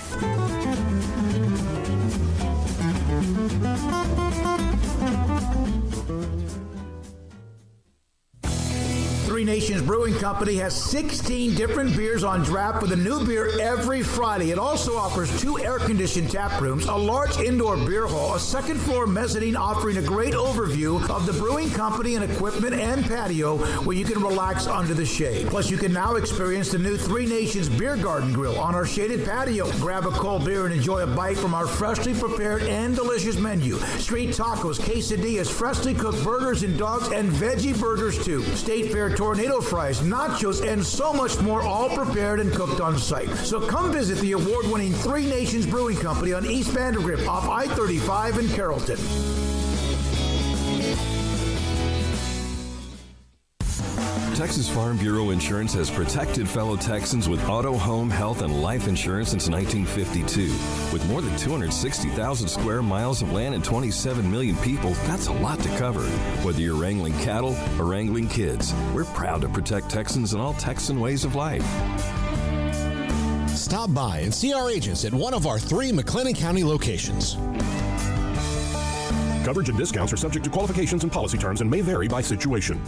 Three Nations Brewing Company has 16 different beers on draft with a new beer every Friday. It also offers 2 air-conditioned tap rooms, a large indoor beer hall, a second-floor mezzanine offering a great overview of the brewing company and equipment and patio where you can relax under the shade. Plus, you can now experience the new Three Nations Beer Garden Grill on our shaded patio. Grab a cold beer and enjoy a bite from our freshly prepared and delicious menu. Street tacos, quesadillas, freshly cooked burgers and dogs, and veggie burgers too. State Fair tornado fries, nachos, and so much more, all prepared and cooked on site. So come visit the award-winning Three Nations Brewing Company on East Vandergrift off I-35 in Carrollton. Texas Farm Bureau Insurance has protected fellow Texans with auto, home, health, and life insurance since 1952. With more than 260,000 square miles of land and 27 million people, that's a lot to cover. Whether you're wrangling cattle or wrangling kids, we're proud to protect Texans in all Texan ways of life. Stop by and see our agents at one of our 3 McLennan County locations. Coverage and discounts are subject to qualifications and policy terms and may vary by situation.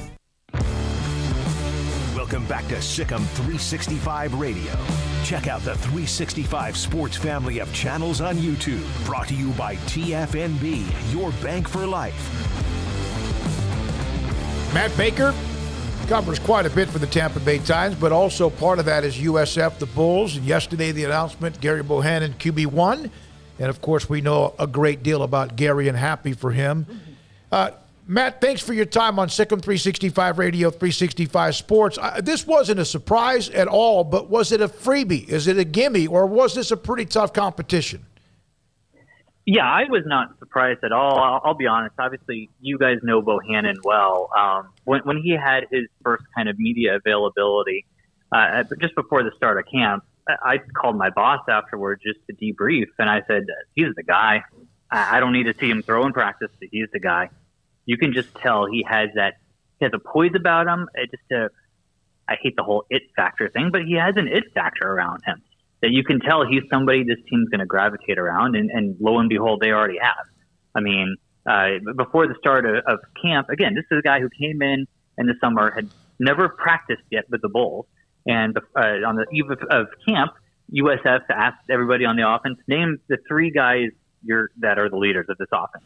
Welcome back to Sikkim 365 Radio. Check out the 365 Sports family of channels on YouTube. Brought to you by TFNB, your bank for life. Matt Baker covers quite a bit for the Tampa Bay Times, but also part of that is USF, the Bulls. And yesterday, the announcement, Gerry Bohanon, QB1. And, of course, we know a great deal about Gerry and happy for him. Matt, thanks for your time on Sikkim 365 Radio, 365 Sports. This wasn't a surprise at all, but was it a freebie? Is it a gimme, or was this a pretty tough competition? Yeah, I was not surprised at all. I'll be honest. Obviously, you guys know Bohanon well. When he had his first kind of media availability, just before the start of camp, I called my boss afterward just to debrief, and I said, he's the guy. I don't need to see him throw in practice. He's the guy. You can just tell he has a poise about him. I hate the whole it factor thing, but he has an it factor around him that you can tell he's somebody this team's going to gravitate around, and lo and behold, they already have. I mean, before the start of camp, again, this is a guy who came in the summer, had never practiced yet with the Bulls, and on the eve of camp, USF asked everybody on the offense, name the 3 guys that are the leaders of this offense.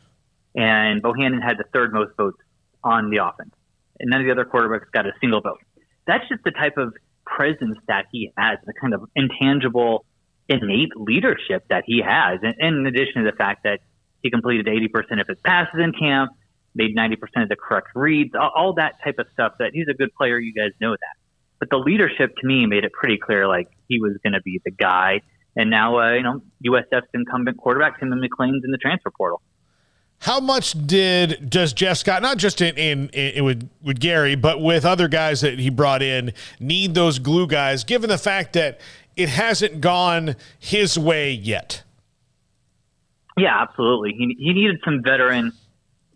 And Bohanon had the 3rd most votes on the offense. And none of the other quarterbacks got a single vote. That's just the type of presence that he has, the kind of intangible, innate leadership that he has. And in addition to the fact that he completed 80% of his passes in camp, made 90% of the correct reads, all that type of stuff, that he's a good player. You guys know that. But the leadership, to me, made it pretty clear like he was going to be the guy. And now, USF's incumbent quarterback, Tim McLean's in the transfer portal. How much does Jeff Scott, not just with Gerry, but with other guys that he brought in, need those glue guys, given the fact that it hasn't gone his way yet? Yeah, absolutely. He needed some veteran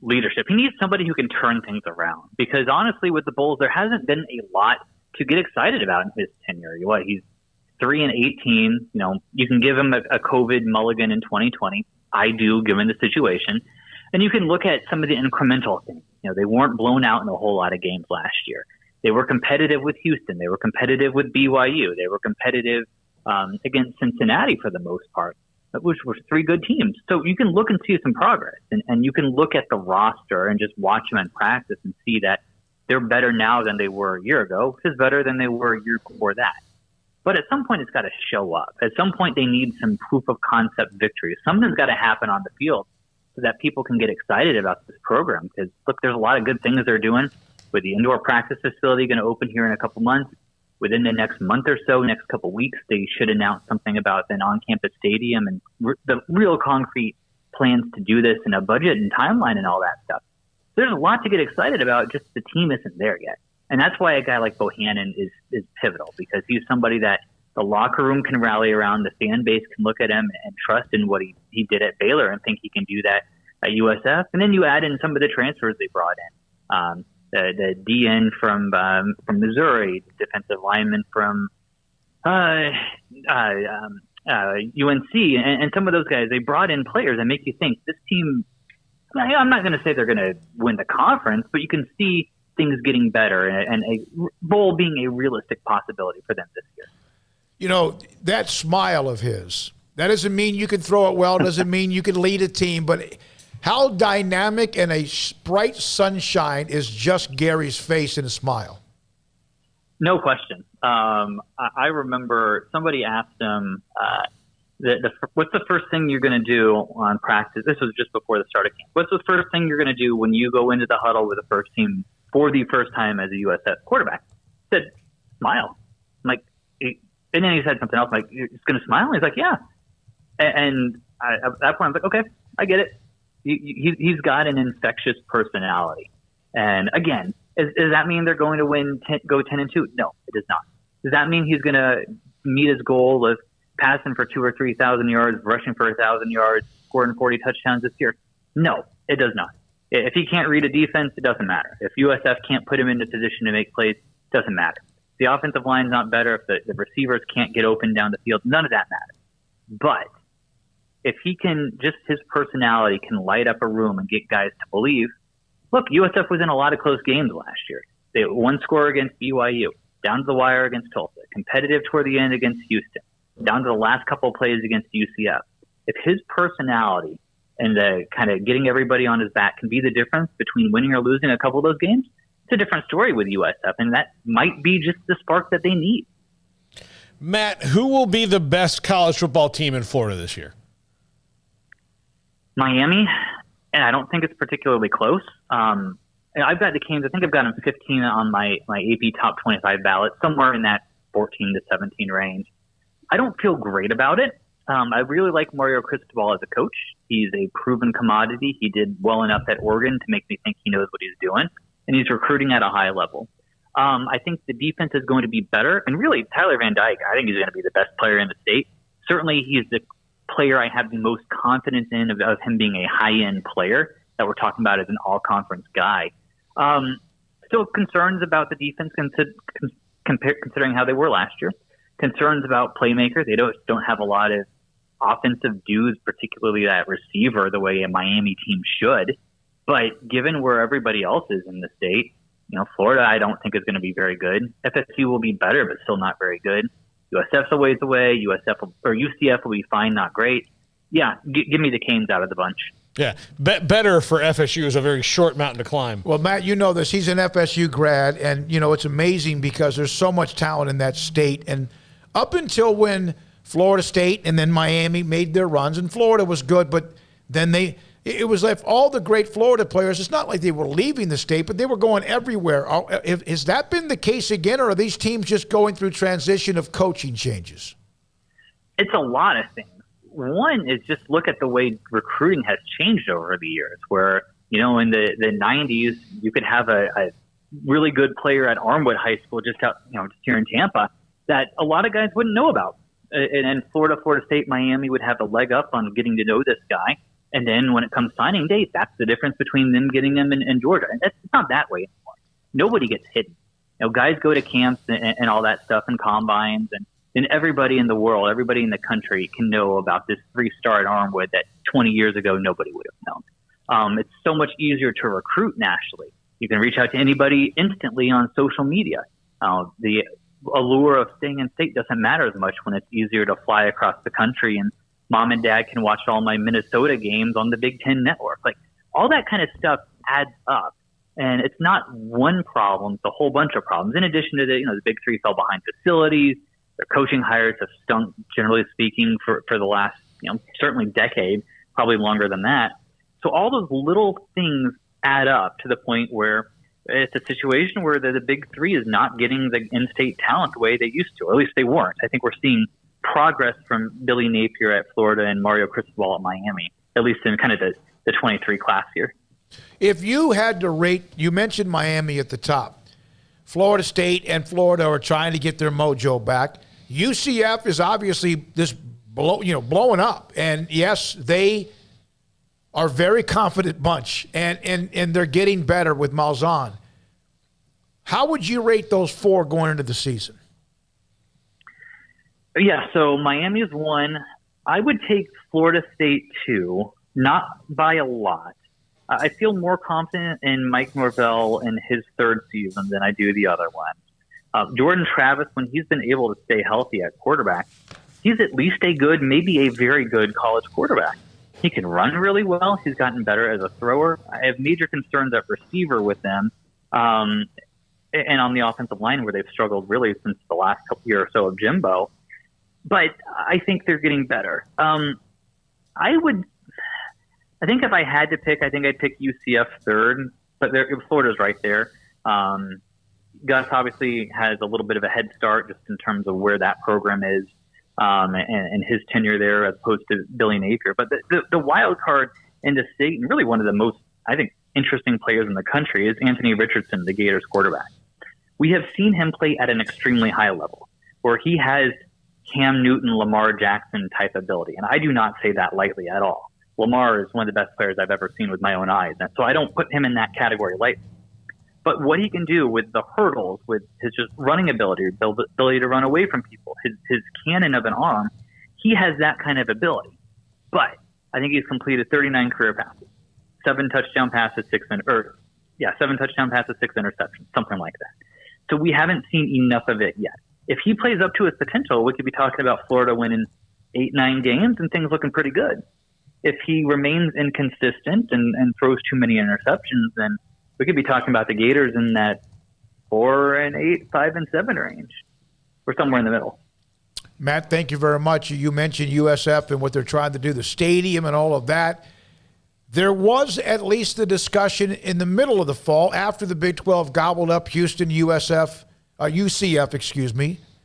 leadership. He needs somebody who can turn things around. Because honestly, with the Bulls, there hasn't been a lot to get excited about in his tenure. He's 3-18. You can give him a COVID mulligan in 2020. I do, given the situation. And you can look at some of the incremental things. They weren't blown out in a whole lot of games last year. They were competitive with Houston. They were competitive with BYU. They were competitive against Cincinnati for the most part, which were 3 good teams. So you can look and see some progress. And you can look at the roster and just watch them in practice and see that they're better now than they were a year ago, which is better than they were a year before that. But at some point, it's got to show up. At some point, they need some proof of concept victory. Something's got to happen on the field so that people can get excited about this program. Because, look, there's a lot of good things they're doing. With the indoor practice facility going to open here in a couple months, within the next month or so, next couple weeks, they should announce something about an on-campus stadium and the real concrete plans to do this and a budget and timeline and all that stuff. There's a lot to get excited about, just the team isn't there yet. And that's why a guy like Bohanon is pivotal, because he's somebody that the locker room can rally around, the fan base can look at him and trust in what he did at Baylor and think he can do that at USF. And then you add in some of the transfers they brought in. The DN from Missouri, the defensive lineman from UNC, and some of those guys, they brought in players that make you think this team, I'm not going to say they're going to win the conference, but you can see things getting better and a bowl being a realistic possibility for them this year. That smile of his, that doesn't mean you can throw it well, doesn't mean you can lead a team, but how dynamic and a bright sunshine is just Gerry's face and a smile. No question. I remember somebody asked him, what's the first thing you're going to do on practice? This was just before the start of camp. What's the first thing you're going to do when you go into the huddle with the first team for the first time as a USF quarterback? He said, smile. I'm like, and then he said something else, like, you're just going to smile? And he's like, yeah. And at that point, I was like, okay, I get it. He's got an infectious personality. And again, does that mean they're going to go 10-2? No, it does not. Does that mean he's going to meet his goal of passing for 2,000 or 3,000 yards, rushing for 1,000 yards, scoring 40 touchdowns this year? No, it does not. If he can't read a defense, it doesn't matter. If USF can't put him into position to make plays, it doesn't matter. The offensive line's not better. If the receivers can't get open down the field, none of that matters. But if he can, just his personality can light up a room and get guys to believe. Look, USF was in a lot of close games last year. They had one score against BYU, down to the wire against Tulsa, competitive toward the end against Houston, down to the last couple of plays against UCF. If his personality and the kind of getting everybody on his back can be the difference between winning or losing a couple of those games, it's a different story with USF, and that might be just the spark that they need. Matt, who will be the best college football team in Florida this year? Miami, and I don't think it's particularly close. I've got the Canes. I think I've got them 15 on my AP top 25 ballot, somewhere in that 14 to 17 range. I don't feel great about it. I really like Mario Cristobal as a coach. He's a proven commodity. He did well enough at Oregon to make me think he knows what he's doing, and he's recruiting at a high level. I think the defense is going to be better, and really Tyler Van Dyke, I think he's going to be the best player in the state. Certainly he's the player I have the most confidence in of him being a high-end player that we're talking about as an all-conference guy. Still concerns about the defense considering how they were last year. Concerns about playmakers. They don't have a lot of offensive dudes, particularly that receiver, the way a Miami team should. But given where everybody else is in the state, Florida I don't think is going to be very good. FSU will be better, but still not very good. USF's a ways away. UCF will be fine, not great. Yeah, give me the Canes out of the bunch. Yeah, better for FSU is a very short mountain to climb. Well, Matt, you know this. He's an FSU grad, and, it's amazing because there's so much talent in that state. And up until when Florida State and then Miami made their runs, and Florida was good, but then it was like all the great Florida players, it's not like they were leaving the state, but they were going everywhere. Has that been the case again, or are these teams just going through transition of coaching changes? It's a lot of things. One is just look at the way recruiting has changed over the years, where, in the 90s, you could have a really good player at Armwood High School just here in Tampa that a lot of guys wouldn't know about. And Florida State, Miami would have a leg up on getting to know this guy. And then when it comes signing day, that's the difference between them getting them in Georgia. And it's not that way anymore. Nobody gets hidden. Guys go to camps and all that stuff and combines, and everybody in the world, everybody in the country can know about this 3-star at Armwood that 20 years ago nobody would have known. It's so much easier to recruit nationally. You can reach out to anybody instantly on social media. The allure of staying in state doesn't matter as much when it's easier to fly across the country, and mom and dad can watch all my Minnesota games on the Big Ten Network. Like, all that kind of stuff adds up. And it's not one problem, it's a whole bunch of problems. In addition to the Big Three fell behind facilities. Their coaching hires have stunk, generally speaking, for the last, certainly decade, probably longer than that. So all those little things add up to the point where it's a situation where the Big Three is not getting the in-state talent the way they used to, or at least they weren't. I think we're seeing progress from Billy Napier at Florida and Mario Cristobal at Miami, at least in kind of the 23 class here. If you had to rate, you mentioned Miami at the top. Florida State and Florida are trying to get their mojo back. UCF is obviously blowing up. And yes, they are a very confident bunch, and they're getting better with Malzahn. How would you rate those four going into the season? Yeah, so Miami is 1. I would take Florida State 2, not by a lot. I feel more confident in Mike Norvell in his 3rd season than I do the other one. Jordan Travis, when he's been able to stay healthy at quarterback, he's at least a good, maybe a very good college quarterback. He can run really well. He's gotten better as a thrower. I have major concerns at receiver with them, and on the offensive line where they've struggled really since the last couple year or so of Jimbo. But I think they're getting better. I think if I had to pick, I think I'd pick UCF 3rd, but Florida's right there. Gus obviously has a little bit of a head start just in terms of where that program is and his tenure there as opposed to Billy Napier. But the wild card in the state, and really one of the most, I think, interesting players in the country is Anthony Richardson, the Gators quarterback. We have seen him play at an extremely high level where he has Cam Newton, Lamar Jackson type ability. And I do not say that lightly at all. Lamar is one of the best players I've ever seen with my own eyes. And so I don't put him in that category lightly. But what he can do with the hurdles, with his just running ability, the ability to run away from people, his cannon of an arm, he has that kind of ability. But I think he's completed 39 career passes, 7 touchdown passes, 6 interceptions, something like that. So we haven't seen enough of it yet. If he plays up to his potential, we could be talking about Florida winning 8-9 games and things looking pretty good. If he remains inconsistent and throws too many interceptions, then we could be talking about the Gators in that 4-8, 5-7 range, or somewhere in the middle. Matt, thank you very much. You mentioned USF and what they're trying to do, the stadium and all of that. There was at least the discussion in the middle of the fall after the Big 12 gobbled up Houston, UCF,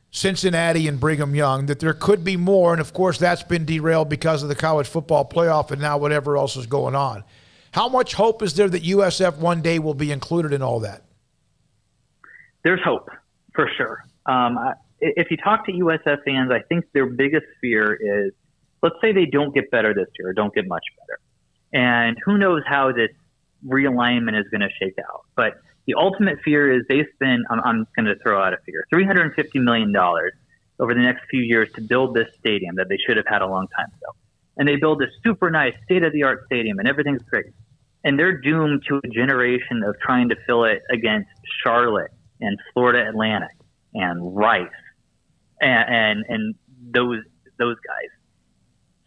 Cincinnati and Brigham Young, that there could be more. And, of course, that's been derailed because of the college football playoff and now whatever else is going on. How much hope is there that USF one day will be included in all that? There's hope, for sure. If you talk to USF fans, I think their biggest fear is let's say they don't get better this year or don't get much better. And who knows how this realignment is going to shake out. But the ultimate fear is they spend, I'm going to throw out a figure, $350 million over the next few years to build this stadium that they should have had a long time ago. And they build this super nice state-of-the-art stadium and everything's great. And they're doomed to a generation of trying to fill it against Charlotte and Florida Atlantic and Rice and those guys.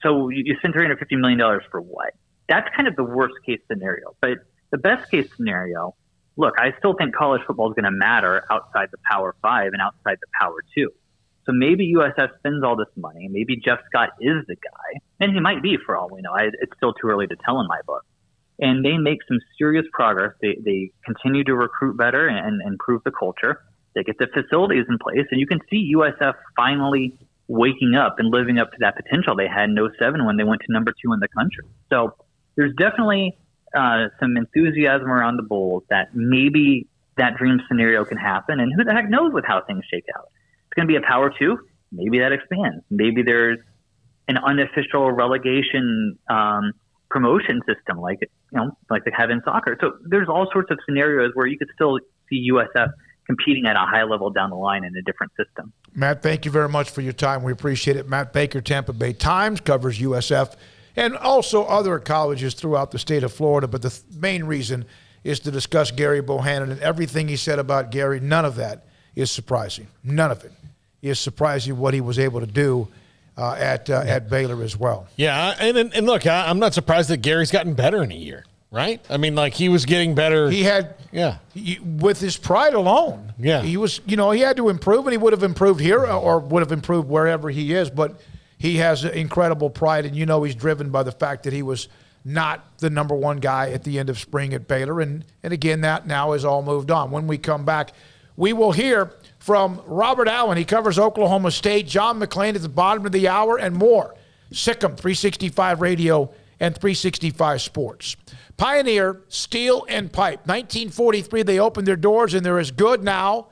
So you spend $350 million for what? That's kind of the worst case scenario. But the best case scenario, look, I still think college football is going to matter outside the Power 5 and outside the Power 2. So maybe USF spends all this money. Maybe Jeff Scott is the guy. And he might be, for all we know. It's still too early to tell in my book. And they make some serious progress. They continue to recruit better and improve the culture. They get the facilities in place. And you can see USF finally waking up and living up to that potential they had in 2007 when they went to number 2 in the country. So there's definitely some enthusiasm around the Bulls that maybe that dream scenario can happen. And who the heck knows with how things shake out. It's going to be a Power 2. Maybe that expands. Maybe there's an unofficial relegation promotion system like they have in soccer. So there's all sorts of scenarios where you could still see USF competing at a high level down the line in a different system. Matt, thank you very much for your time. We appreciate it. Matt Baker, Tampa Bay Times, covers USF and also other colleges throughout the state of Florida. But the main reason is to discuss Gerry Bohanon, and everything he said about Gerry, none of that is surprising. None of it is surprising what he was able to do at Baylor as well. Yeah, and look, I'm not surprised that Gary's gotten better in a year, right? I mean, like, he was getting better. He had, with his pride alone. Yeah. He was, he had to improve, and he would have improved here or would have improved wherever he is, but he has incredible pride, and he's driven by the fact that he was not the number one guy at the end of spring at Baylor, and again, that now is all moved on. When we come back, we will hear from Robert Allen. He covers Oklahoma State. John McClain at the bottom of the hour and more. Sikkim 365 Radio and 365 Sports. Pioneer Steel and Pipe. 1943, they opened their doors, and they're as good now.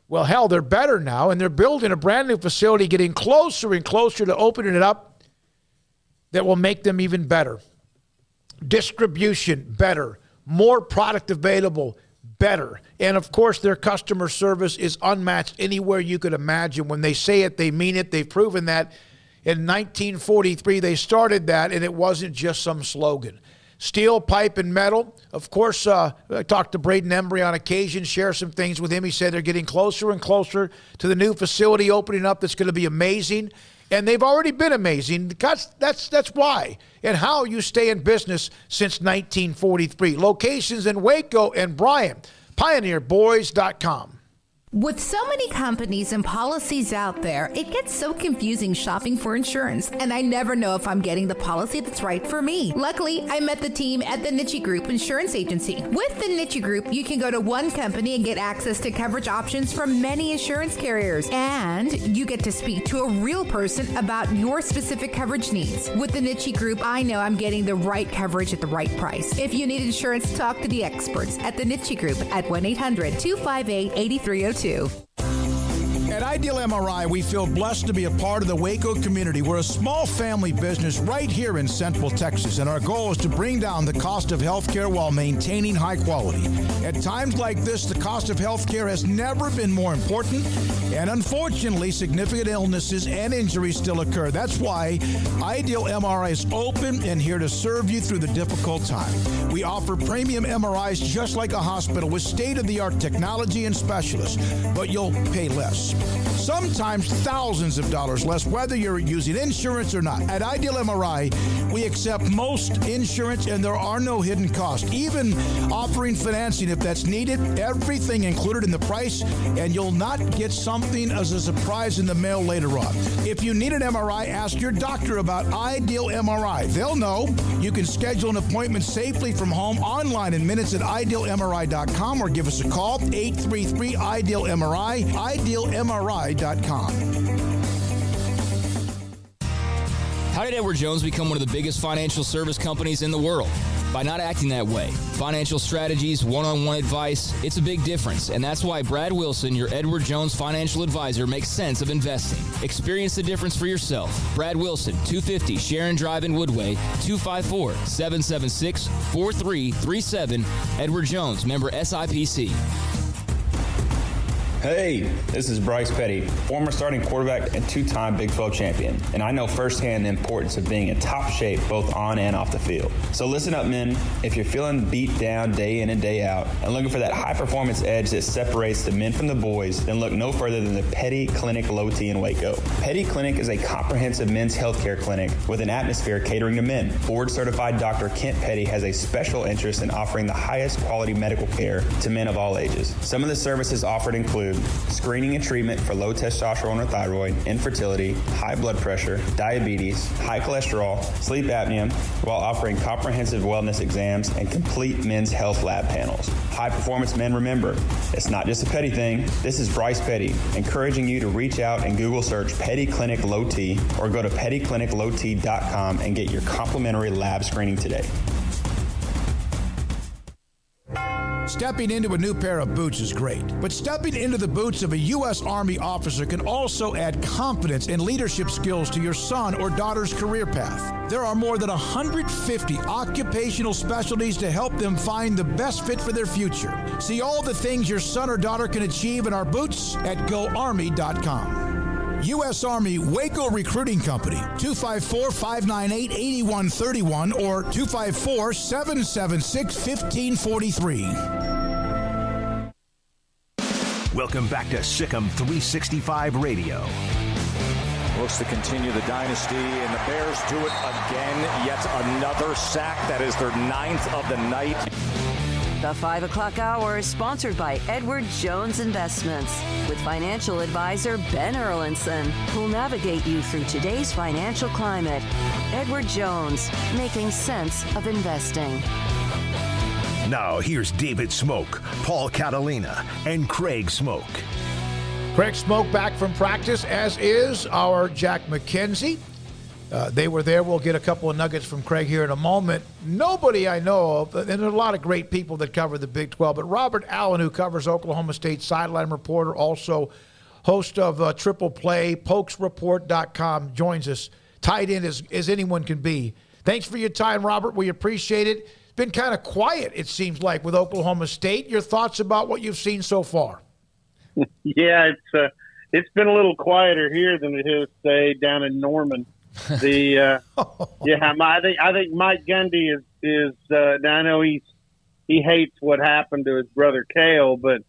Well, hell, they're better now, and they're building a brand new facility, getting closer and closer to opening it up that will make them even better. Distribution, better. More product available, better. And, of course, their customer service is unmatched anywhere you could imagine. When they say it, they mean it. They've proven that. In 1943, they started that, and it wasn't just some slogan. Steel, pipe, and metal. Of course, I talked to Braden Embry on occasion, share some things with him. He said they're getting closer and closer to the new facility opening up that's going to be amazing. And they've already been amazing. That's why and how you stay in business since 1943. Locations in Waco and Bryan. PioneerBoys.com. With so many companies and policies out there, it gets so confusing shopping for insurance, and I never know if I'm getting the policy that's right for me. Luckily, I met the team at the Niche Group Insurance Agency. With the Niche Group, you can go to one company and get access to coverage options from many insurance carriers, and you get to speak to a real person about your specific coverage needs. With the Niche Group, I know I'm getting the right coverage at the right price. If you need insurance, talk to the experts at the Niche Group at 1-800-258-8302. At Ideal MRI, we feel blessed to be a part of the Waco community. We're a small family business right here in Central Texas, and our goal is to bring down the cost of healthcare while maintaining high quality. At times like this, the cost of healthcare has never been more important, and unfortunately, significant illnesses and injuries still occur. That's why Ideal MRI is open and here to serve you through the difficult time. We offer premium MRIs just like a hospital with state-of-the-art technology and specialists, but you'll pay less. Sometimes thousands of dollars less, whether you're using insurance or not. At Ideal MRI, we accept most insurance, and there are no hidden costs, even offering financing if that's needed. Everything included in the price, and you'll not get something as a surprise in the mail later on. If you need an MRI, ask your doctor about Ideal MRI. They'll know. You can schedule an appointment safely from home online in minutes at idealmri.com or give us a call, 833-IDEAL-MRI, idealmri.com. How did Edward Jones become one of the biggest financial service companies in the world? by not acting that way. Financial strategies, one-on-one advice, it's a big difference, and that's why Brad Wilson, your Edward Jones financial advisor, makes sense of investing. Experience the difference for yourself. Brad Wilson, 250 Sharon Drive in Woodway, 254-776-4337. Edward Jones, member SIPC. Hey, this is Bryce Petty, former starting quarterback and two-time Big 12 champion, and I know firsthand the importance of being in top shape both on and off the field. So listen up, men. If you're feeling beat down day in and day out and looking for that high-performance edge that separates the men from the boys, then look no further than the Petty Clinic Low T in Waco. Petty Clinic is a comprehensive men's healthcare clinic with an atmosphere catering to men. Board-certified Dr. Kent Petty has a special interest in offering the highest quality medical care to men of all ages. Some of the services offered include screening and treatment for low testosterone or thyroid, infertility, high blood pressure, diabetes, high cholesterol, sleep apnea, while offering comprehensive wellness exams and complete men's health lab panels. High performance men, remember, it's not just a Petty thing. This is Bryce Petty, encouraging you to reach out and Google search Petty Clinic Low T or go to pettycliniclowt.com and get your complimentary lab screening today. Stepping into a new pair of boots is great, but stepping into the boots of a U.S. Army officer can also add confidence and leadership skills to your son or daughter's career path. There are more than 150 occupational specialties to help them find the best fit for their future. See all the things your son or daughter can achieve in our boots at GoArmy.com. U.S. Army Waco Recruiting Company, 254-598-8131 or 254-776-1543. Welcome back to Sikkim 365 Radio. Looks to continue the dynasty, and the Bears do it again. Yet another sack. That is their 9th of the night. The 5 o'clock hour is sponsored by Edward Jones Investments with financial advisor Ben Erlinson, who'll navigate you through today's financial climate. Edward Jones, making sense of investing. Now here's David Smoak, Paul Catalina, and Craig Smoak. Craig Smoak back from practice, as is our Jack McKenzie. They were there. We'll get a couple of nuggets from Craig here in a moment. Nobody I know of, and there are a lot of great people that cover the Big 12, but Robert Allen, who covers Oklahoma State, sideline reporter, also host of Triple Play, pokesreport.com, joins us, tied in as anyone can be. Thanks for your time, Robert. We appreciate it. It's been kind of quiet, it seems like, with Oklahoma State. Your thoughts about what you've seen so far? Yeah, it's been a little quieter here than it is, say, down in Norman. I think Mike Gundy is I know he hates what happened to his brother Cale, but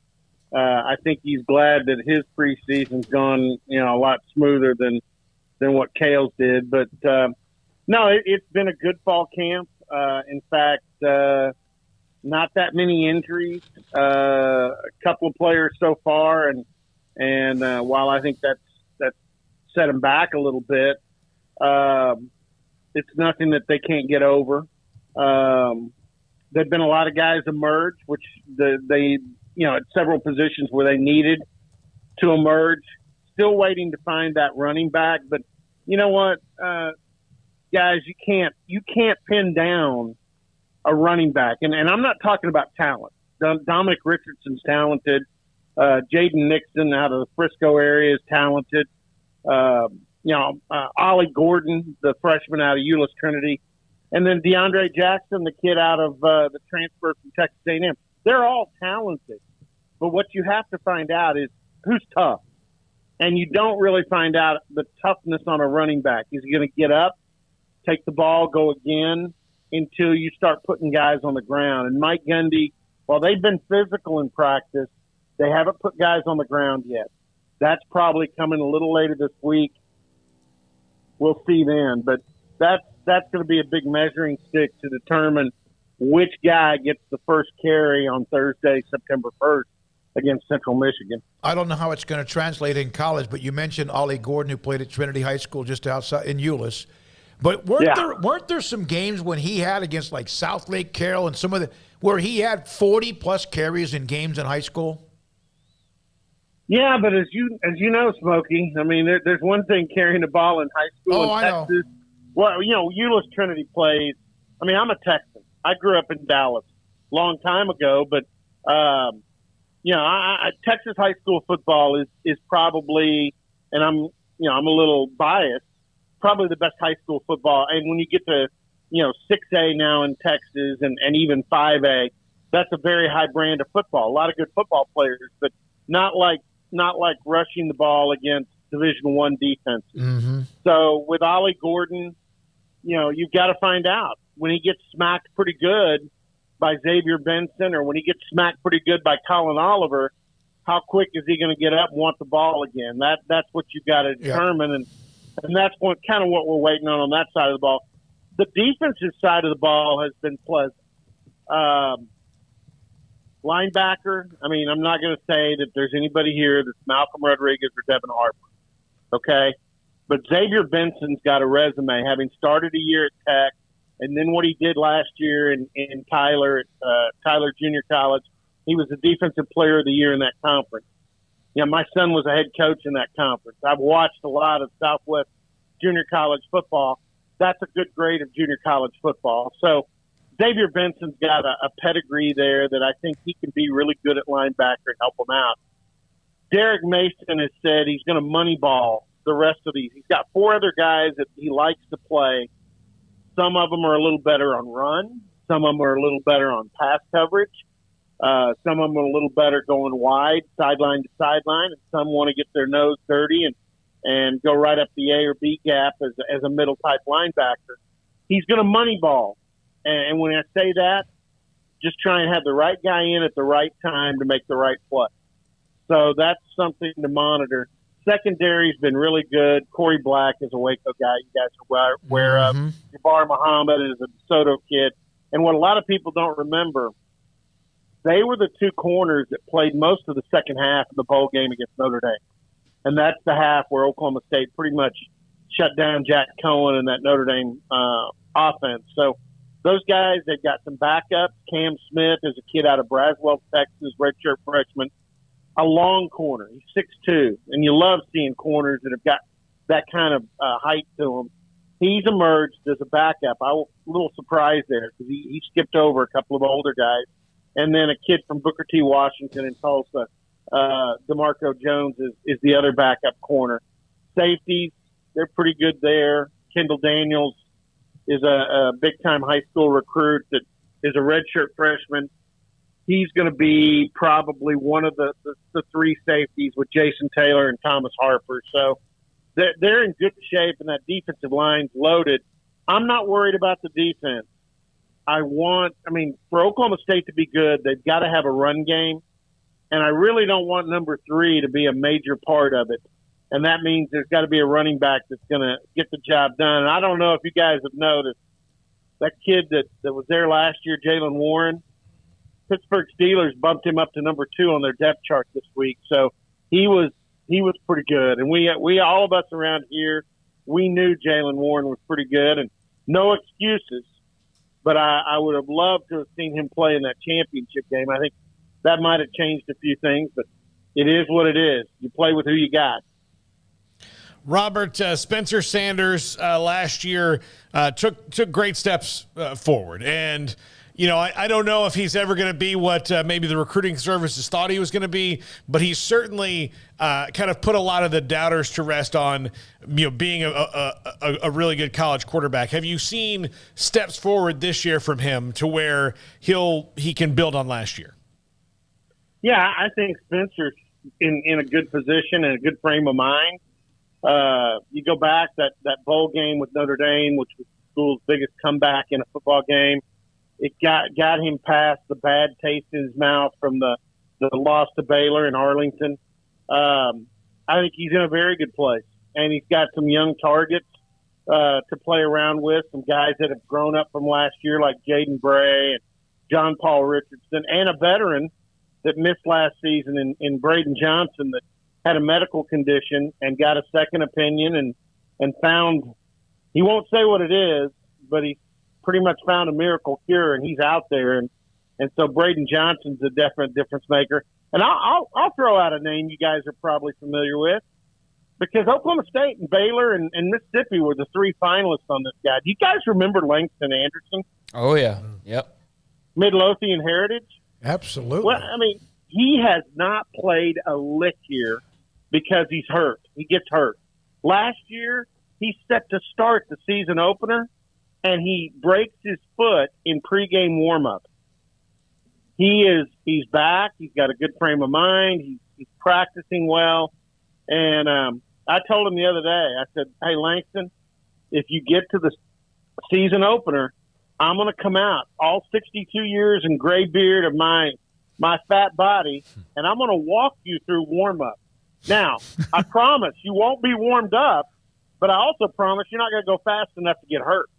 I think he's glad that his preseason's gone a lot smoother than what Cale's did. But no, it's been a good fall camp. In fact, not that many injuries. A couple of players so far, and while I think that's set them back a little bit. It's nothing that they can't get over. There've been a lot of guys emerge, which they at several positions where they needed to emerge. Still waiting to find that running back, but you know what, guys, you can't pin down a running back, and I'm not talking about talent. Dominic Richardson's talented. Jaden Nixon out of the Frisco area is talented. Ollie Gordon, the freshman out of Euless Trinity, and then DeAndre Jackson, the kid out of the transfer from Texas A&M. They're all talented, but what you have to find out is who's tough, and you don't really find out the toughness on a running back. Is he going to get up, take the ball, go again, until you start putting guys on the ground? And Mike Gundy, while they've been physical in practice, they haven't put guys on the ground yet. That's probably coming a little later this week. We'll see then, but that's going to be a big measuring stick to determine which guy gets the first carry on Thursday, September 1st against Central Michigan. I don't know how it's going to translate in college, but you mentioned Ollie Gordon, who played at Trinity High School just outside in Euless. But weren't there some games when he had against like South Lake Carroll and some of where he had 40-plus carries in games in high school? Yeah, but as you know, Smokey, I mean, there's one thing carrying the ball in high school in Texas. Well, Euless Trinity plays. I mean, I'm a Texan, I grew up in Dallas a long time ago, but Texas high school football is probably, and I'm a little biased, probably the best high school football. And when you get to 6A now in Texas and even 5A, that's a very high brand of football. A lot of good football players, but not like rushing the ball against Division I defense. Mm-hmm. So with Ollie Gordon, you've got to find out when he gets smacked pretty good by Xavier Benson, or when he gets smacked pretty good by Colin Oliver, how quick is he going to get up and want the ball again? That's what you've got to determine, and that's kind of what we're waiting on that side of the ball. The defensive side of the ball has been pleasant. Linebacker, I'm not going to say that there's anybody here that's Malcolm Rodriguez or Devin Harper, okay? But Xavier Benson's got a resume, having started a year at Tech, and then what he did last year in Tyler Junior College. He was the defensive player of the year in that conference. My son was a head coach in that conference. I've watched a lot of Southwest junior college football. That's a good grade of junior college football. So Xavier Benson's got a pedigree there that I think he can be really good at linebacker and help him out. Derek Mason has said he's going to moneyball the rest of these. He's got 4 other guys that he likes to play. Some of them are a little better on run. Some of them are a little better on pass coverage. Some of them are a little better going wide, sideline to sideline, and some want to get their nose dirty and go right up the A or B gap as a middle type linebacker. He's going to moneyball. And when I say that, just try and have the right guy in at the right time to make the right play. So that's something to monitor. Secondary's been really good. Corey Black is a Waco guy you guys are aware of. Jabbar Muhammad is a DeSoto kid. And what a lot of people don't remember, they were the 2 corners that played most of the second half of the bowl game against Notre Dame. And that's the half where Oklahoma State pretty much shut down Jack Cohen and that Notre Dame offense. So those guys, they've got some backups. Cam Smith is a kid out of Braswell, Texas, redshirt freshman. A long corner. He's 6'2", and you love seeing corners that have got that kind of height to them. He's emerged as a backup. I was a little surprised there because he skipped over a couple of older guys. And then a kid from Booker T. Washington in Tulsa, DeMarco Jones, is the other backup corner. Safeties, they're pretty good there. Kendall Daniels is a big-time high school recruit that is a redshirt freshman. He's going to be probably one of the 3 safeties with Jason Taylor and Thomas Harper. So they're in good shape, and that defensive line's loaded. I'm not worried about the defense. For Oklahoma State to be good, they've got to have a run game, and I really don't want number 3 to be a major part of it. And that means there's got to be a running back that's going to get the job done. And I don't know if you guys have noticed, that kid that was there last year, Jalen Warren, Pittsburgh Steelers bumped him up to number 2 on their depth chart this week. So he was pretty good. And we all of us around here, we knew Jalen Warren was pretty good, and no excuses. But I would have loved to have seen him play in that championship game. I think that might have changed a few things, but it is what it is. You play with who you got. Robert, Spencer Sanders last year took great steps forward. And, I don't know if he's ever going to be what maybe the recruiting services thought he was going to be, but he's certainly kind of put a lot of the doubters to rest on, being a really good college quarterback. Have you seen steps forward this year from him to where he can build on last year? Yeah, I think Spencer's in a good position and a good frame of mind. You go back that bowl game with Notre Dame, which was the school's biggest comeback in a football game. It got him past the bad taste in his mouth from the loss to Baylor in Arlington. I think he's in a very good place, and he's got some young targets to play around with, some guys that have grown up from last year like Jaden Bray and John Paul Richardson, and a veteran that missed last season in Braden Johnson that had a medical condition and got a second opinion and found, he won't say what it is, but he pretty much found a miracle cure, and he's out there. And so Braden Johnson's a definite difference maker. And I'll throw out a name you guys are probably familiar with, because Oklahoma State and Baylor and Mississippi were the 3 finalists on this guy. Do you guys remember Langston Anderson? Oh, yeah. Yep. Midlothian Heritage? Absolutely. Well, I mean, he has not played a lick here because he's hurt. He gets hurt. Last year, he's set to start the season opener, and he breaks his foot in pregame warm-up. He's back. He's got a good frame of mind. He's practicing well. And I told him the other day, I said, hey, Langston, if you get to the season opener, I'm going to come out all 62 years and gray beard of my fat body, and I'm going to walk you through warm-up. Now, I promise you won't be warmed up, but I also promise you're not going to go fast enough to get hurt.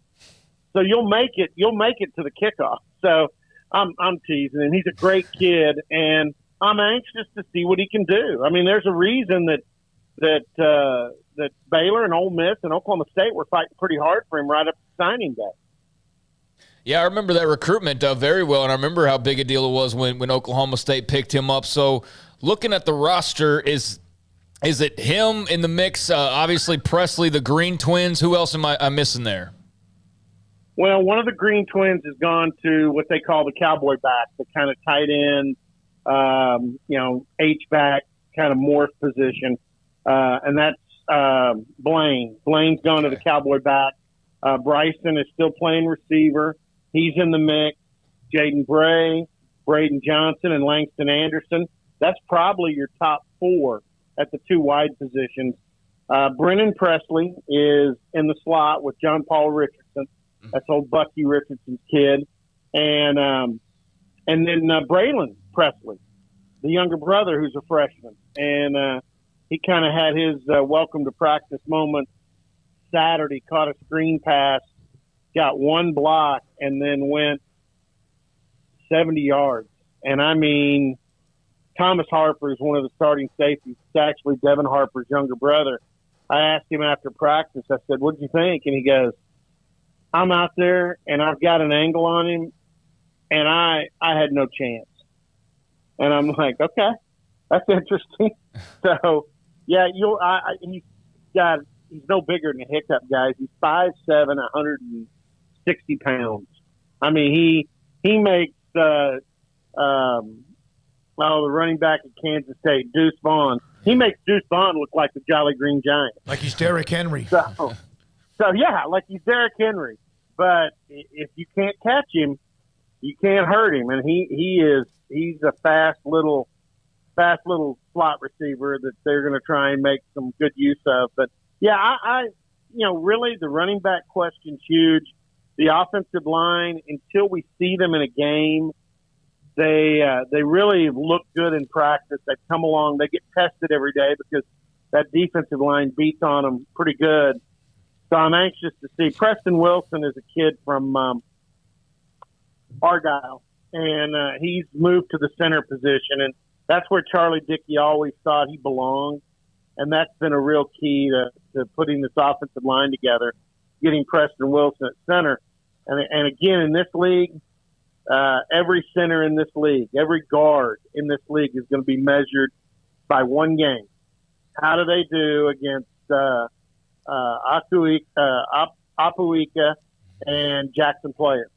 So you'll make it to the kickoff. So I'm teasing him. He's a great kid, and I'm anxious to see what he can do. I mean, there's a reason that Baylor and Ole Miss and Oklahoma State were fighting pretty hard for him right up to signing day. Yeah, I remember that recruitment very well, and I remember how big a deal it was when Oklahoma State picked him up. So looking at the roster, is it him in the mix? Obviously, Presley, the Green Twins. Who else am I missing there? Well, one of the Green Twins has gone to what they call the cowboy back, the kind of tight end, H-back kind of morph position. And that's Blaine. Blaine's gone to the cowboy back. Bryson is still playing receiver. He's in the mix. Jaden Bray, Braden Johnson, and Langston Anderson. That's probably your top 4 at the 2 wide positions. Brennan Presley is in the slot with John Paul Richardson. That's old Bucky Richardson's kid. And then Braylon Presley, the younger brother who's a freshman. And he kind of had his welcome to practice moment Saturday, caught a screen pass, got 1 block, and then went 70 yards. And, I mean, Thomas Harper is one of the starting safeties. It's actually Devin Harper's younger brother. I asked him after practice, I said, what'd you think? And he goes, I'm out there, and I've got an angle on him, and I had no chance. And I'm like, okay, that's interesting. So, yeah, he's no bigger than a hiccup, guys. He's 5'7", 160 pounds. I mean, he makes the running back at Kansas State, Deuce Vaughn. He makes Deuce Vaughn look like the Jolly Green Giant. Like he's Derrick Henry. So yeah, like he's Derrick Henry. But if you can't catch him, you can't hurt him. And he's a fast little slot receiver that they're going to try and make some good use of. But yeah, I really the running back question's huge. The offensive line, until we see them in a game, they really look good in practice. They come along, they get tested every day because that defensive line beats on them pretty good. So I'm anxious to see. Preston Wilson is a kid from Argyle, and he's moved to the center position, and that's where Charlie Dickey always thought he belonged, and that's been a real key to putting this offensive line together, getting Preston Wilson at center. And again, in this league, every center in this league, every guard in this league is going to be measured by one game. How do they do against Apuika and Jackson Player?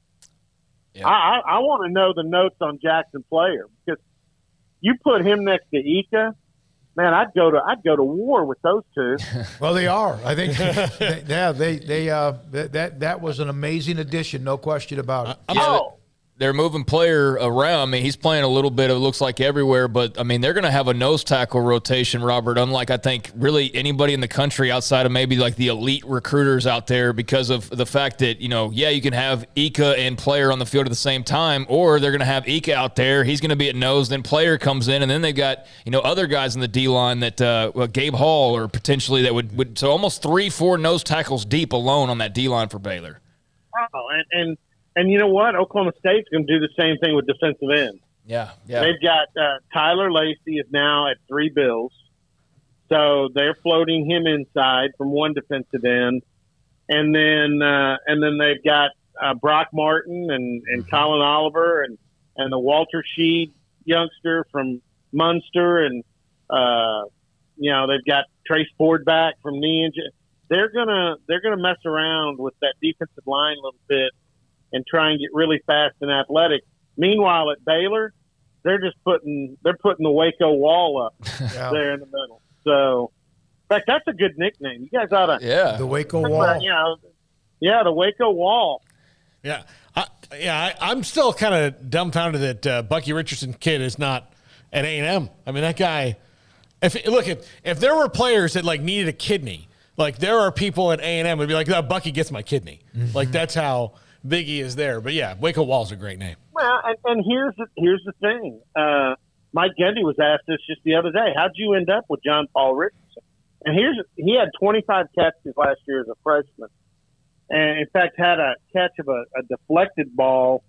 Yeah. I want to know the notes on Jackson Player, because you put him next to Ika, man, I'd go to war with those two. Well, they are. I think that was an amazing addition, no question about it. They're moving Player around. I mean, he's playing a little bit, it looks like, everywhere. But, I mean, they're going to have a nose tackle rotation, Robert, unlike, I think, really anybody in the country outside of maybe, like, the elite recruiters out there, because of the fact that, you can have Ika and Player on the field at the same time, or they're going to have Ika out there. He's going to be at nose, then Player comes in, and then they've got, other guys in the D-line that Gabe Hall or potentially that would so almost 3-4 nose tackles deep alone on that D-line for Baylor. Oh, and you know what? Oklahoma State's going to do the same thing with defensive ends. Yeah. They've got Tyler Lacey is now at 3 bills, so they're floating him inside from one defensive end, and then they've got Brock Martin and Colin Oliver and the Walter Sheed youngster from Munster, and they've got Trace Ford back from knee injury. They're gonna mess around with that defensive line a little bit and try and get really fast and athletic. Meanwhile, at Baylor, they're putting the Waco wall up there in the middle. So, in fact, that's a good nickname. You guys ought to the Waco wall. The Waco wall. Yeah. I'm still kind of dumbfounded that Bucky Richardson kid is not at A&M. I mean, that guy. If there were players that like needed a kidney, like there are people at A&M would be like, Bucky gets my kidney. Mm-hmm. Like that's how big he is there. But yeah, Waco Wall's a great name. Well, and here's the thing. Mike Gundy was asked this just the other day. How'd you end up with John Paul Richardson? And he had 25 catches last year as a freshman. And, in fact, had a catch of a deflected ball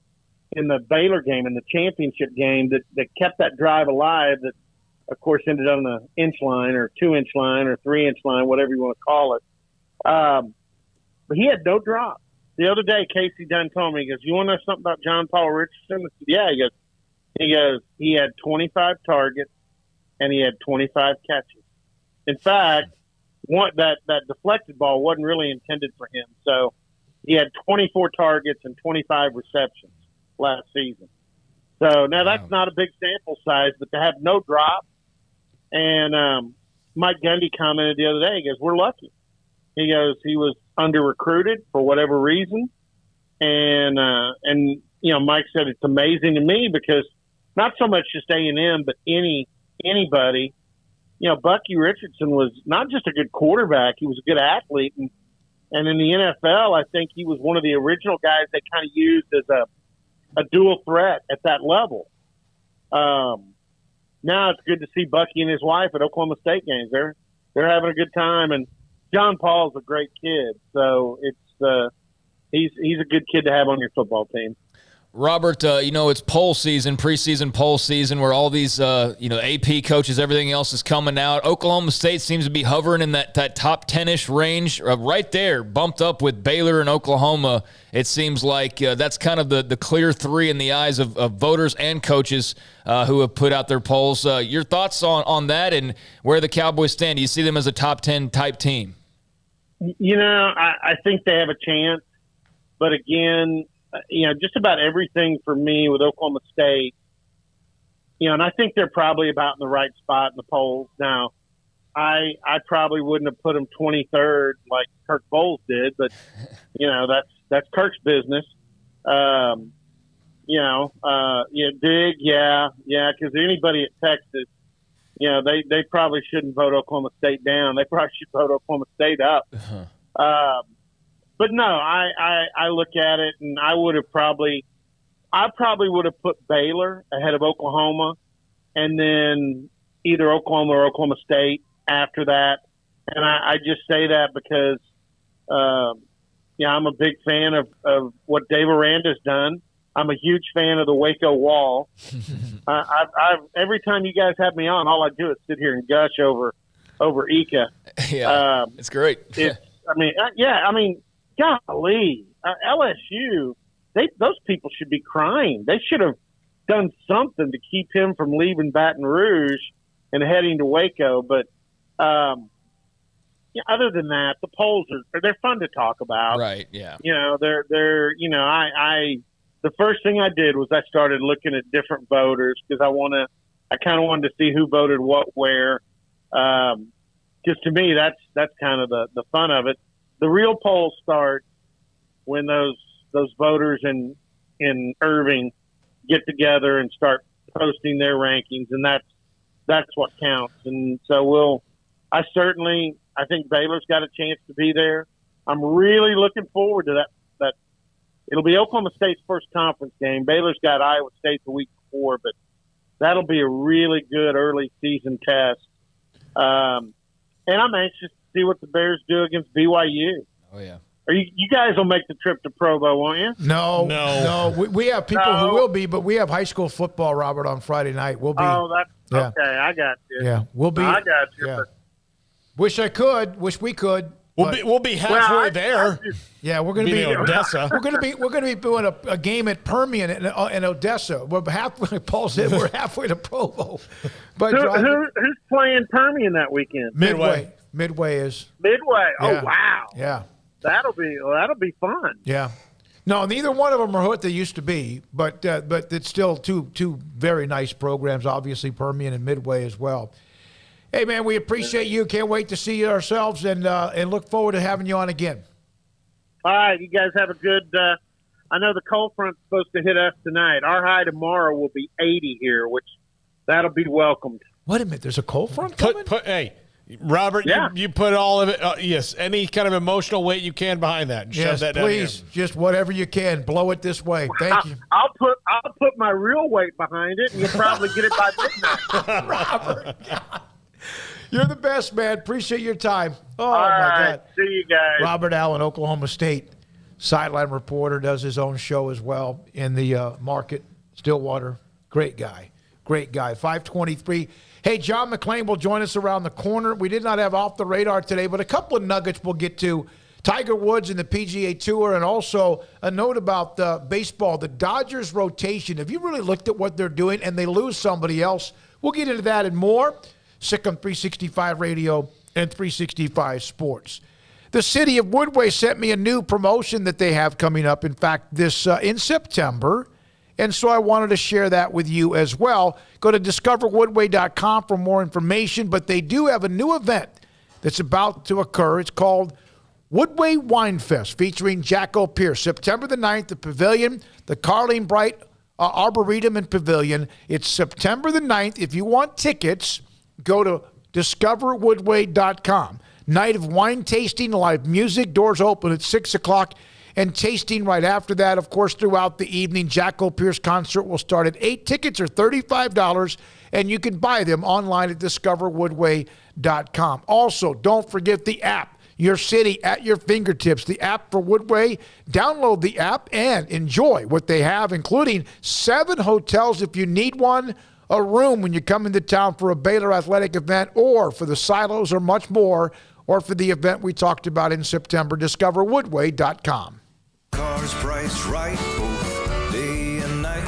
in the Baylor game, in the championship game, that kept that drive alive that, of course, ended on the inch line or 2-inch line or 3-inch line, whatever you want to call it. But he had no drop. The other day, Casey Dunn told me, he goes, you want to know something about John Paul Richardson? I said, yeah. He goes, he had 25 targets and he had 25 catches. In fact, that deflected ball wasn't really intended for him. So he had 24 targets and 25 receptions last season. So now that's not a big sample size, but to have no drop. And Mike Gundy commented the other day, he goes, we're lucky. He goes, he was under-recruited for whatever reason. And Mike said it's amazing to me because not so much just A&M, but anybody. Bucky Richardson was not just a good quarterback, he was a good athlete. And in the NFL, I think he was one of the original guys they kind of used as a dual threat at that level. Now it's good to see Bucky and his wife at Oklahoma State games. They're having a good time, and John Paul's a great kid. So he's a good kid to have on your football team. Robert, it's poll season, preseason poll season, where all these, AP coaches, everything else is coming out. Oklahoma State seems to be hovering in that top 10-ish range, right there, bumped up with Baylor and Oklahoma. It seems like that's kind of the clear three in the eyes of voters and coaches who have put out their polls. Your thoughts on that and where the Cowboys stand? Do you see them as a top 10 type team? I think they have a chance. But again, just about everything for me with Oklahoma State, and I think they're probably about in the right spot in the polls. Now, I probably wouldn't have put them 23rd like Kirk Bowles did, but, that's Kirk's business. Dig, because anybody at Texas, they probably shouldn't vote Oklahoma State down. They probably should vote Oklahoma State up. But no, I look at it, and I probably would have put Baylor ahead of Oklahoma, and then either Oklahoma or Oklahoma State after that. And I just say that because, I'm a big fan of what Dave Aranda's done. I'm a huge fan of the Waco Wall. Every time you guys have me on, all I do is sit here and gush over Ika. Yeah, it's great. Golly, LSU, those people should be crying. They should have done something to keep him from leaving Baton Rouge and heading to Waco. But other than that, the polls they're fun to talk about. Right? Yeah. They're the first thing I did was I started looking at different voters because I kind of wanted to see who voted what where. Because to me, that's kind of the fun of it. The real polls start when those voters in Irving get together and start posting their rankings, and that's what counts. And so I think Baylor's got a chance to be there. I'm really looking forward to that. It'll be Oklahoma State's first conference game. Baylor's got Iowa State the week before, but that'll be a really good early season test. And I'm anxious to see what the Bears do against BYU. Oh, yeah. You guys will make the trip to Provo, won't you? No. We have people who will be, but we have high school football, Robert, on Friday night. We'll be. Oh, that's okay. I got you. Yeah, we'll be. I got you. Yeah. Wish we could. We'll be halfway there. Yeah, we're going to be in Odessa. We're going to be doing a game at Permian in Odessa. We're halfway. Paul said we're halfway to Provo. But who's playing Permian that weekend? Midway. Midway is. Midway. Yeah. Oh, wow. Yeah. That'll be fun. Yeah. No, neither one of them are what they used to be, but it's still two very nice programs, obviously Permian and Midway as well. Hey, man, we appreciate you. Can't wait to see you ourselves and look forward to having you on again. All right, you guys have a good I know the cold front's supposed to hit us tonight. Our high tomorrow will be 80 here, which that'll be welcomed. Wait a minute, there's a cold front coming? Hey, Robert, yeah. you put all of it, yes, any kind of emotional weight you can behind that. Yes, that please, just whatever you can, blow it this way. Thank you. I'll put my real weight behind it, and you'll probably get it by midnight. Robert, God. You're the best, man. Appreciate your time. Oh, all my right, God. See you guys. Robert Allen, Oklahoma State sideline reporter, does his own show as well in the market, Stillwater. Great guy. 523. Hey, John McClain will join us around the corner. We did not have off the radar today, but a couple of nuggets we'll get to. Tiger Woods and the PGA Tour, and also a note about baseball. The Dodgers rotation. Have you really looked at what they're doing and they lose somebody else? We'll get into that and more. Sikkim 365 Radio and 365 Sports. The city of Woodway sent me a new promotion that they have coming up, in fact, this in September. And so I wanted to share that with you as well. Go to discoverwoodway.com for more information, but they do have a new event that's about to occur. It's called Woodway Wine Fest, featuring Jacko Pierce. September the 9th, the Pavilion, the Carleen Bright Arboretum and Pavilion. It's September the 9th. If you want tickets, go to discoverwoodway.com. Night of wine tasting, live music, doors open at 6 o'clock, and tasting right after that. Of course, throughout the evening, Jacko Pierce concert will start at 8. Tickets are $35, and you can buy them online at discoverwoodway.com. Also, don't forget the app, Your City at your fingertips. The app for Woodway. Download the app and enjoy what they have, including 7 hotels if you need one, a room when you come into town for a Baylor athletic event, or for the silos, or much more, or for the event we talked about in September. DiscoverWoodway.com. Cars priced right both day and night.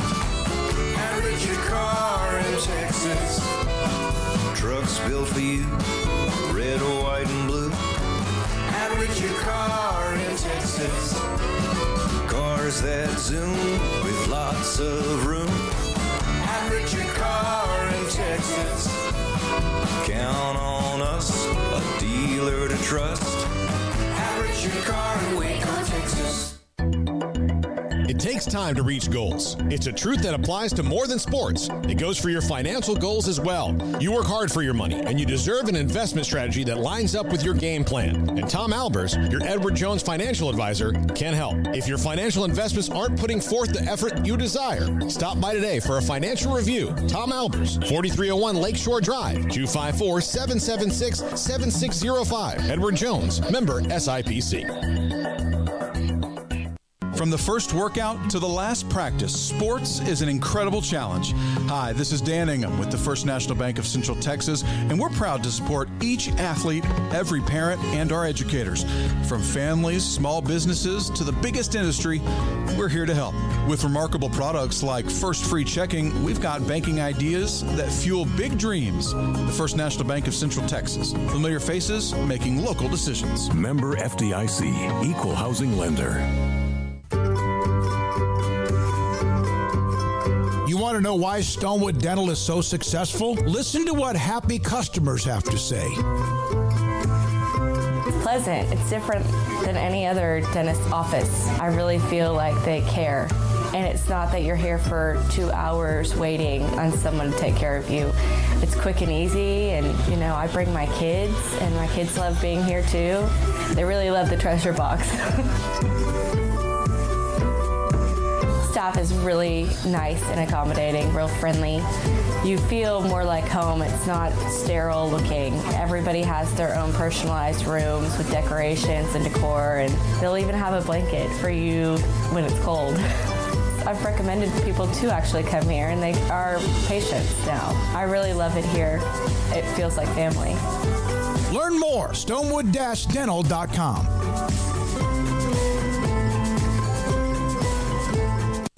Average your car in Texas. Trucks built for you, red, white, and blue. Average your car in Texas. Cars that zoom with lots of room. Average your car in Texas. Count on us, a dealer to trust. Average your car in Waco, Texas. It takes time to reach goals. It's a truth that applies to more than sports. It goes for your financial goals as well. You work hard for your money, and you deserve an investment strategy that lines up with your game plan. And Tom Albers, your Edward Jones financial advisor, can help. If your financial investments aren't putting forth the effort you desire, stop by today for a financial review. Tom Albers, 4301 Lakeshore Drive, 254-776-7605. Edward Jones, member SIPC. From the first workout to the last practice, sports is an incredible challenge. Hi, this is Dan Ingham with the First National Bank of Central Texas, and we're proud to support each athlete, every parent, and our educators. From families, small businesses, to the biggest industry, we're here to help. With remarkable products like First Free Checking, we've got banking ideas that fuel big dreams. The First National Bank of Central Texas. Familiar faces making local decisions. Member FDIC, Equal Housing Lender. You want to know why Stonewood Dental is so successful? Listen to what happy customers have to say. It's pleasant. It's different than any other dentist office. I really feel like they care. And it's not that you're here for 2 hours waiting on someone to take care of you. It's quick and easy, and I bring my kids, and my kids love being here too. They really love the treasure box. Staff is really nice and accommodating, real friendly. You feel more like home. It's not sterile looking. Everybody has their own personalized rooms with decorations and decor, and they'll even have a blanket for you when it's cold. I've recommended people to actually come here, and they are patients now. I really love it here. It feels like family. Learn more, stonewood-dental.com.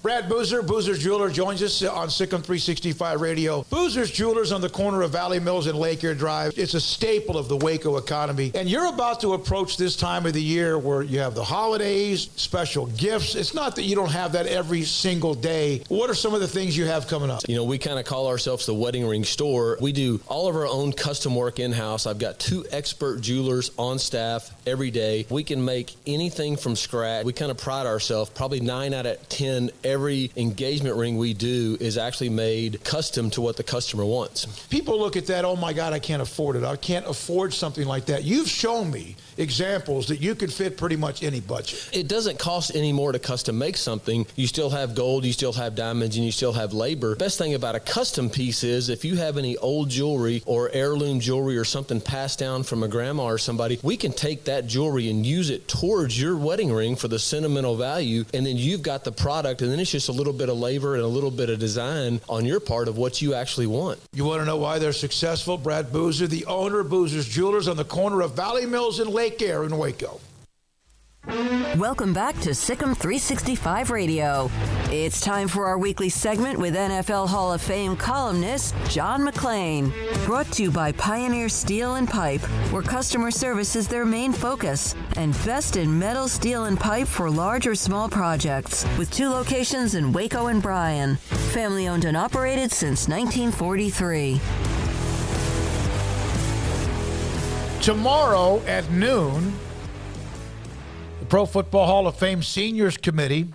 Brad Boozer, Boozer's Jeweler, joins us on Sikkim 365 Radio. Boozer's Jewelers on the corner of Valley Mills and Lake Air Drive. It's a staple of the Waco economy. And you're about to approach this time of the year where you have the holidays, special gifts. It's not that you don't have that every single day. What are some of the things you have coming up? You know, we kind of call ourselves the wedding ring store. We do all of our own custom work in-house. I've got 2 expert jewelers on staff every day. We can make anything from scratch. We kind of pride ourselves. Probably 9 out of 10 every engagement ring we do is actually made custom to what the customer wants. People look at that, oh my God, I can't afford it. I can't afford something like that. You've shown me examples that you could fit pretty much any budget. It doesn't cost any more to custom make something. You still have gold, you still have diamonds, and you still have labor. Best thing about a custom piece is if you have any old jewelry or heirloom jewelry or something passed down from a grandma or somebody, we can take that jewelry and use it towards your wedding ring for the sentimental value, and then you've got the product, and then it's just a little bit of labor and a little bit of design on your part of what you actually want. You want to know why they're successful? Brad Boozer, the owner of Boozer's Jewelers on the corner of Valley Mills and Lake Air in Waco. Welcome back to Sikkim 365 Radio. It's time for our weekly segment with NFL Hall of Fame columnist John McClain. Brought to you by Pioneer Steel and Pipe, where customer service is their main focus, and best in metal, steel, and pipe for large or small projects, with 2 locations in Waco and Bryan. Family owned and operated since 1943. Tomorrow at noon, the Pro Football Hall of Fame Seniors Committee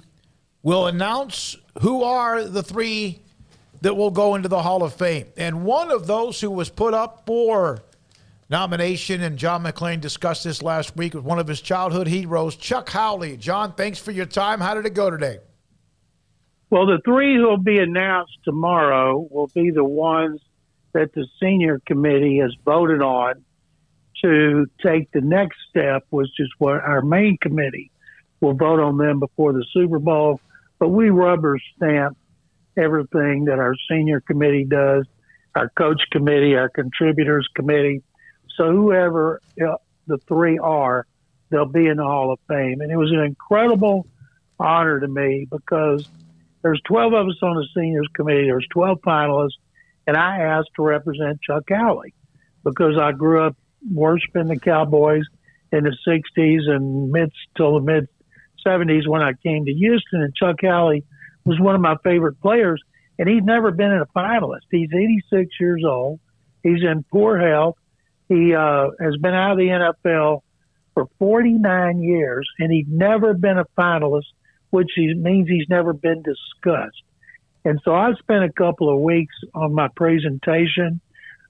will announce who are the 3 that will go into the Hall of Fame. And one of those who was put up for nomination, and John McClain discussed this last week with one of his childhood heroes, Chuck Howley. John, thanks for your time. How did it go today? Well, the 3 who will be announced tomorrow will be the ones that the senior committee has voted on to take the next step, which is what our main committee will vote on them before the Super Bowl. But we rubber stamp everything that our senior committee does, our coach committee, our contributors committee. So whoever the 3 are, they'll be in the Hall of Fame. And it was an incredible honor to me because there's 12 of us on the seniors committee. There's 12 finalists, and I asked to represent Chuck Howley because I grew up worshiping the Cowboys in the 60s and till the mid 70s when I came to Houston, and Chuck Howley was one of my favorite players, and he's never been a finalist. He's 86 years old. He's in poor health. He has been out of the NFL for 49 years, and he's never been a finalist, which means he's never been discussed. And so I spent a couple of weeks on my presentation.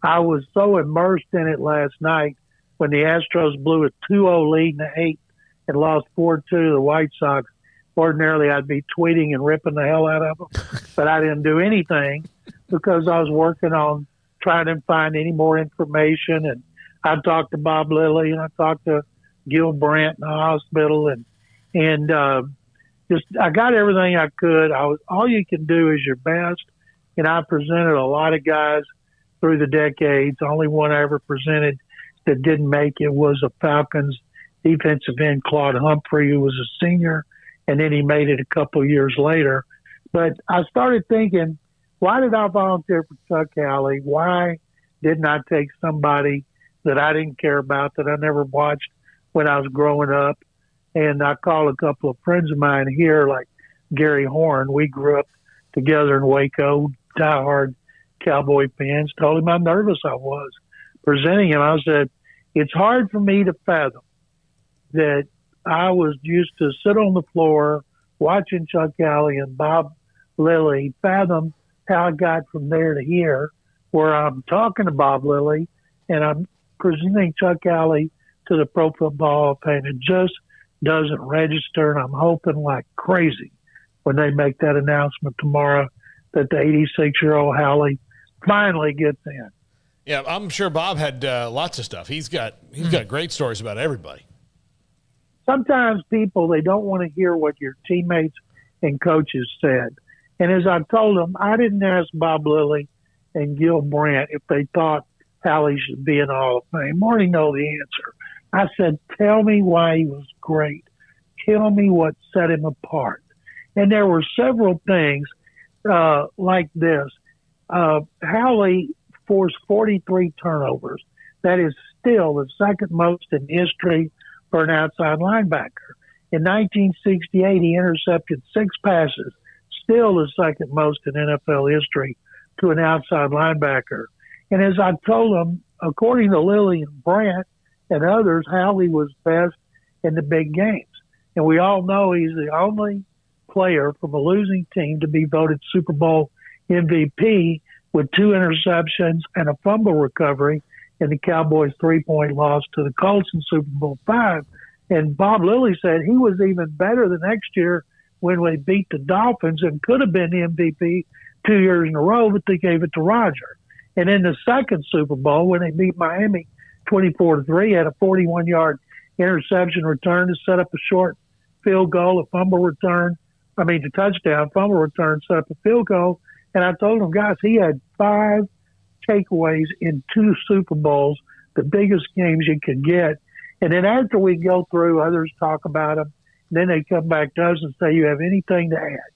I was so immersed in it last night when the Astros blew a 2-0 lead in the 8th and lost 4-2 to the White Sox. Ordinarily, I'd be tweeting and ripping the hell out of them, but I didn't do anything because I was working on trying to find any more information. And I talked to Bob Lilly and I talked to Gil Brandt in the hospital, and just I got everything I could. All you can do is your best, and I presented a lot of guys through the decades. The only one I ever presented that didn't make it was a Falcons defensive end, Claude Humphrey, who was a senior, and then he made it a couple of years later. But I started thinking, why did I volunteer for Chuck Howley? Why didn't I take somebody that I didn't care about, that I never watched when I was growing up? And I called a couple of friends of mine here, like Gary Horn. We grew up together in Waco, diehard Cowboy fans. Told him how nervous I was presenting him. I said, it's hard for me to fathom that I was used to sit on the floor watching Chuck Howley and Bob Lilly, fathom how I got from there to here, where I'm talking to Bob Lilly and I'm presenting Chuck Howley to the Pro Football Hall of Fame. It just doesn't register, and I'm hoping like crazy when they make that announcement tomorrow that the 86-year-old Howley finally gets in. Yeah, I'm sure Bob had lots of stuff. He's got great stories about everybody. Sometimes people, they don't want to hear what your teammates and coaches said. And as I told them, I didn't ask Bob Lilly and Gil Brandt if they thought Howley should be in the Hall of Fame. I already know the answer. I said, tell me why he was great. Tell me what set him apart. And there were several things like this. Howley forced 43 turnovers. That is still the second most in history for an outside linebacker. In 1968, he intercepted 6 passes, still the second most in NFL history to an outside linebacker. And as I told him, according to Lilly and Brandt and others, Howley was best in the big games. And we all know he's the only player from a losing team to be voted Super Bowl MVP with 2 interceptions and a fumble recovery in the Cowboys' 3-point loss to the Colts in Super Bowl V. And Bob Lilly said he was even better the next year when we beat the Dolphins and could have been the MVP 2 years in a row, but they gave it to Roger. And in the second Super Bowl, when they beat Miami 24-3, had a 41-yard interception return to set up a short field goal, a fumble return. The touchdown, fumble return, set up a field goal. And I told them, guys, he had 5 takeaways in 2 Super Bowls, the biggest games you could get. And then after we go through, others talk about them. Then they come back to us and say, you have anything to add?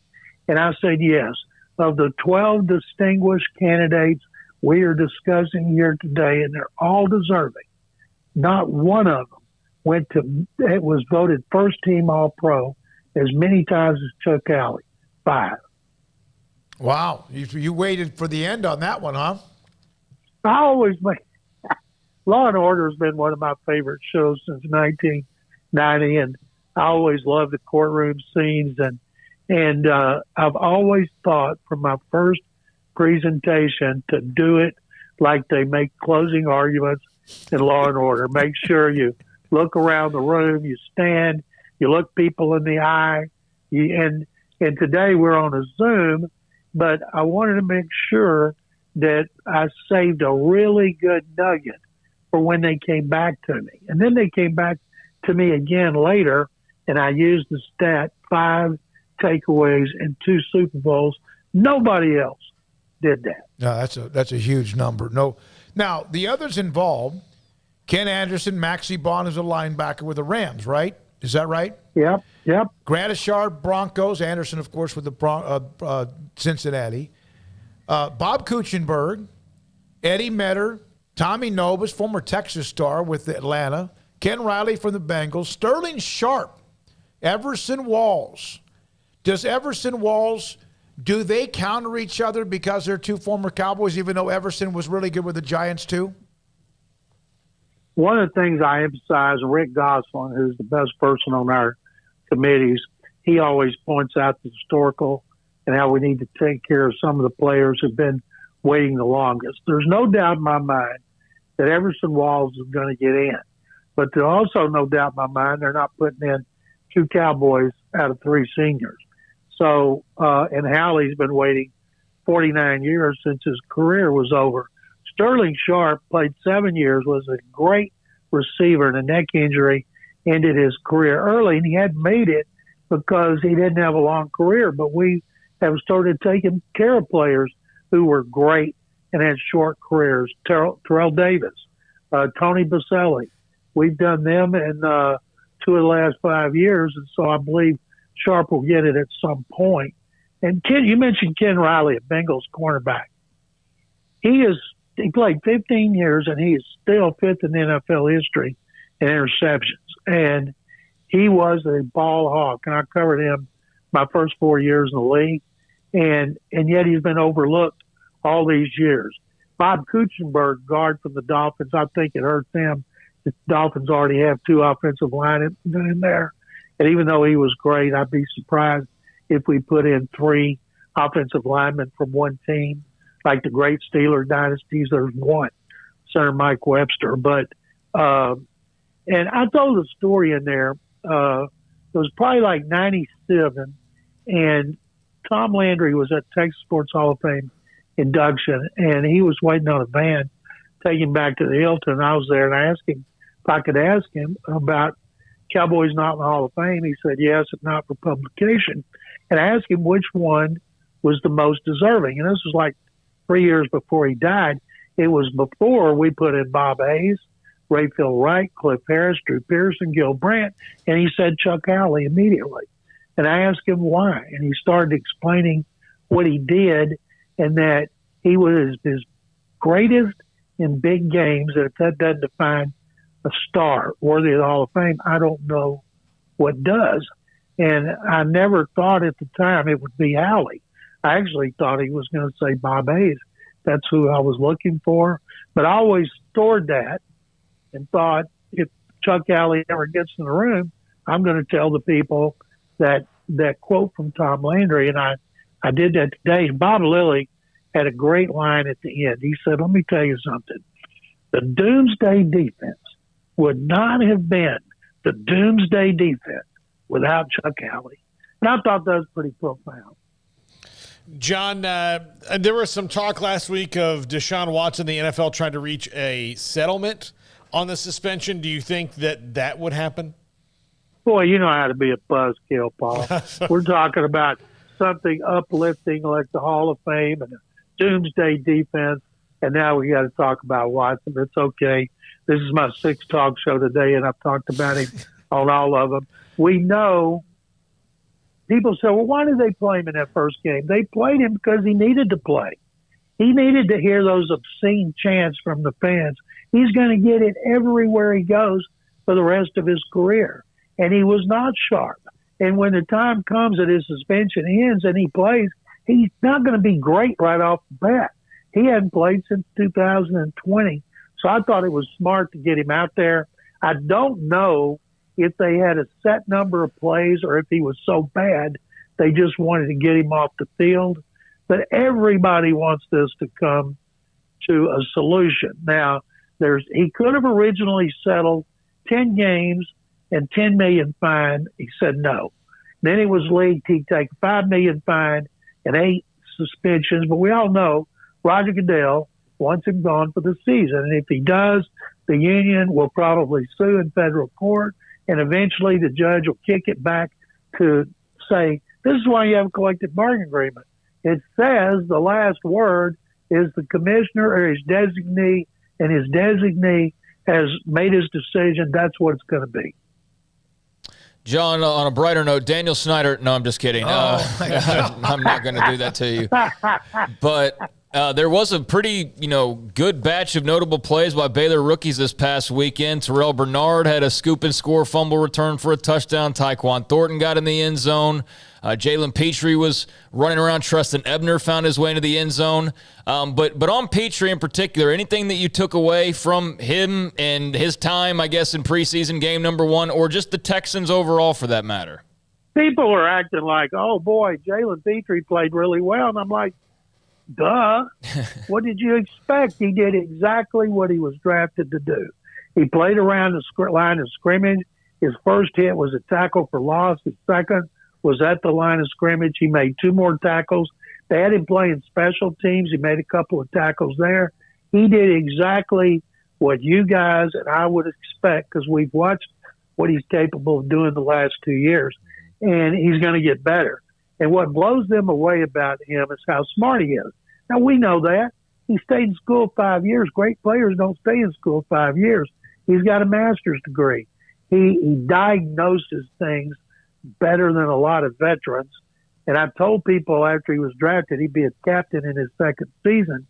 And I said, yes. Of the 12 distinguished candidates we are discussing here today, and they're all deserving, not one of them was voted first team All-Pro as many times as Chuck Howley. 5. Wow. You waited for the end on that one, huh? I always Law and Order has been one of my favorite shows since 1990, and I always loved the courtroom scenes. And I've always thought from my first presentation to do it like they make closing arguments in Law and Order. Make sure you look around the room, you stand, you look people in the eye. And today we're on a Zoom, but I wanted to make sure that I saved a really good nugget for when they came back to me. And then they came back to me again later, and I used the stat 5 takeaways in 2 Super Bowls. Nobody else did that. No, that's a huge number. No. Now, the others involved, Ken Anderson, Maxie Bond is a linebacker with the Rams, right? Is that right? Yep. Gradishar, Broncos. Anderson, of course, with the Cincinnati. Bob Kuechenberg, Eddie Metter, Tommy Nobis, former Texas star with Atlanta, Ken Riley from the Bengals, Sterling Sharp, Everson Walls. Does Everson Walls, do they counter each other because they're 2 former Cowboys, even though Everson was really good with the Giants too? One of the things I emphasize, Rick Goslin, who's the best person on our committees, he always points out the historical and how we need to take care of some of the players who've been waiting the longest. There's no doubt in my mind that Everson Walls is going to get in. But there's also no doubt in my mind they're not putting in 2 Cowboys out of 3 seniors. So, and Howley's been waiting 49 years since his career was over. Sterling Sharp played 7 years, was a great receiver, and a neck injury ended his career early, and he hadn't made it because he didn't have a long career. But we have started taking care of players who were great and had short careers. Terrell Davis, Tony Baselli. We've done them in 2 of the last 5 years, and so I believe Sharp will get it at some point. And Ken, you mentioned Ken Riley, a Bengals cornerback. He played 15 years, and he is still 5th in NFL history in interceptions. And he was a ball hawk, and I covered him my first 4 years in the league. And yet he's been overlooked all these years. Bob Kuechenberg, guard from the Dolphins, I think it hurt them. The Dolphins already have 2 offensive linemen in there. And even though he was great, I'd be surprised if we put in 3 offensive linemen from one team. Like the great Steeler dynasties, there's 1, Senator Mike Webster. But, and I told a story in there. It was probably like 97, and Tom Landry was at Texas Sports Hall of Fame induction, and he was waiting on a van, taking him back to the Hilton. I was there, and I asked him if I could ask him about Cowboys not in the Hall of Fame. He said, yes, if not for publication. And I asked him which one was the most deserving. And this was like 3 years before he died. It was before we put in Bob Hayes, Rayfield Wright, Cliff Harris, Drew Pearson, Gil Brandt, and he said Chuck Howley immediately. And I asked him why, and he started explaining what he did and that he was his greatest in big games. And if that doesn't define a star worthy of the Hall of Fame, I don't know what does. And I never thought at the time it would be Howley. I actually thought he was going to say Bob Hayes. That's who I was looking for. But I always stored that and thought if Chuck Howley ever gets in the room, I'm going to tell the people that quote from Tom Landry. And I did that today. Bob Lilly had a great line at the end. He said, let me tell you something. The Doomsday defense would not have been the Doomsday defense without Chuck Howley. And I thought that was pretty profound. John, there was some talk last week of Deshaun Watson, the NFL, trying to reach a settlement on the suspension. Do you think that would happen? Boy, you know how to be a buzzkill, Paul. We're talking about something uplifting like the Hall of Fame and the Doomsday defense, and now we got to talk about Watson. It's okay. This is my sixth talk show today, and I've talked about him on all of them. We know people say, well, why did they play him in that first game? They played him because he needed to play. He needed to hear those obscene chants from the fans. He's going to get it everywhere he goes for the rest of his career. And he was not sharp. And when the time comes that his suspension ends and he plays, he's not going to be great right off the bat. He hadn't played since 2020. So I thought it was smart to get him out there. I don't know if they had a set number of plays or if he was so bad they just wanted to get him off the field. But everybody wants this to come to a solution. Now, he could have originally settled 10 games and $10 million fine. He said no. Then it was leaked he'd take a $5 million fine and 8 suspensions. But we all know Roger Goodell wants him gone for the season. And if he does, the union will probably sue in federal court. And eventually the judge will kick it back to say, this is why you have a collective bargaining agreement. It says the last word is the commissioner or his designee, and his designee has made his decision. That's what it's going to be. John, on a brighter note, Daniel Snyder. No, I'm just kidding. I'm not going to do that to you. But there was a pretty, good batch of notable plays by Baylor rookies this past weekend. Terrell Bernard had a scoop and score fumble return for a touchdown. Tyquan Thornton got in the end zone. Jalen Petrie was running around. Treston Ebner found his way into the end zone. But on Petrie in particular, anything that you took away from him and his time, I guess, in preseason game number 1, or just the Texans overall for that matter? People are acting like, oh, boy, Jalen Petrie played really well. And I'm like, duh. What did you expect? He did exactly what he was drafted to do. He played around the line of scrimmage. His first hit was a tackle for loss. His second was at the line of scrimmage. He made 2 more tackles. They had him playing special teams. He made a couple of tackles there. He did exactly what you guys and I would expect because we've watched what he's capable of doing the last 2 years, and he's going to get better. And what blows them away about him is how smart he is. Now, we know that. He stayed in school 5 years. Great players don't stay in school 5 years. He's got a master's degree. He diagnoses things better than a lot of veterans. And I've told people after he was drafted he'd be a captain in his second season,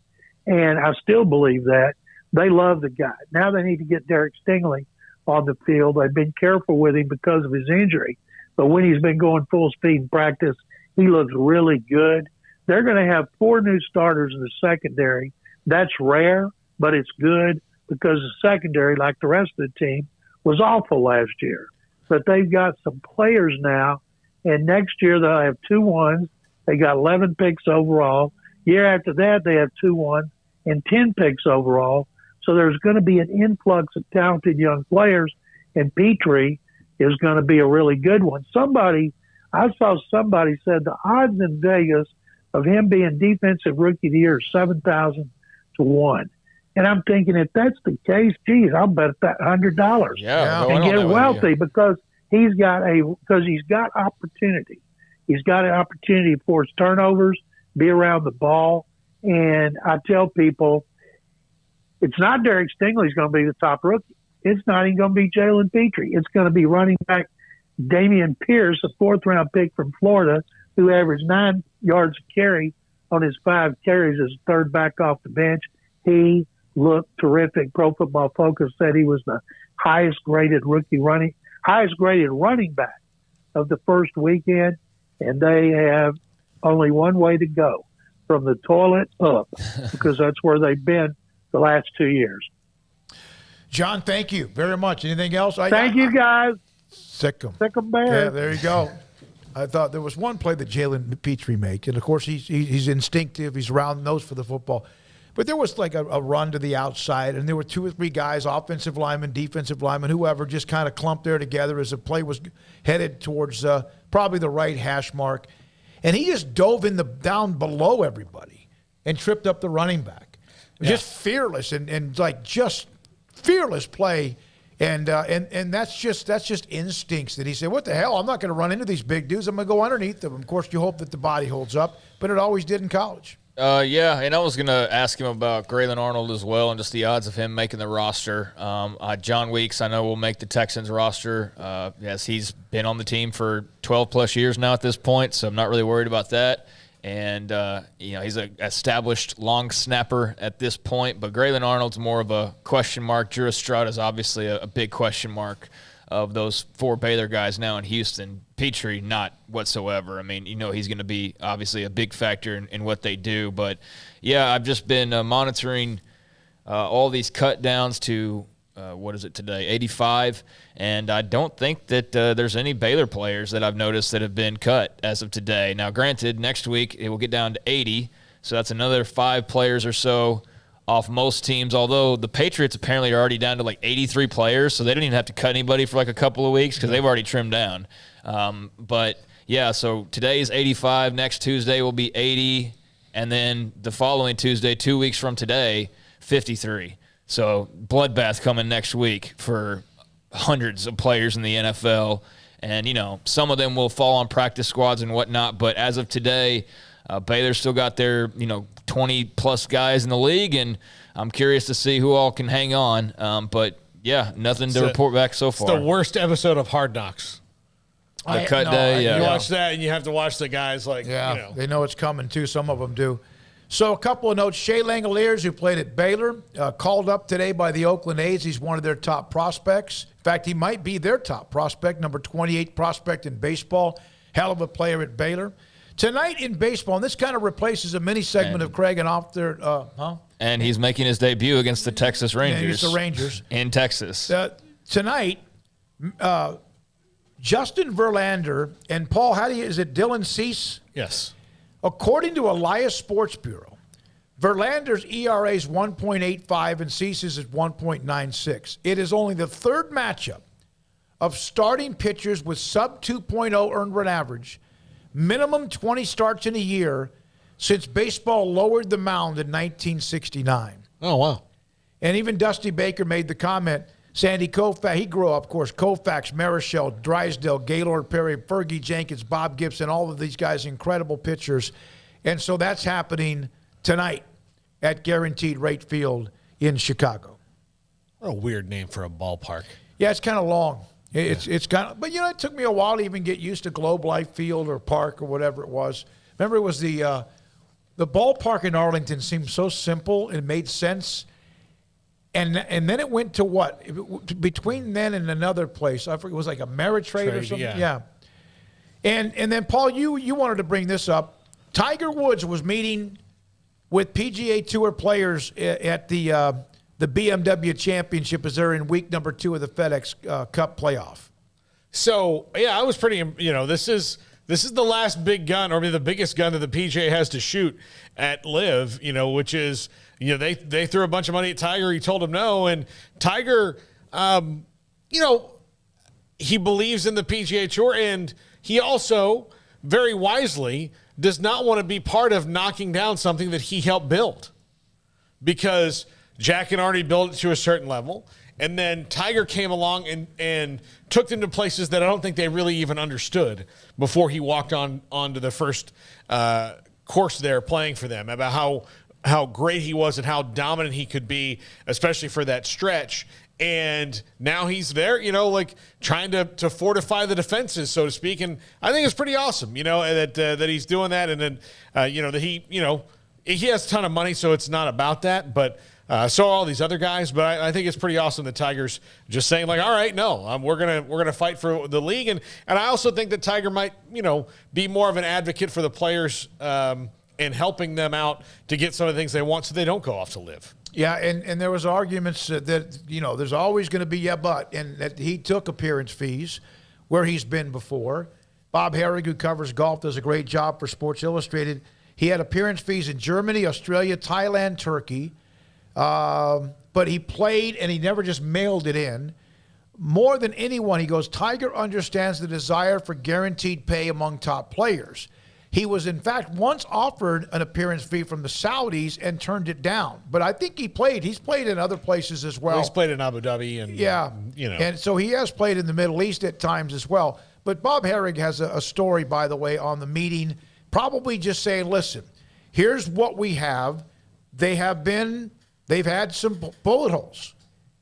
and I still believe that. They love the guy. Now they need to get Derek Stingley on the field. They've been careful with him because of his injury, but when he's been going full speed in practice, he looks really good. They're going to have 4 new starters in the secondary. That's rare, but it's good because the secondary, like the rest of the team, was awful last year. But they've got some players now, and next year they'll have 2 1s. They got 11 picks overall. Year after that, they have 2 1s and 10 picks overall. So there's going to be an influx of talented young players, and Petrie is going to be a really good one. I saw somebody said the odds in Vegas of him being defensive rookie of the year is 7,000 to 1. And I'm thinking, if that's the case, geez, I'll bet that $100 and get wealthy because he's got opportunity. He's got an opportunity to force turnovers, be around the ball. And I tell people, it's not Derek Stingley's going to be the top rookie. It's not even going to be Jalen Petrie. It's going to be running back Damian Pierce, a fourth-round pick from Florida, who averaged 9 yards a carry on his 5 carries as third back off the bench. He looked terrific. Pro Football Focus said he was the highest graded running back of the first weekend, and they have only one way to go, from the toilet up, because that's where they've been the last 2 years. John, thank you very much. Anything else? Thank you, guys. Sick 'em. Sick 'em bears. Yeah, there you go. I thought there was one play that Jalen Petrie made, and of course he's instinctive. He's round the nose for the football. But there was like a run to the outside, and there were 2 or 3 guys, offensive linemen, defensive linemen, whoever, just kind of clumped there together as the play was headed towards probably the right hash mark. And he just dove down below everybody and tripped up the running back. Just fearless and like just fearless play. And that's just instincts that he said, what the hell? I'm not going to run into these big dudes. I'm going to go underneath them. Of course, you hope that the body holds up, but it always did in college. Yeah, and I was going to ask him about Graylin Arnold as well and just the odds of him making the roster. John Weeks, I know, will make the Texans roster. Yes, he's been on the team for 12-plus years now at this point, so I'm not really worried about that. And, he's an established long snapper at this point, but Graylin Arnold's more of a question mark. Drew Estrada is obviously a big question mark of those 4 Baylor guys now in Houston. Petrie, not whatsoever. I mean, he's going to be obviously a big factor in what they do. But, yeah, I've just been monitoring all these cut downs to, what is it today, 85. And I don't think that there's any Baylor players that I've noticed that have been cut as of today. Now, granted, next week it will get down to 80. So that's another 5 players or so off most teams, although the Patriots apparently are already down to like 83 players, so they don't even have to cut anybody for like a couple of weeks because they've already trimmed down. But, yeah, so today is 85. Next Tuesday will be 80. And then the following Tuesday, 2 weeks from today, 53. So bloodbath coming next week for hundreds of players in the NFL. And, some of them will fall on practice squads and whatnot. But as of today, Baylor's still got their, 20-plus guys in the league, and I'm curious to see who all can hang on. But, yeah, nothing to report back so far. It's the worst episode of Hard Knocks. The cut day, yeah. You watch that, and you have to watch the guys they know it's coming, too. Some of them do. So a couple of notes. Shea Langoliers, who played at Baylor, called up today by the Oakland A's. He's one of their top prospects. In fact, he might be their top prospect, number 28 prospect in baseball. Hell of a player at Baylor. Tonight in baseball, and this kind of replaces a mini segment of Craig and off there, And he's making his debut against the Texas Rangers. Against the Rangers. In Texas. Tonight, Justin Verlander and Paul, is it Dylan Cease? Yes. According to Elias Sports Bureau, Verlander's ERA is 1.85 and Cease's is 1.96. It is only the third matchup of starting pitchers with sub 2.0 earned run average, minimum 20 starts in a year, since baseball lowered the mound in 1969. Oh, wow. And even Dusty Baker made the comment, Sandy Koufax, he grew up, of course, Koufax, Marichal, Drysdale, Gaylord Perry, Fergie Jenkins, Bob Gibson, all of these guys, incredible pitchers. And so that's happening tonight at Guaranteed Rate Field in Chicago. What a weird name for a ballpark. Yeah, it's kind of long. It's kind of, but it took me a while to even get used to Globe Life Field or Park or whatever it was. Remember, it was the ballpark in Arlington seemed so simple and made sense. And then it went to what? Between then and another place, I forget, it was like a Ameritrade or something. Yeah. And then, Paul, you wanted to bring this up. Tiger Woods was meeting with PGA Tour players at the BMW Championship as they're in week number 2 of the FedEx Cup playoff. So, yeah, I was pretty, this is the last big gun, or the biggest gun that the PGA has to shoot at LIV, which is, they threw a bunch of money at Tiger. He told them no. And Tiger, he believes in the PGA Tour, and he also, very wisely, does not want to be part of knocking down something that he helped build. Because Jack had already built it to a certain level, and then Tiger came along and took them to places that I don't think they really even understood before he walked onto the first course there playing for them, about how great he was and how dominant he could be, especially for that stretch. And now he's there, like trying to fortify the defenses, so to speak. And I think it's pretty awesome, that he's doing that. And then, that he has a ton of money, so it's not about that. But so are all these other guys. But I think it's pretty awesome that Tiger's just saying, like, all right, no, we're gonna fight for the league. And I also think that Tiger might, be more of an advocate for the players and helping them out to get some of the things they want, so they don't go off to live. Yeah, and there was arguments that, there's always going to be but, and that he took appearance fees where he's been before. Bob Herrig, who covers golf, does a great job for Sports Illustrated. He had appearance fees in Germany, Australia, Thailand, Turkey. But he played, and he never just mailed it in. More than anyone, he goes, Tiger understands the desire for guaranteed pay among top players. He was, in fact, once offered an appearance fee from the Saudis and turned it down. But I think he played. He's played in other places as well. He's played in Abu Dhabi. And And so he has played in the Middle East at times as well. But Bob Herrig has a story, by the way, on the meeting, probably just saying, listen, here's what we have. They've had some bullet holes.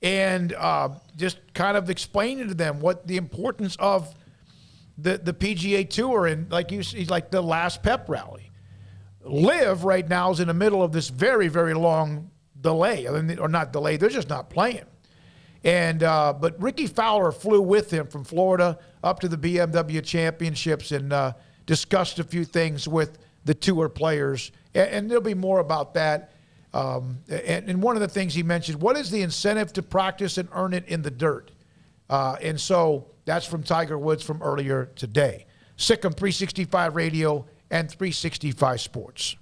And just kind of explaining to them what the importance of the PGA Tour, and like the last pep rally. Live right now is in the middle of this very, very long delay. Or not delay, they're just not playing. And but Ricky Fowler flew with him from Florida up to the BMW Championships and discussed a few things with the tour players. And there'll be more about that. And one of the things he mentioned, what is the incentive to practice and earn it in the dirt? And so that's from Tiger Woods from earlier today. Sikkim 365 Radio and 365 Sports.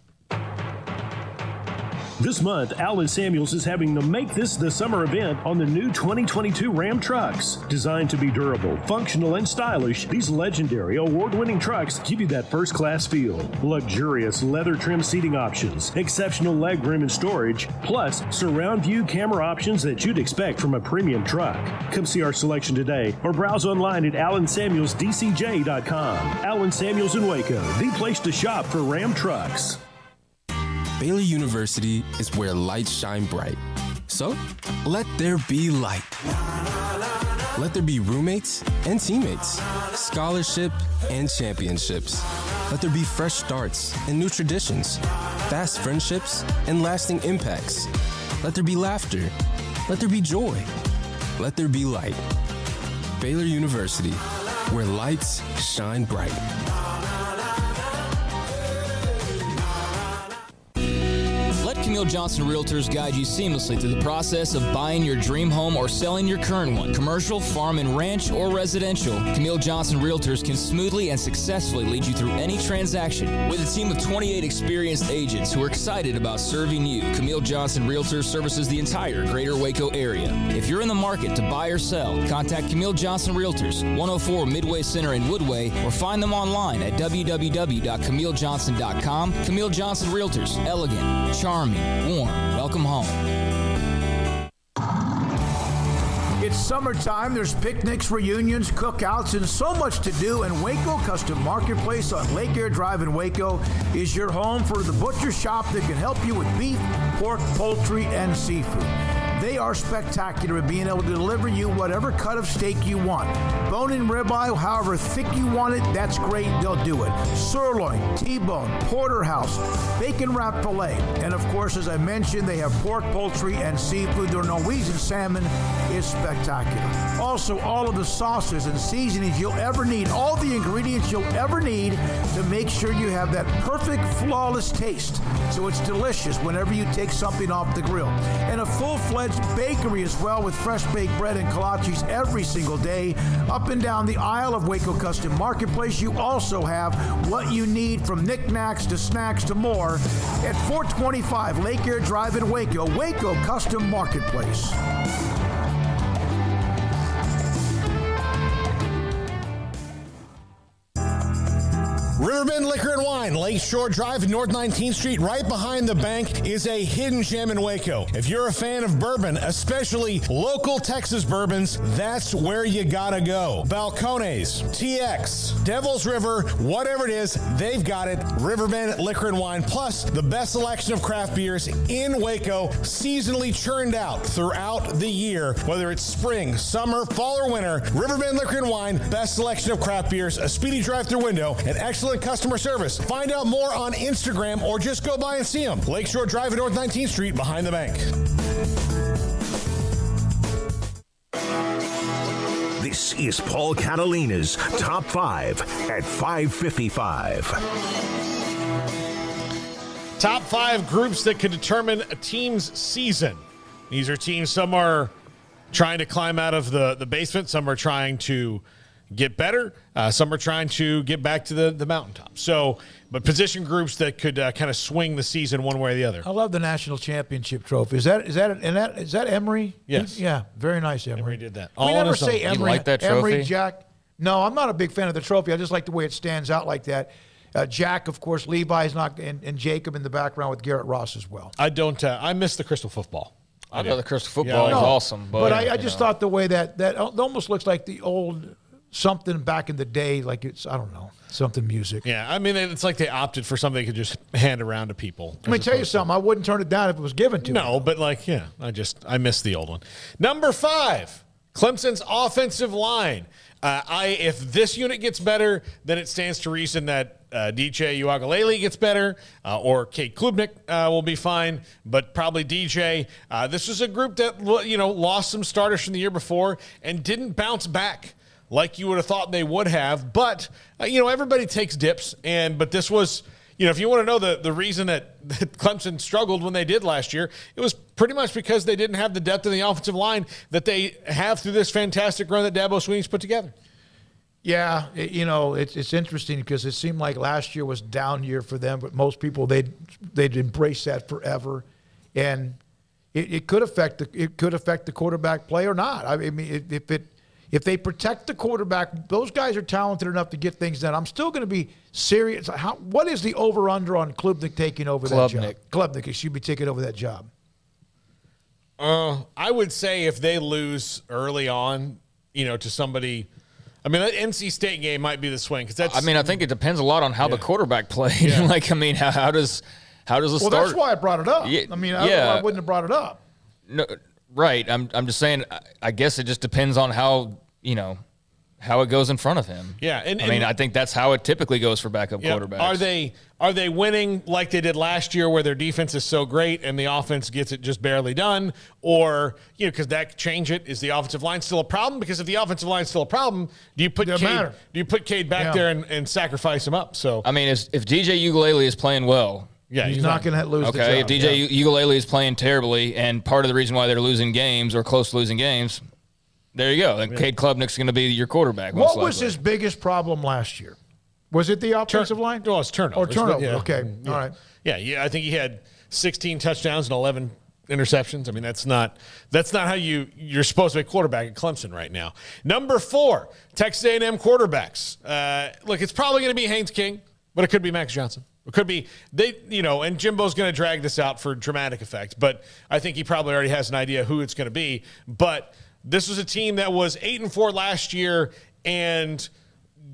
This month, Allen Samuels is having the Make This the Summer event on the new 2022 Ram trucks. Designed to be durable, functional, and stylish, these legendary award-winning trucks give you that first-class feel. Luxurious leather-trimmed seating options, exceptional legroom and storage, plus surround view camera options that you'd expect from a premium truck. Come see our selection today or browse online at AllenSamuelsDCJ.com. Allen Samuels in Waco, the place to shop for Ram trucks. Baylor University is where lights shine bright. So, let there be light. Let there be roommates and teammates, scholarship and championships. Let there be fresh starts and new traditions, fast friendships and lasting impacts. Let there be laughter. Let there be joy. Let there be light. Baylor University, where lights shine bright. Camille Johnson Realtors guide you seamlessly through the process of buying your dream home or selling your current one. Commercial, farm and ranch, or residential, Camille Johnson Realtors can smoothly and successfully lead you through any transaction. With a team of 28 experienced agents who are excited about serving you, Camille Johnson Realtors services the entire greater Waco area. If you're in the market to buy or sell, contact Camille Johnson Realtors, 104 Midway Center in Woodway, or find them online at www.camillejohnson.com. Camille Johnson Realtors, elegant, charming, warm. Welcome home. It's summertime. There's picnics, reunions, cookouts, and so much to do. And Waco Custom Marketplace on Lake Air Drive in Waco is your home for the butcher shop that can help you with beef, pork, poultry, and seafood. They are spectacular at being able to deliver you whatever cut of steak you want. Bone-in ribeye, however thick you want it, that's great. They'll do it. Sirloin, T-bone, porterhouse, bacon-wrapped filet. And, of course, as I mentioned, they have pork, poultry, and seafood. Their Norwegian salmon is spectacular. Also, all of the sauces and seasonings you'll ever need, all the ingredients you'll ever need to make sure you have that perfect, flawless taste. So it's delicious whenever you take something off the grill. And a full-fledged bakery as well, with fresh baked bread and kolaches every single day. Up and down the aisle of Waco Custom Marketplace, you also have what you need, from knickknacks to snacks to more, at 425 Lake Air Drive in Waco, Waco Custom Marketplace. Riverbend Liquor and Wine, Lakeshore Drive and North 19th Street, right behind the bank, is a hidden gem in Waco. If you're a fan of bourbon, especially local Texas bourbons, that's where you gotta go. Balcones, TX, Devil's River, whatever it is, they've got it. Riverbend Liquor and Wine, plus the best selection of craft beers in Waco, seasonally churned out throughout the year, whether it's spring, summer, fall, or winter. Riverbend Liquor and Wine, best selection of craft beers, a speedy drive-through window, and excellent customer service. Find out more on Instagram or just go by and see them. Lakeshore Drive at North 19th Street behind the bank. This is Paul Catalina's Top 5 at 5:55. Top 5 groups that could determine a team's season. These are teams, some are trying to climb out of the basement, some are trying to get better, some are trying to get back to the mountaintop. So, but position groups that could kind of swing the season one way or the other. I love the national championship trophy. Is that Emory? Yes. Yeah, very nice, Emory. Emory did that. We never say Emory. You like that trophy? Emory, Jack. No, I'm not a big fan of the trophy. I just like the way it stands out like that. Jack, of course, Levi's not, and Jacob in the background with Garrett Ross as well. I don't. I miss the crystal football. I know the crystal football is awesome, but I just thought the way that almost looks like the old something back in the day, like it's, I don't know, something music. Yeah, I mean, it's like they opted for something they could just hand around to people. Let me tell you something. I wouldn't turn it down if it was given to me. No, but like, yeah, I miss the old one. Number 5, Clemson's offensive line. If this unit gets better, then it stands to reason that DJ Uagalele gets better, or Kate Klubnik will be fine, but probably DJ. This was a group that lost some starters from the year before and didn't bounce back like you would have thought they would have. But everybody takes dips, but this was. If you want to know the reason that Clemson struggled when they did last year, it was pretty much because they didn't have the depth in the offensive line that they have through this fantastic run that Dabo Swinney's put together. Yeah, it's interesting because it seemed like last year was down year for them, but most people they'd embrace that forever, and it could affect the quarterback play or not. I mean, if they protect the quarterback, those guys are talented enough to get things done. I'm still going to be serious. What is the over-under on Klubnik taking over that job? Klubnik should be taking over that job. I would say if they lose early on, to somebody. I mean, that NC State game might be the swing because that's. I mean, I think it depends a lot on how the quarterback played. Yeah. How does the start? Well, that's why I brought it up. Yeah, I mean, I wouldn't have brought it up. No. Right. I'm just saying, I guess it just depends on how it goes in front of him. Yeah. I think that's how it typically goes for backup quarterbacks. Are they winning like they did last year where their defense is so great and the offense gets it just barely done? Or, because that could change it. Is the offensive line still a problem? Because if the offensive line is still a problem, do you put Cade back there and sacrifice him up? So I mean, if DJ Uiagalelei is playing well, yeah, he's not going to lose the job. Okay, if DJ Uiagalelei is playing terribly, and part of the reason why they're losing games or close to losing games, there you go. And Cade Klubnik's going to be your quarterback. What was his biggest problem last year? Was it the offensive line? No, it's turnovers. Turnover. Okay, all right. Yeah, I think he had 16 touchdowns and 11 interceptions. I mean, that's not how you're supposed to be a quarterback at Clemson right now. Number 4, Texas A&M quarterbacks. Look, it's probably going to be Haynes King, but it could be Max Johnson. It could be and Jimbo's going to drag this out for dramatic effect, but I think he probably already has an idea who it's going to be. But this was a team that was 8-4 last year and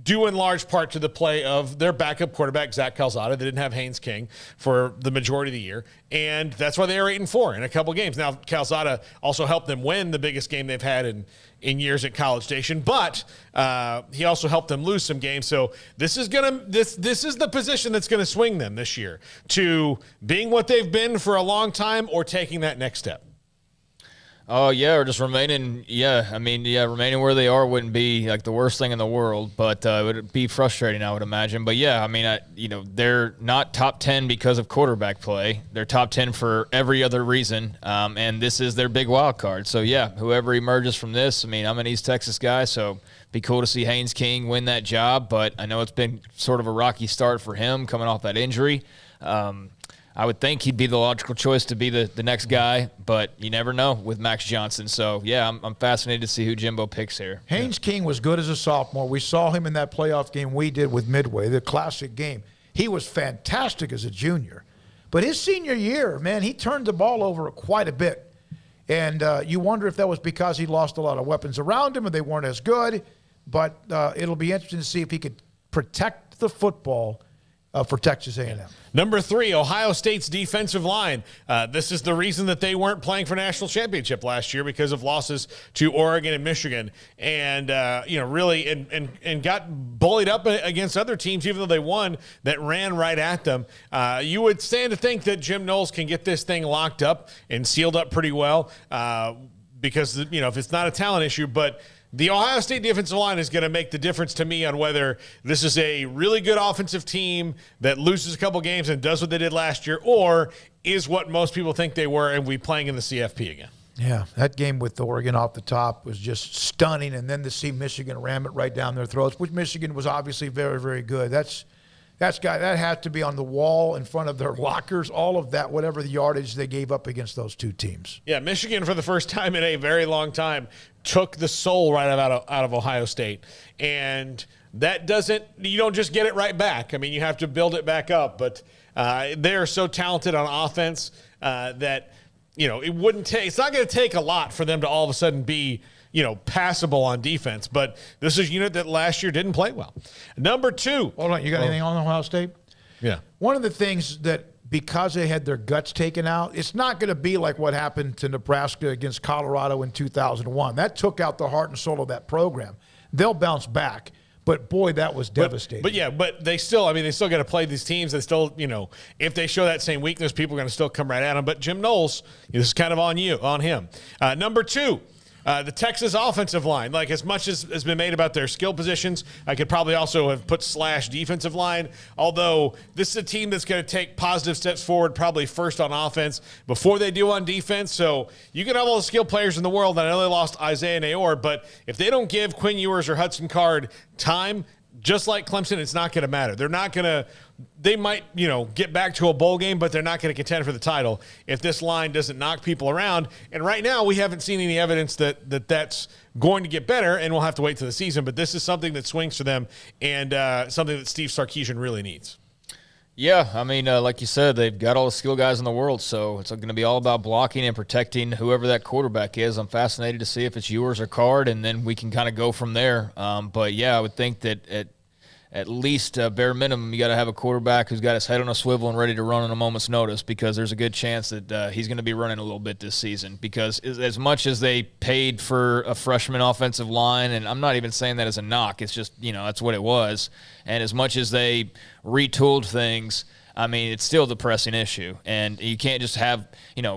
due in large part to the play of their backup quarterback, Zach Calzada. They didn't have Haynes King for the majority of the year, and that's why they were 8-4 in a couple games. Now, Calzada also helped them win the biggest game they've had in years at College Station, but he also helped them lose some games. So this is the position that's going to swing them this year to being what they've been for a long time or taking that next step. Oh, yeah, or just remaining. Yeah, I mean, remaining where they are wouldn't be like the worst thing in the world, but it would be frustrating, I would imagine. But yeah, I mean, they're not top 10 because of quarterback play. They're top 10 for every other reason, and this is their big wild card. So yeah, whoever emerges from this, I mean, I'm an East Texas guy, so be cool to see Haynes King win that job. But I know it's been sort of a rocky start for him coming off that injury. I would think he'd be the logical choice to be the next guy, but you never know with Max Johnson. So, yeah, I'm fascinated to see who Jimbo picks here. Haynes King was good as a sophomore. We saw him in that playoff game we did with Midway, the classic game. He was fantastic as a junior. But his senior year, man, he turned the ball over quite a bit. And you wonder if that was because he lost a lot of weapons around him and they weren't as good. But it'll be interesting to see if he could protect the football for Texas A&M. Number 3, Ohio State's defensive line. This is the reason that they weren't playing for national championship last year because of losses to Oregon and Michigan, and really and got bullied up against other teams, even though they won, that ran right at them. You would stand to think that Jim Knowles can get this thing locked up and sealed up pretty well because if it's not a talent issue, but the Ohio State defensive line is going to make the difference to me on whether this is a really good offensive team that loses a couple games and does what they did last year, or is what most people think they were and we playing in the CFP again. Yeah, that game with Oregon off the top was just stunning, and then to see Michigan ram it right down their throats, which Michigan was obviously very, very good. That had to be on the wall in front of their lockers, all of that, whatever the yardage they gave up against those two teams. Yeah, Michigan for the first time in a very long time took the soul right out of Ohio State. And that you don't just get it right back. I mean, you have to build it back up. But they're so talented on offense that, it wouldn't take – it's not going to take a lot for them to all of a sudden be – passable on defense. But this is a unit that last year didn't play well. Number 2. Hold on. You got anything on Ohio State? Yeah. One of the things that because they had their guts taken out, it's not going to be like what happened to Nebraska against Colorado in 2001. That took out the heart and soul of that program. They'll bounce back. But, boy, that was devastating. But they still got to play these teams. They still, if they show that same weakness, people are going to still come right at them. But Jim Knowles, this is kind of on him. Number 2. The Texas offensive line, like as much as has been made about their skill positions, I could probably also have put / defensive line, although this is a team that's going to take positive steps forward probably first on offense before they do on defense. So you can have all the skill players in the world, and I know they lost Isaiah Nayor, but if they don't give Quinn Ewers or Hudson Card time, just like Clemson, it's not going to matter. They're not going to – they might, get back to a bowl game, but they're not going to contend for the title if this line doesn't knock people around. And right now we haven't seen any evidence that's going to get better, and we'll have to wait till the season. But this is something that swings for them and something that Steve Sarkisian really needs. Yeah, I mean, like you said, they've got all the skill guys in the world, so it's going to be all about blocking and protecting whoever that quarterback is. I'm fascinated to see if it's Ewers or Card, and then we can kind of go from there. But, yeah, I would think that at least bare minimum, you got to have a quarterback who's got his head on a swivel and ready to run on a moment's notice, because there's a good chance that he's going to be running a little bit this season. Because as much as they paid for a freshman offensive line, and I'm not even saying that as a knock, it's just, that's what it was. And as much as they retooled things, I mean, it's still the pressing issue. And you can't just have,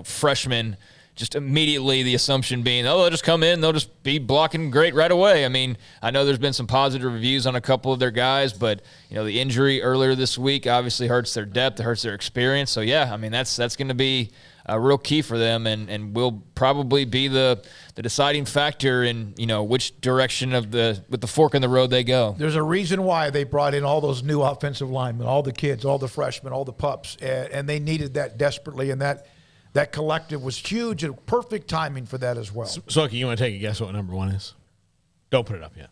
freshmen just immediately the assumption being, they'll just come in, they'll just be blocking great right away. I mean, I know there's been some positive reviews on a couple of their guys, but, the injury earlier this week obviously hurts their depth, it hurts their experience. So, yeah, I mean, that's going to be a real key for them and will probably be the deciding factor in, which direction with the fork in the road they go. There's a reason why they brought in all those new offensive linemen, all the kids, all the freshmen, all the pups, and they needed that desperately, and that collective was huge and perfect timing for that as well. Smoaky, you want to take a guess what number 1 is? Don't put it up yet.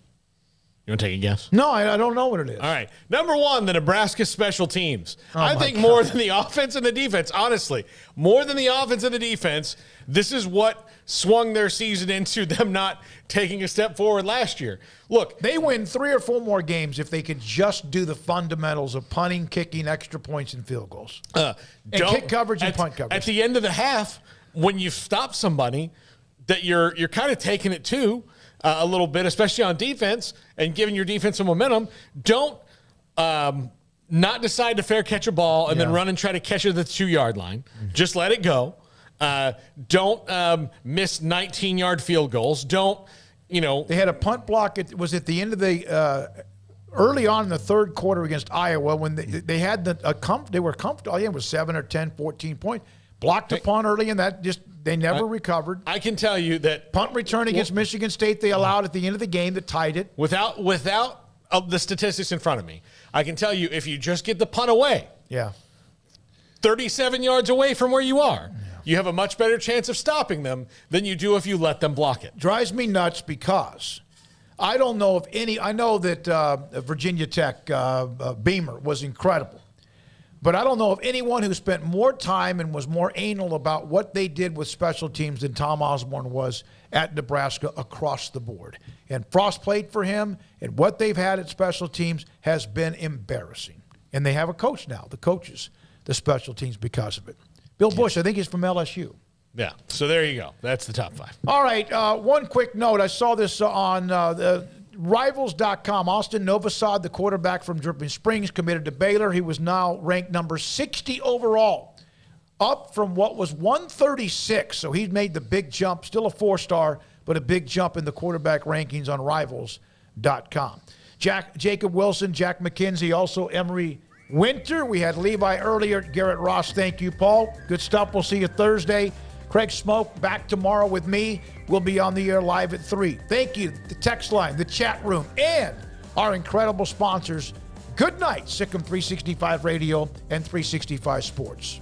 You want to take a guess? No, I don't know what it is. All right. Number 1, the Nebraska special teams. I think God. More than the offense and the defense, honestly, more than the offense and the defense, this is what swung their season into them not taking a step forward last year. Look, they win 3 or 4 more games if they could just do the fundamentals of punting, kicking, extra points, and field goals. And kick coverage and punt coverage. At the end of the half, when you stop somebody that you're kind of taking it to a little bit, especially on defense, and giving your defense some momentum, don't not decide to fair catch a ball and then run and try to catch it at the 2-yard line. Mm-hmm. Just let it go. Don't miss 19-yard field goals. Don't, They had a punt block. It was at the end of the early on in the third quarter against Iowa when they had they were comfortable. It was 7 or 10, 14 points. Blocked a punt early, and that just they never recovered. I can tell you that punt return against Michigan State they allowed at the end of the game that tied it. Without the statistics in front of me, I can tell you if you just get the punt away, 37 yards away from where you are. You have a much better chance of stopping them than you do if you let them block it. Drives me nuts because I don't know if any – I know that Virginia Tech Beamer was incredible. But I don't know of anyone who spent more time and was more anal about what they did with special teams than Tom Osborne was at Nebraska across the board. And Frost played for him, and what they've had at special teams has been embarrassing. And they have a coach now, the coaches, the special teams because of it. Bill Bush, I think he's from LSU. Yeah, so there you go. That's the top 5. All right, one quick note. I saw this on the Rivals.com. Austin Novosad, the quarterback from Dripping Springs, committed to Baylor. He was now ranked number 60 overall, up from what was 136. So he's made the big jump, still a 4-star, but a big jump in the quarterback rankings on Rivals.com. Jacob Wilson, Jack McKenzie, also Emory Winter. We had Levi earlier. Garrett Ross, thank you, Paul. Good stuff. We'll see you Thursday. Craig Smoak back tomorrow with me. We'll be on the air live at 3. Thank you, the text line, the chat room, and our incredible sponsors. Good night, Sikkim 365 Radio and 365 Sports.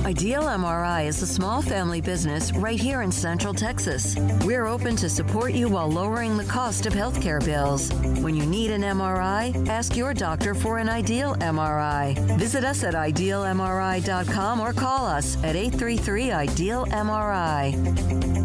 Ideal MRI is a small family business right here in Central Texas. We're open to support you while lowering the cost of healthcare bills. When you need an MRI, ask your doctor for an Ideal MRI. Visit us at idealmri.com or call us at 833-IDEAL-MRI.